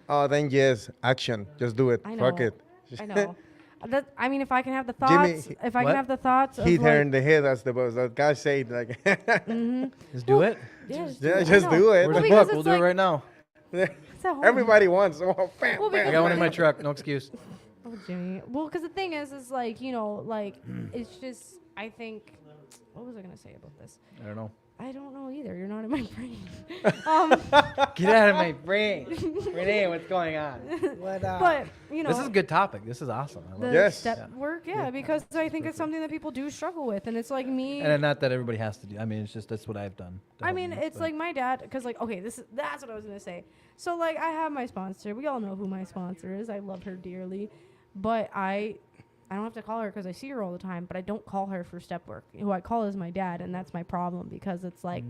Oh, then yes, action. Just do it. I know. Fuck it. I know. I mean, if I can have the Jimmy, thoughts, if I what? can have the thoughts, Hit of her like, in the head. That's the boss. That guy said like. Mhm. Just do it. Yeah, Yeah, I just know. do it. Where's Well, the because book? We'll it's do like- it right now. Everybody wants. Oh, bam, Well, bam, I got one in bam. my truck. No excuse. Oh, Jimmy. Well, because the thing is like, you know, like, it's just, I think, what was I going to say about this? I don't know. I don't know either. You're not in my brain. Get out of my brain. Renee, what's going on? But, you know. This is a good topic. This is awesome. I love The it. step work, yeah, because I think it's something that people do struggle with. And it's like me. And not that everybody has to do. I mean, it's just that's what I've done. to I help mean, me, it's but- like my dad, because like, okay, that's what I was gonna say. So like, I have my sponsor. We all know who my sponsor is. I love her dearly, but I don't have to call her because I see her all the time. But I don't call her for step work. Who I call is my dad, and that's my problem because it's like.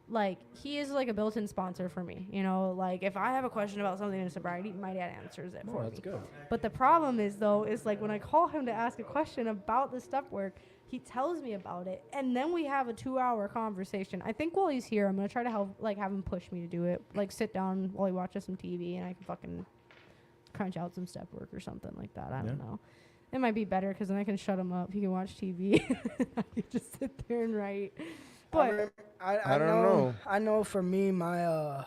Like he is like a built-in sponsor for me, you know. Like if I have a question about something in sobriety, my dad answers it for that's me. good. But the problem is though, is like when I call him to ask a question about the step work, he tells me about it, and then we have a 2-hour conversation. I think while he's here, I'm gonna try to have him push me to do it. Like sit down while he watches some TV, and I can fucking crunch out some step work or something like that. I don't know. It might be better because then I can shut him up. He can watch TV. I can just sit there and write. But I don't know. I know for me, my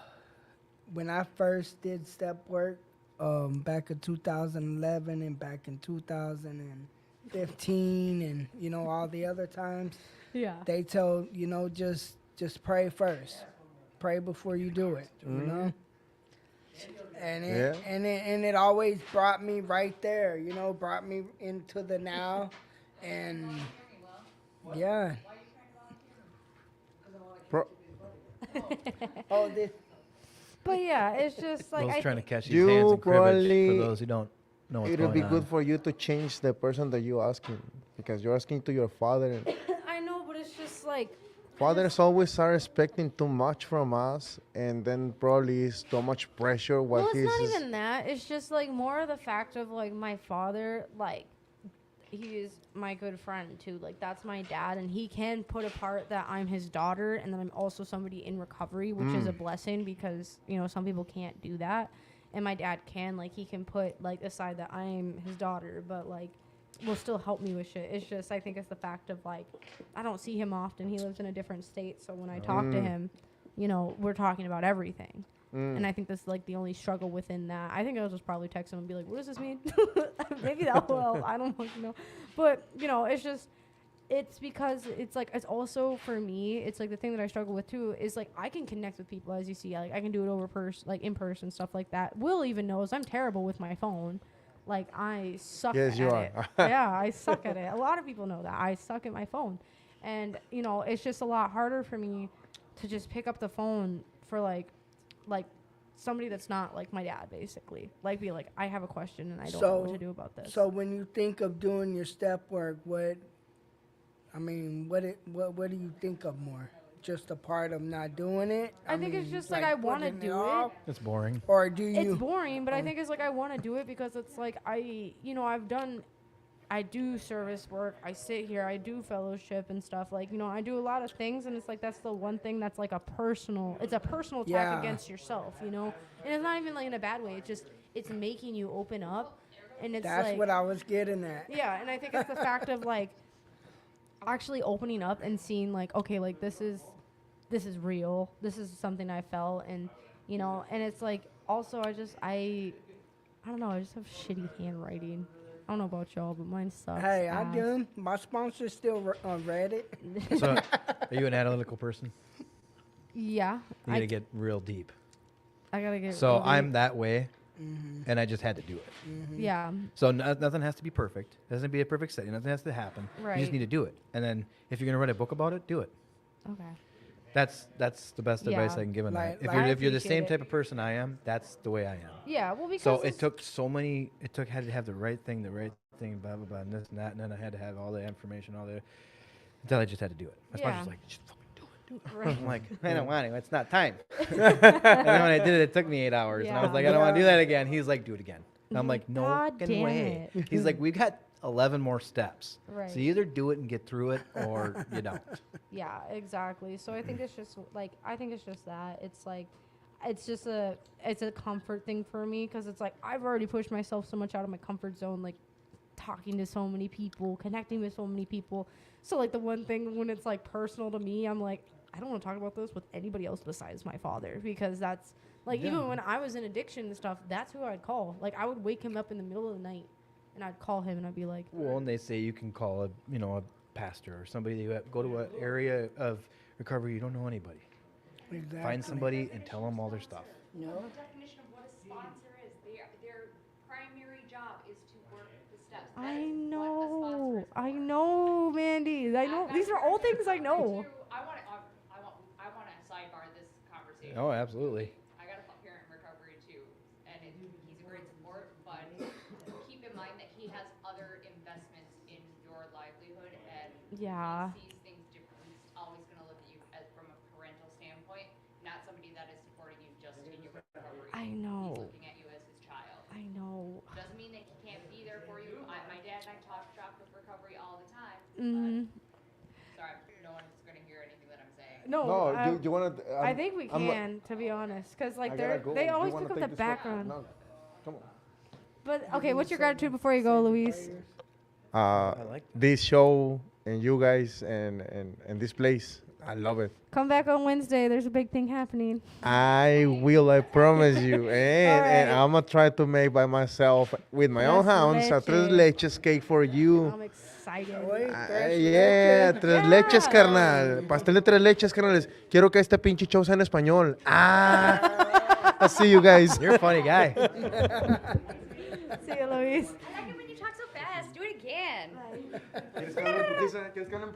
when I first did step work, back in 2011 and back in 2015 and you know all the other times, yeah, they tell just pray first, pray before you do it, you know. And it always brought me right there, you know, brought me into the now, and yeah. Oh, this. But yeah, it's just like Will's trying to catch these You hands in cribbage probably- for those who don't know what's It'll going be on. good for you to change the person that you're asking because you're asking to your father. And I know, but it's just like fathers always are expecting too much from us, and then probably is too much pressure. What well, it's he's not even that. It's just like more of the fact of like my father, like he is my good friend too. Like that's my dad, and he can put apart that I'm his daughter, and that I'm also somebody in recovery, which is a blessing because you know some people can't do that, and my dad can. Like he can put like aside that I'm his daughter, but like will still help me with shit. It's just I think it's the fact of like I don't see him often. He lives in a different state, so when I talk to him, you know, we're talking about everything. And I think that's like the only struggle within that. I think I'll just probably text him and be like, "What does this mean?" Maybe that will help. I don't fucking know. But you know, it's because it's like it's also for me. It's like the thing that I struggle with too is like I can connect with people as you see. Like I can do it over like in person stuff like that. Will even knows I'm terrible with my phone. Like I suck Yes, at you it. are. Yeah, I suck at it. A lot of people know that. I suck at my phone. And, you know, it's just a lot harder for me to just pick up the phone for like somebody that's not like my dad basically. Like be like, I have a question and I don't know what to do about this. So when you think of doing your step work, what do you think of more? Just a part of not doing it? I think it's mean, just like I want to putting do off? it. It's boring. Or do you? It's boring, but I think it's like I want to do it because it's like I do service work. I sit here. I do fellowship and stuff. Like, you know, I do a lot of things, and it's like that's the one thing that's like it's a personal attack Yeah. against yourself, you know? And it's not even like in a bad way. It's making you open up, and it's That's like, what I was getting at. yeah, and I think it's the fact of like actually opening up and seeing like, okay, like this is real. This is something I felt, and you know, and it's like also I don't know. I just have shitty handwriting. I don't know about y'all, but mine sucks. Hey, I ass. do. My sponsor's still on Reddit. So, are you an analytical person? Yeah. You gotta get real deep. I gotta get. So really- I'm that way, and I just had to do it. Yeah. So nothing has to be perfect. It doesn't be a perfect setting. Nothing has to happen. You Right. just need to do it. And then if you're gonna write a book about it, do it. Okay. That's the best advice Yeah. I can give on Like- that. like- If you're the appreciate same it. type of person I am, that's the way I am. Yeah. Well, because So it's- it took had to have the right thing, blah blah blah, and this and that, and then I had to have all the information, until I just had to do it. My sponsor was like, just fucking do it. Right. I'm like, I don't want to. It's not time. And then when I did it took me 8 hours, and I was Yeah. like, I don't want to do that again. He's like, do it again. And I'm like, no God fucking damn way. it. He's like, we got 11 more steps. Right. So you either do it and get through it, or you don't. Yeah, exactly. So I think it's just that. It's like it's a comfort thing for me because it's like I've already pushed myself so much out of my comfort zone, like talking to so many people, connecting with so many people. So like the one thing when it's like personal to me, I'm like I don't want to talk about this with anybody else besides my father, because that's like, Yeah. even when I was in addiction and stuff, that's who I'd call. Like, I would wake him up in the middle of the night and I'd call him and I'd be like, Well, and they say you can call a pastor or somebody who go to an area of recovery you don't know anybody. Exactly. Find somebody and tell them all their stuff. No. The definition of what a sponsor is. Their primary job is to work the steps. That I is know, Mandy. I know. These are all things I know. I want to sidebar this conversation. Oh, absolutely. I got a parent in recovery too, and he's a great support. But keep in mind that he has other investments in your livelihood, and Yeah. he sees things differently. He's always going to look at you as from a parental standpoint, not somebody that is supporting you just in your recovery. I know. He's looking at you as his child. I know. Doesn't mean that he can't be there for you. My dad and I talk shop with recovery all the time. Mhm. Sorry, no one's going to hear anything that I'm saying. No, you want to? I think we can, to be honest, because like they always pick up the background. No, come on. But okay, what's your gratitude before you go, Luis? This show and you guys and this place, I love it. Come back on Wednesday. There's a big thing happening. I will, I promise you. And I'm going to try to make by myself with my own hands a tres leches cake for you. I'm excited. Yeah, tres leches, carnal. Pastel de tres leches, carnales. Quiero que este pinche show sea en español. I'll see you guys. You're a funny guy. See you, Luis. I like it when you talk so fast. Do it again.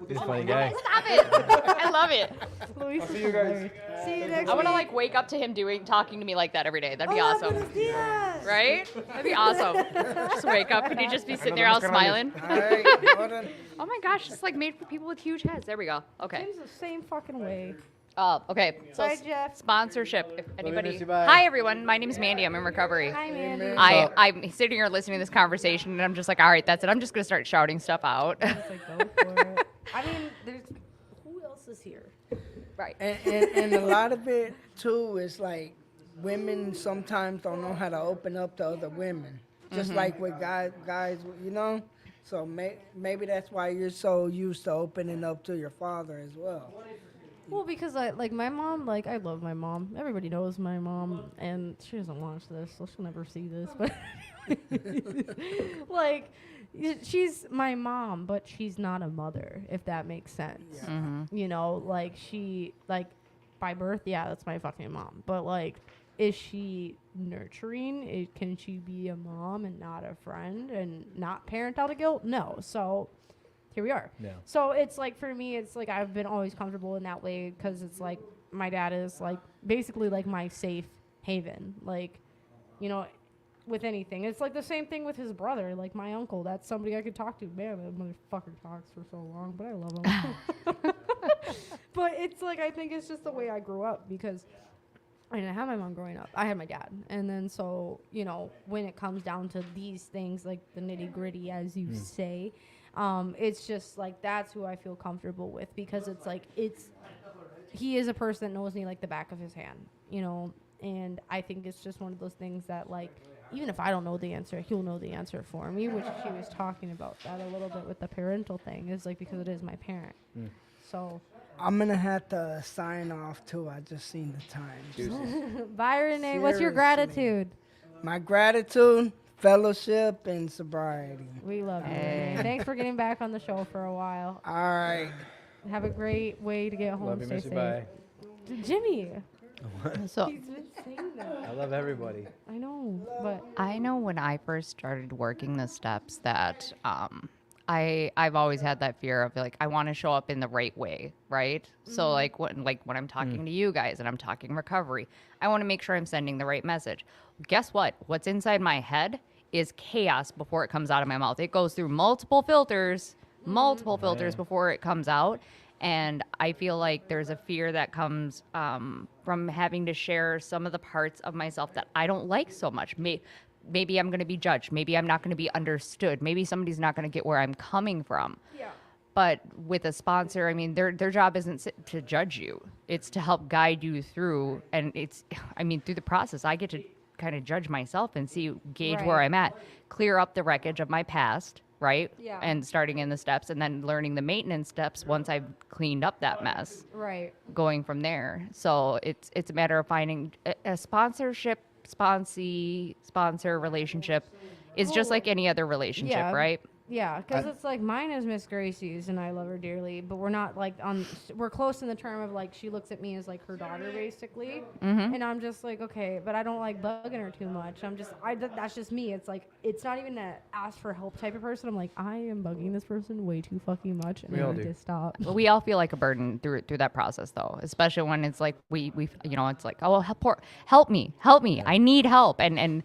He's a funny guy. Stop it. I love it. Luis, see you guys. See you next I want to week. like wake up to him talking to me like that every day. That'd be Hola, awesome. buenos dias. Right? That'd be awesome. Just wake up and you just be sitting there all smiling. Oh my gosh, it's like made for people with huge heads. There we go. Okay. Tim's the same fucking way. Oh, okay. So Bye, Jeff. sponsorship. If anybody. miss you, bye. Hi everyone. My name is Mandy. I'm in recovery. Hi, Mandy. I'm sitting here listening to this conversation and I'm just like, all right, that's it. I'm just gonna start shouting stuff out. Just like, go for it. I mean, who else is here? Right. And a lot of it too is like women sometimes don't know how to open up to other women, just like with guys, you know. So maybe that's why you're so used to opening up to your father as well. Well, because like my mom, like I love my mom. Everybody knows my mom, and she doesn't watch this, so she'll never see this. But like, she's my mom, but she's not a mother, if that makes sense. Mhm. You know, like she by birth, yeah, that's my fucking mom. But like, is she nurturing? Can she be a mom and not a friend and not parent out of guilt? No. So here we are. Yeah. So it's like, for me, it's like I've been always comfortable in that way, because it's like my dad is like basically like my safe haven. Like, you know, with anything. It's like the same thing with his brother, like my uncle. That's somebody I could talk to. Man, that motherfucker talks for so long, but I love him. But it's like, I think it's just the way I grew up, because I didn't have my mom growing up. I had my dad. And then so, you know, when it comes down to these things, like the nitty gritty, as you say, it's just like, that's who I feel comfortable with, because it's like, he is a person that knows me like the back of his hand, you know, and I think it's just one of those things that, like, even if I don't know the answer, he'll know the answer for me, which she was talking about that a little bit with the parental thing, is like, because it is my parent. So I'm gonna have to sign off too. I just seen the time. bye, Renee. What's your Seriously. gratitude? My gratitude, fellowship, and sobriety. We love you, Renee. Thanks for getting back on the show for a while. All right. Have a great way to get home. Love you, Stay miss you, safe. bye. Jimmy. So He's been saying that. I love everybody. I know, but I know when I first started working the steps that I've always had that fear of like, I want to show up in the right way, right? So like when I'm talking to you guys and I'm talking recovery, I want to make sure I'm sending the right message. Guess what? What's inside my head is chaos before it comes out of my mouth. It goes through multiple filters before it comes out. And I feel like there's a fear that comes from having to share some of the parts of myself that I don't like so much. Maybe I'm going to be judged. Maybe I'm not going to be understood. Maybe somebody's not going to get where I'm coming from. yeah. But with a sponsor, I mean, their job isn't to judge you. It's to help guide you through. And through the process, I get to kind of judge myself and gauge where Right. I'm at, clear up the wreckage of my past, right? Yeah. And starting in the steps and then learning the maintenance steps once I've cleaned up that mess. Right. Going from there. So it's a matter of finding a sponsorship, sponsor relationship is just like any other relationship, Yeah. right? Yeah, because it's like mine is Miss Gracie's, and I love her dearly. But we're not like we're close in the term of like she looks at me as like her daughter basically, and I'm just like okay, but I don't like bugging her too much. That's just me. It's like it's not even a ask for help type of person. I'm like I am bugging this person way too fucking much, and We I all need do. to stop. But we all feel like a burden through that process though, especially when it's like we it's like oh help me, I need help, and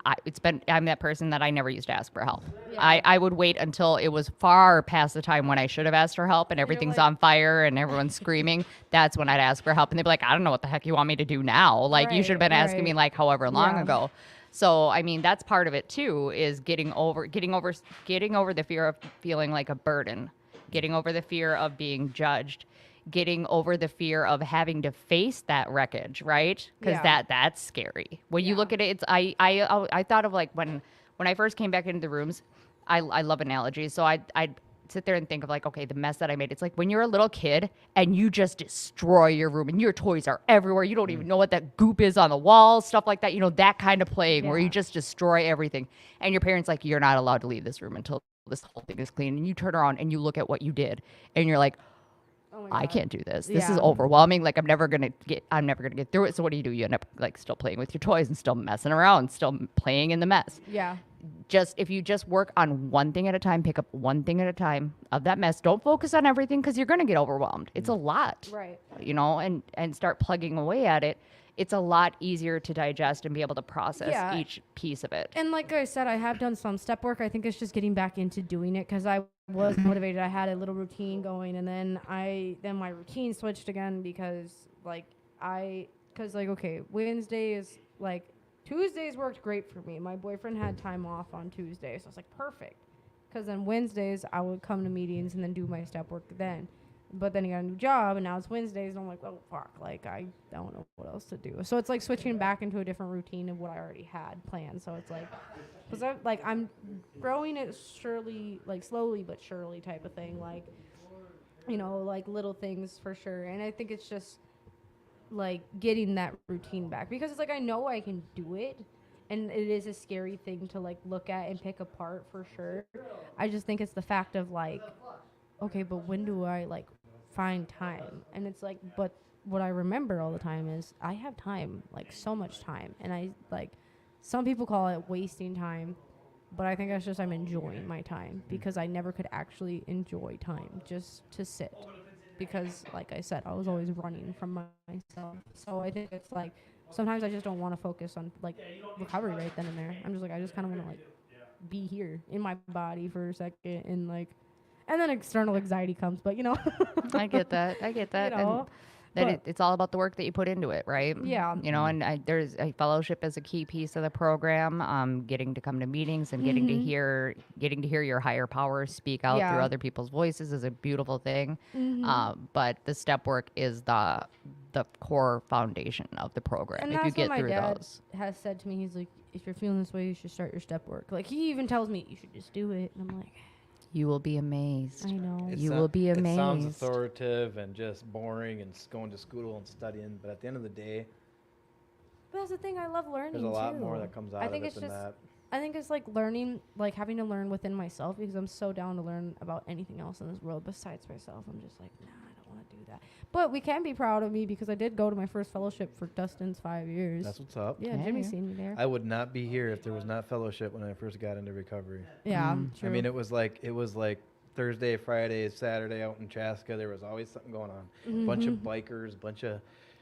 I'm that person that I never used to ask for help. I would wait until it was far past the time when I should have asked for help and everything's on fire and everyone's screaming. That's when I'd ask for help, and they'd be like, I don't know what the heck you want me to do now. Like you should have been asking me like however long ago. So I mean that's part of it too, is getting over the fear of feeling like a burden, getting over the fear of being judged, getting over the fear of having to face that wreckage, right? Because that's scary. When you look at it, it's I thought of like when I first came back into the rooms, I love analogies. So I'd sit there and think of like, okay, the mess that I made. It's like when you're a little kid and you just destroy your room and your toys are everywhere. You don't even know what that goop is on the walls, stuff like that. You know, that kind of playing where you just destroy everything. And your parents like, you're not allowed to leave this room until this whole thing is clean. And you turn around and you look at what you did and you're like, I can't do this. This is overwhelming. Like I'm never gonna get through it. So what do? You end up like still playing with your toys and still messing around, still playing in the mess. Yeah. If you just work on one thing at a time, pick up one thing at a time of that mess. Don't focus on everything because you're gonna get overwhelmed. It's a lot. Right. You know, and start plugging away at it. It's a lot easier to digest and be able to process each piece of it. And like I said, I have done some step work. I think it's just getting back into doing it because I was motivated. I had a little routine going, and then my routine switched again because okay, Wednesdays, like Tuesdays worked great for me. My boyfriend had time off on Tuesday, so I was like perfect. Because then Wednesdays I would come to meetings and then do my step work then. But then he got a new job, and now it's Wednesdays, and I'm like, oh, fuck. Like, I don't know what else to do. So it's like switching back into a different routine of what I already had planned. So it's like, because I'm growing it slowly but surely type of thing. Like, you know, like little things for sure. And I think it's just, like, getting that routine back. Because it's like, I know I can do it. And it is a scary thing to, like, look at and pick apart for sure. I just think it's the fact of, like, okay, but when do I, like, find time? And it's like, but what I remember all the time is I have time, like so much time, and I like some people call it wasting time, but I think that's just I'm enjoying my time because I never could actually enjoy time just to sit because like I said I was always running from myself. So I think it's like sometimes I just don't want to focus on like recovery right then and there. I'm just like I just kind of want to like be here in my body for a second and like and then external anxiety comes, but you know. I get that. You know, and it's all about the work that you put into it, right? Yeah. You know, and there's a fellowship as a key piece of the program. Getting to come to meetings and getting to hear your higher powers speak out through other people's voices is a beautiful thing. But the step work is the core foundation of the program. And if that's you get what my through dad those. has said to me. He's like, if you're feeling this way, you should start your step work. Like he even tells me you should just do it, and I'm like. You will be amazed. I know. It You sou- will be It amazed. sounds authoritative and just boring and going to school and studying, but at the end of the day, But that's the thing. I love learning. there's a lot too. more that comes out I of think it it's than just. that. I think it's like learning, like having to learn within myself because I'm so down to learn about anything else in this world besides myself. I'm just like, nah, I don't want to do that. But we can be proud of me because I did go to my first fellowship for Dustin's 5 years. That's what's up. Yeah, Jimmy's seen me there. I would not be here if there was not fellowship when I first got into recovery. Yeah, I true. mean, it was like Thursday, Friday, Saturday out in Chaska. There was always something going on. Bunch of bikers, bunch of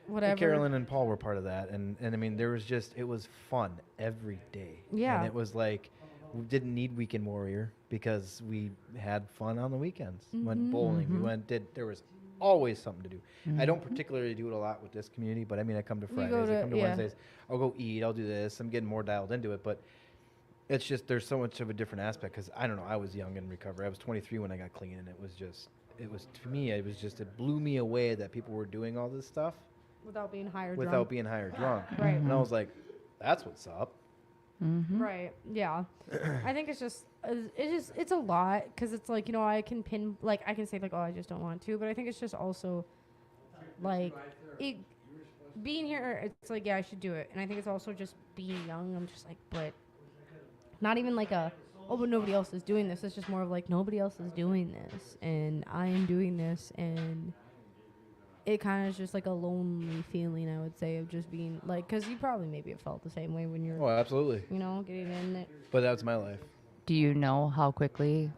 Whatever. Carolyn and Paul were part of that, and I mean, there was just it was fun every day. Yeah. And it was like we didn't need Weekend Warrior because we had fun on the weekends. Went bowling. We there was always something to do. I don't particularly do it a lot with this community, but I mean, I come to Fridays, I come to Wednesdays. I'll go eat. I'll do this. I'm getting more dialed into it, but it's just there's so much of a different aspect because I don't know. I was young in recovery. I was 23 when I got clean, and it was to me it blew me away that people were doing all this stuff Without being high or without drunk. being high or drunk. Right. And I was like, that's what's up. Right. Yeah. I think it's just it's a lot because it's like, you know, I can say like, oh, I just don't want to, but I think it's just also like being here, it's like, yeah, I should do it. And I think it's also just being young. I'm just like, but not even like but nobody else is doing this. It's just more of like, nobody else is doing this and I am doing this, and it kind of is just like a lonely feeling, I would say, of just being like, because you probably maybe have felt the same way when you're, Oh, absolutely. you know, getting in it. But that's my life. Do you know how quickly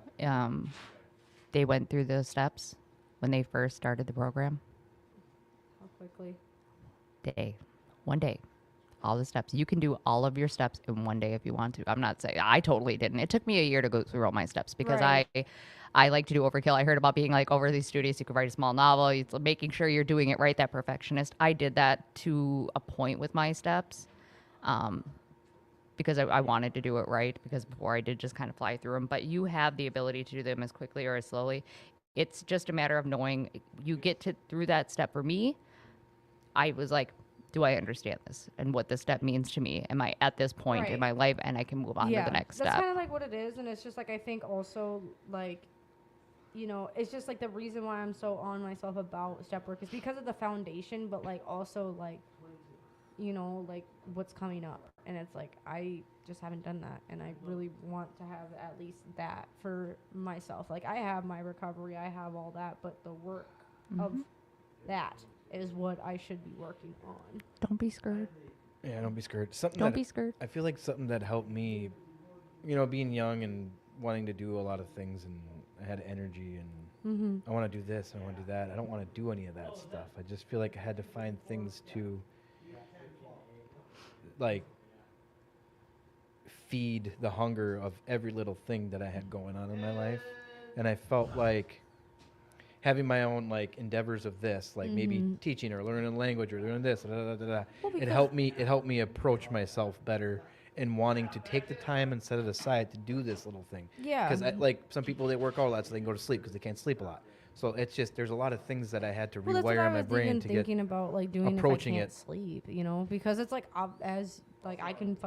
they went through the steps when they first started the program? How quickly? One day. All the steps. You can do all of your steps in one day if you want to. I'm not saying I totally didn't. It took me a year to go through all my steps because Right. I like to do overkill. I heard about being like overly studious. You could write a small novel. It's making sure you're doing it right, that perfectionist. I did that to a point with my steps because I wanted to do it right, because before I did just kind of fly through them. But you have the ability to do them as quickly or as slowly. It's just a matter of knowing you get through that step. For me, I was like, do I understand this and what this step means to me? Am I at this point in Right. my life and I can move on to the next that's step? kind of like what it is, and it's just like, I think also like, you know, it's just like the reason why I'm so on myself about step work is because of the foundation, but like also like, you know, like what's coming up, and it's like I just haven't done that, and I really want to have at least that for myself. Like I have my recovery, I have all that, but the work of that is what I should be working on. Don't be scared. Yeah, don't be scared. Don't be scared. I feel like something that helped me, you know, being young and wanting to do a lot of things, and I had energy, and I want to do this, I want to do that. I don't want to do any of that stuff. I just feel like I had to find things to, like, feed the hunger of every little thing that I had going on in my life. And I felt like having my own like endeavors of this, like maybe teaching or learning a language or learning this, it helped me approach myself better and wanting to take the time and set it aside to do this little thing. Yeah. Because like some people, they work all a lot so they can go to sleep because they can't sleep a lot. So it's just, there's a lot of things that I had to Well, that's what rewire I in my was brain even to thinking get about, like doing approaching if I can't it. sleep, you know, because it's like as like I can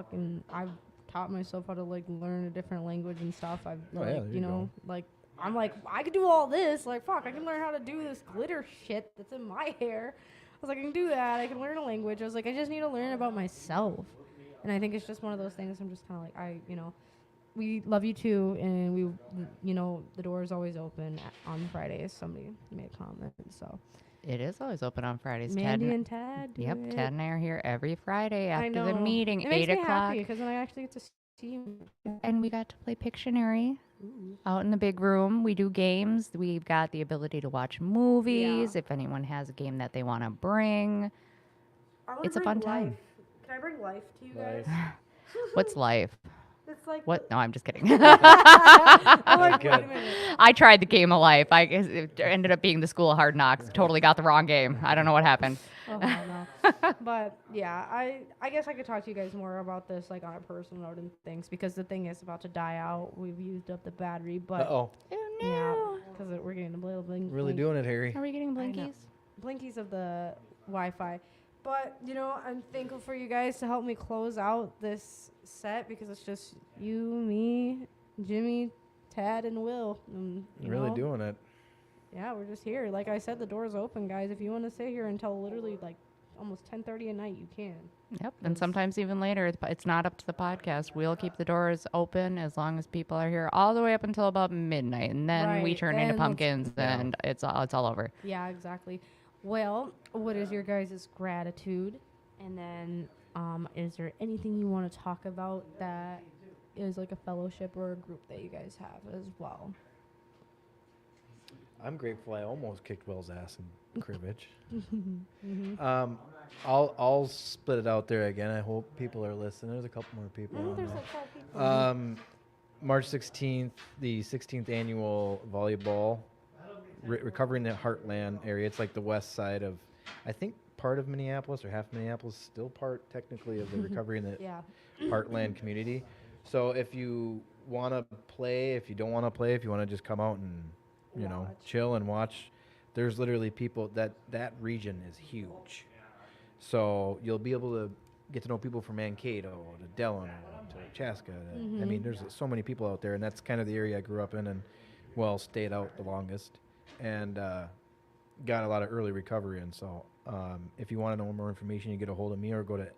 I've taught myself how to like learn a different language and stuff. I've Oh, like, yeah, there you you know, like I'm like, I could do all this, like fuck, I can learn how to do this glitter shit that's in my hair. I was like, I can do that. I can learn a language. I was like, I just need to learn about myself. And I think it's just one of those things. I'm just kind of like, you know, we love you too, and we, you know, the door is always open on Fridays. Somebody made a comment, so. It is always open on Fridays. Mandy and Tad. Yep, do it. Tad and I are here every Friday I after know. the meeting, It makes 8 me o'clock. happy because then I actually get to see you. And we got to play Pictionary out in the big room. We do games. We've got the ability to watch movies. If anyone has a game that they want to bring, it's a fun time. Can I bring life to you guys? What's life? It's like What? No, I'm just kidding. I'm like, wait a minute. I tried the game of life. I guess it ended up being the School of Hard Knocks. Totally got the wrong game. I don't know what happened. Oh, no. But yeah, I guess I could talk to you guys more about this like on a personal note and things, because the thing is about to die out. We've used up the battery, but Uh-oh. yeah, because we're getting a little blink. Really doing it, Harry. Are we getting I know. blinkies? Blinkies of the Wi-Fi. But, you know, I'm thankful for you guys to help me close out this set, because it's just you, me, Jimmy, Tad, and Will. You Really know? doing it. Yeah, we're just here. Like I said, the door's open, guys. If you want to stay here until literally like almost 10:30 at night, you can. Yep. And sometimes even later. It's not up to the podcast. We'll keep the doors open as long as people are here all the way up until about midnight. And then we Right, turn then into it's- pumpkins and it's all over. Yeah, exactly. Well, what is your guys' gratitude? And then is there anything you want to talk about that is like a fellowship or a group that you guys have as well? I'm grateful I almost kicked Will's ass in cribbage. Mhm. I'll split it out there again. I hope people are listening. There's a couple more people. on There's there. like 5 people. March 16th, the 16th annual volleyball, recovering the Heartland area. It's like the west side of, I think, part of Minneapolis or half Minneapolis, still part technically of the recovery in the Yeah. Heartland community. So if you want to play, if you don't want to play, if you want to just come out and, you know, chill and watch, there's literally people that region is huge. So you'll be able to get to know people from Mankato to Delano to Chaska. I Mhm. mean, there's so many people out there, and that's kind of the area I grew up in and, well, stayed out the longest, and got a lot of early recovery in. So if you want to know more information, you get a hold of me or go to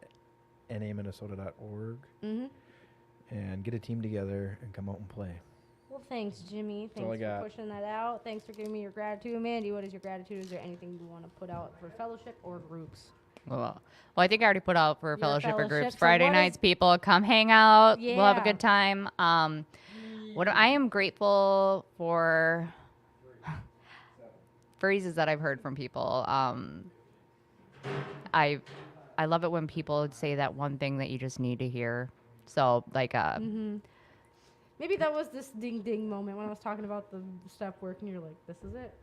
naminnesota.org Mhm. and get a team together and come out and play. Well, thanks, Jimmy. all I Thanks for got. pushing that out. Thanks for giving me your gratitude. Mandy, what is your gratitude? Is there anything you want to put out for fellowship or groups? Well, I think I already put out for Your fellowship or fellowship, groups. so Friday what nights, is- people come hang out. We'll have a Yeah. good time. What I am grateful for phrases that I've heard from people. I love it when people say that one thing that you just need to hear. So like Mhm. Maybe that was this ding ding moment when I was talking about the step work, and you're like, "This is it."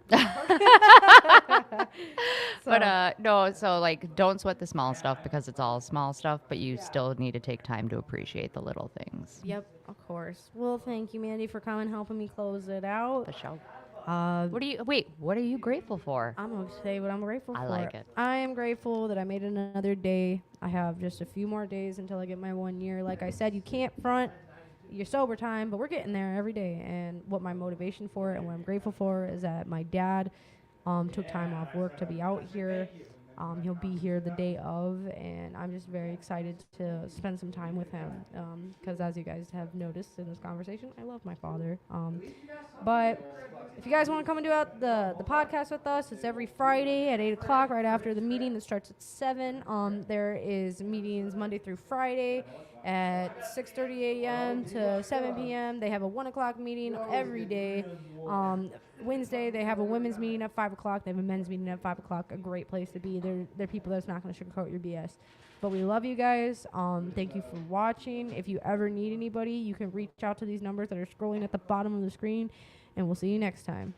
But no, so like don't sweat the small stuff because it's all small stuff, but you still need to take time to appreciate the little things. Yep, of course. Well, thank you, Mandy, for coming, helping me close it out. The show. What are you grateful for? I'm gonna say what I'm grateful I for. like it. I am grateful that I made it another day. I have just a few more days until I get my 1 year. Like I said, you can't front your sober time, but we're getting there every day. And what my motivation for it and what I'm grateful for is that my dad took time off work to be out here. He'll be here the day of, and I'm just very excited to spend some time with him. Because as you guys have noticed in this conversation, I love my father. But if you guys want to come and do out the podcast with us, it's every Friday at 8 o'clock, right after the meeting that starts at 7. There is meetings Monday through Friday at 6:30 a.m. to 7 p.m. They have a 1 o'clock meeting every day. Wednesday, they have a women's meeting at 5 o'clock. They have a men's meeting at 5 o'clock. A great place to be. They're people that's not going to sugarcoat your BS. But we love you guys. Thank you for watching. If you ever need anybody, you can reach out to these numbers that are scrolling at the bottom of the screen. And we'll see you next time.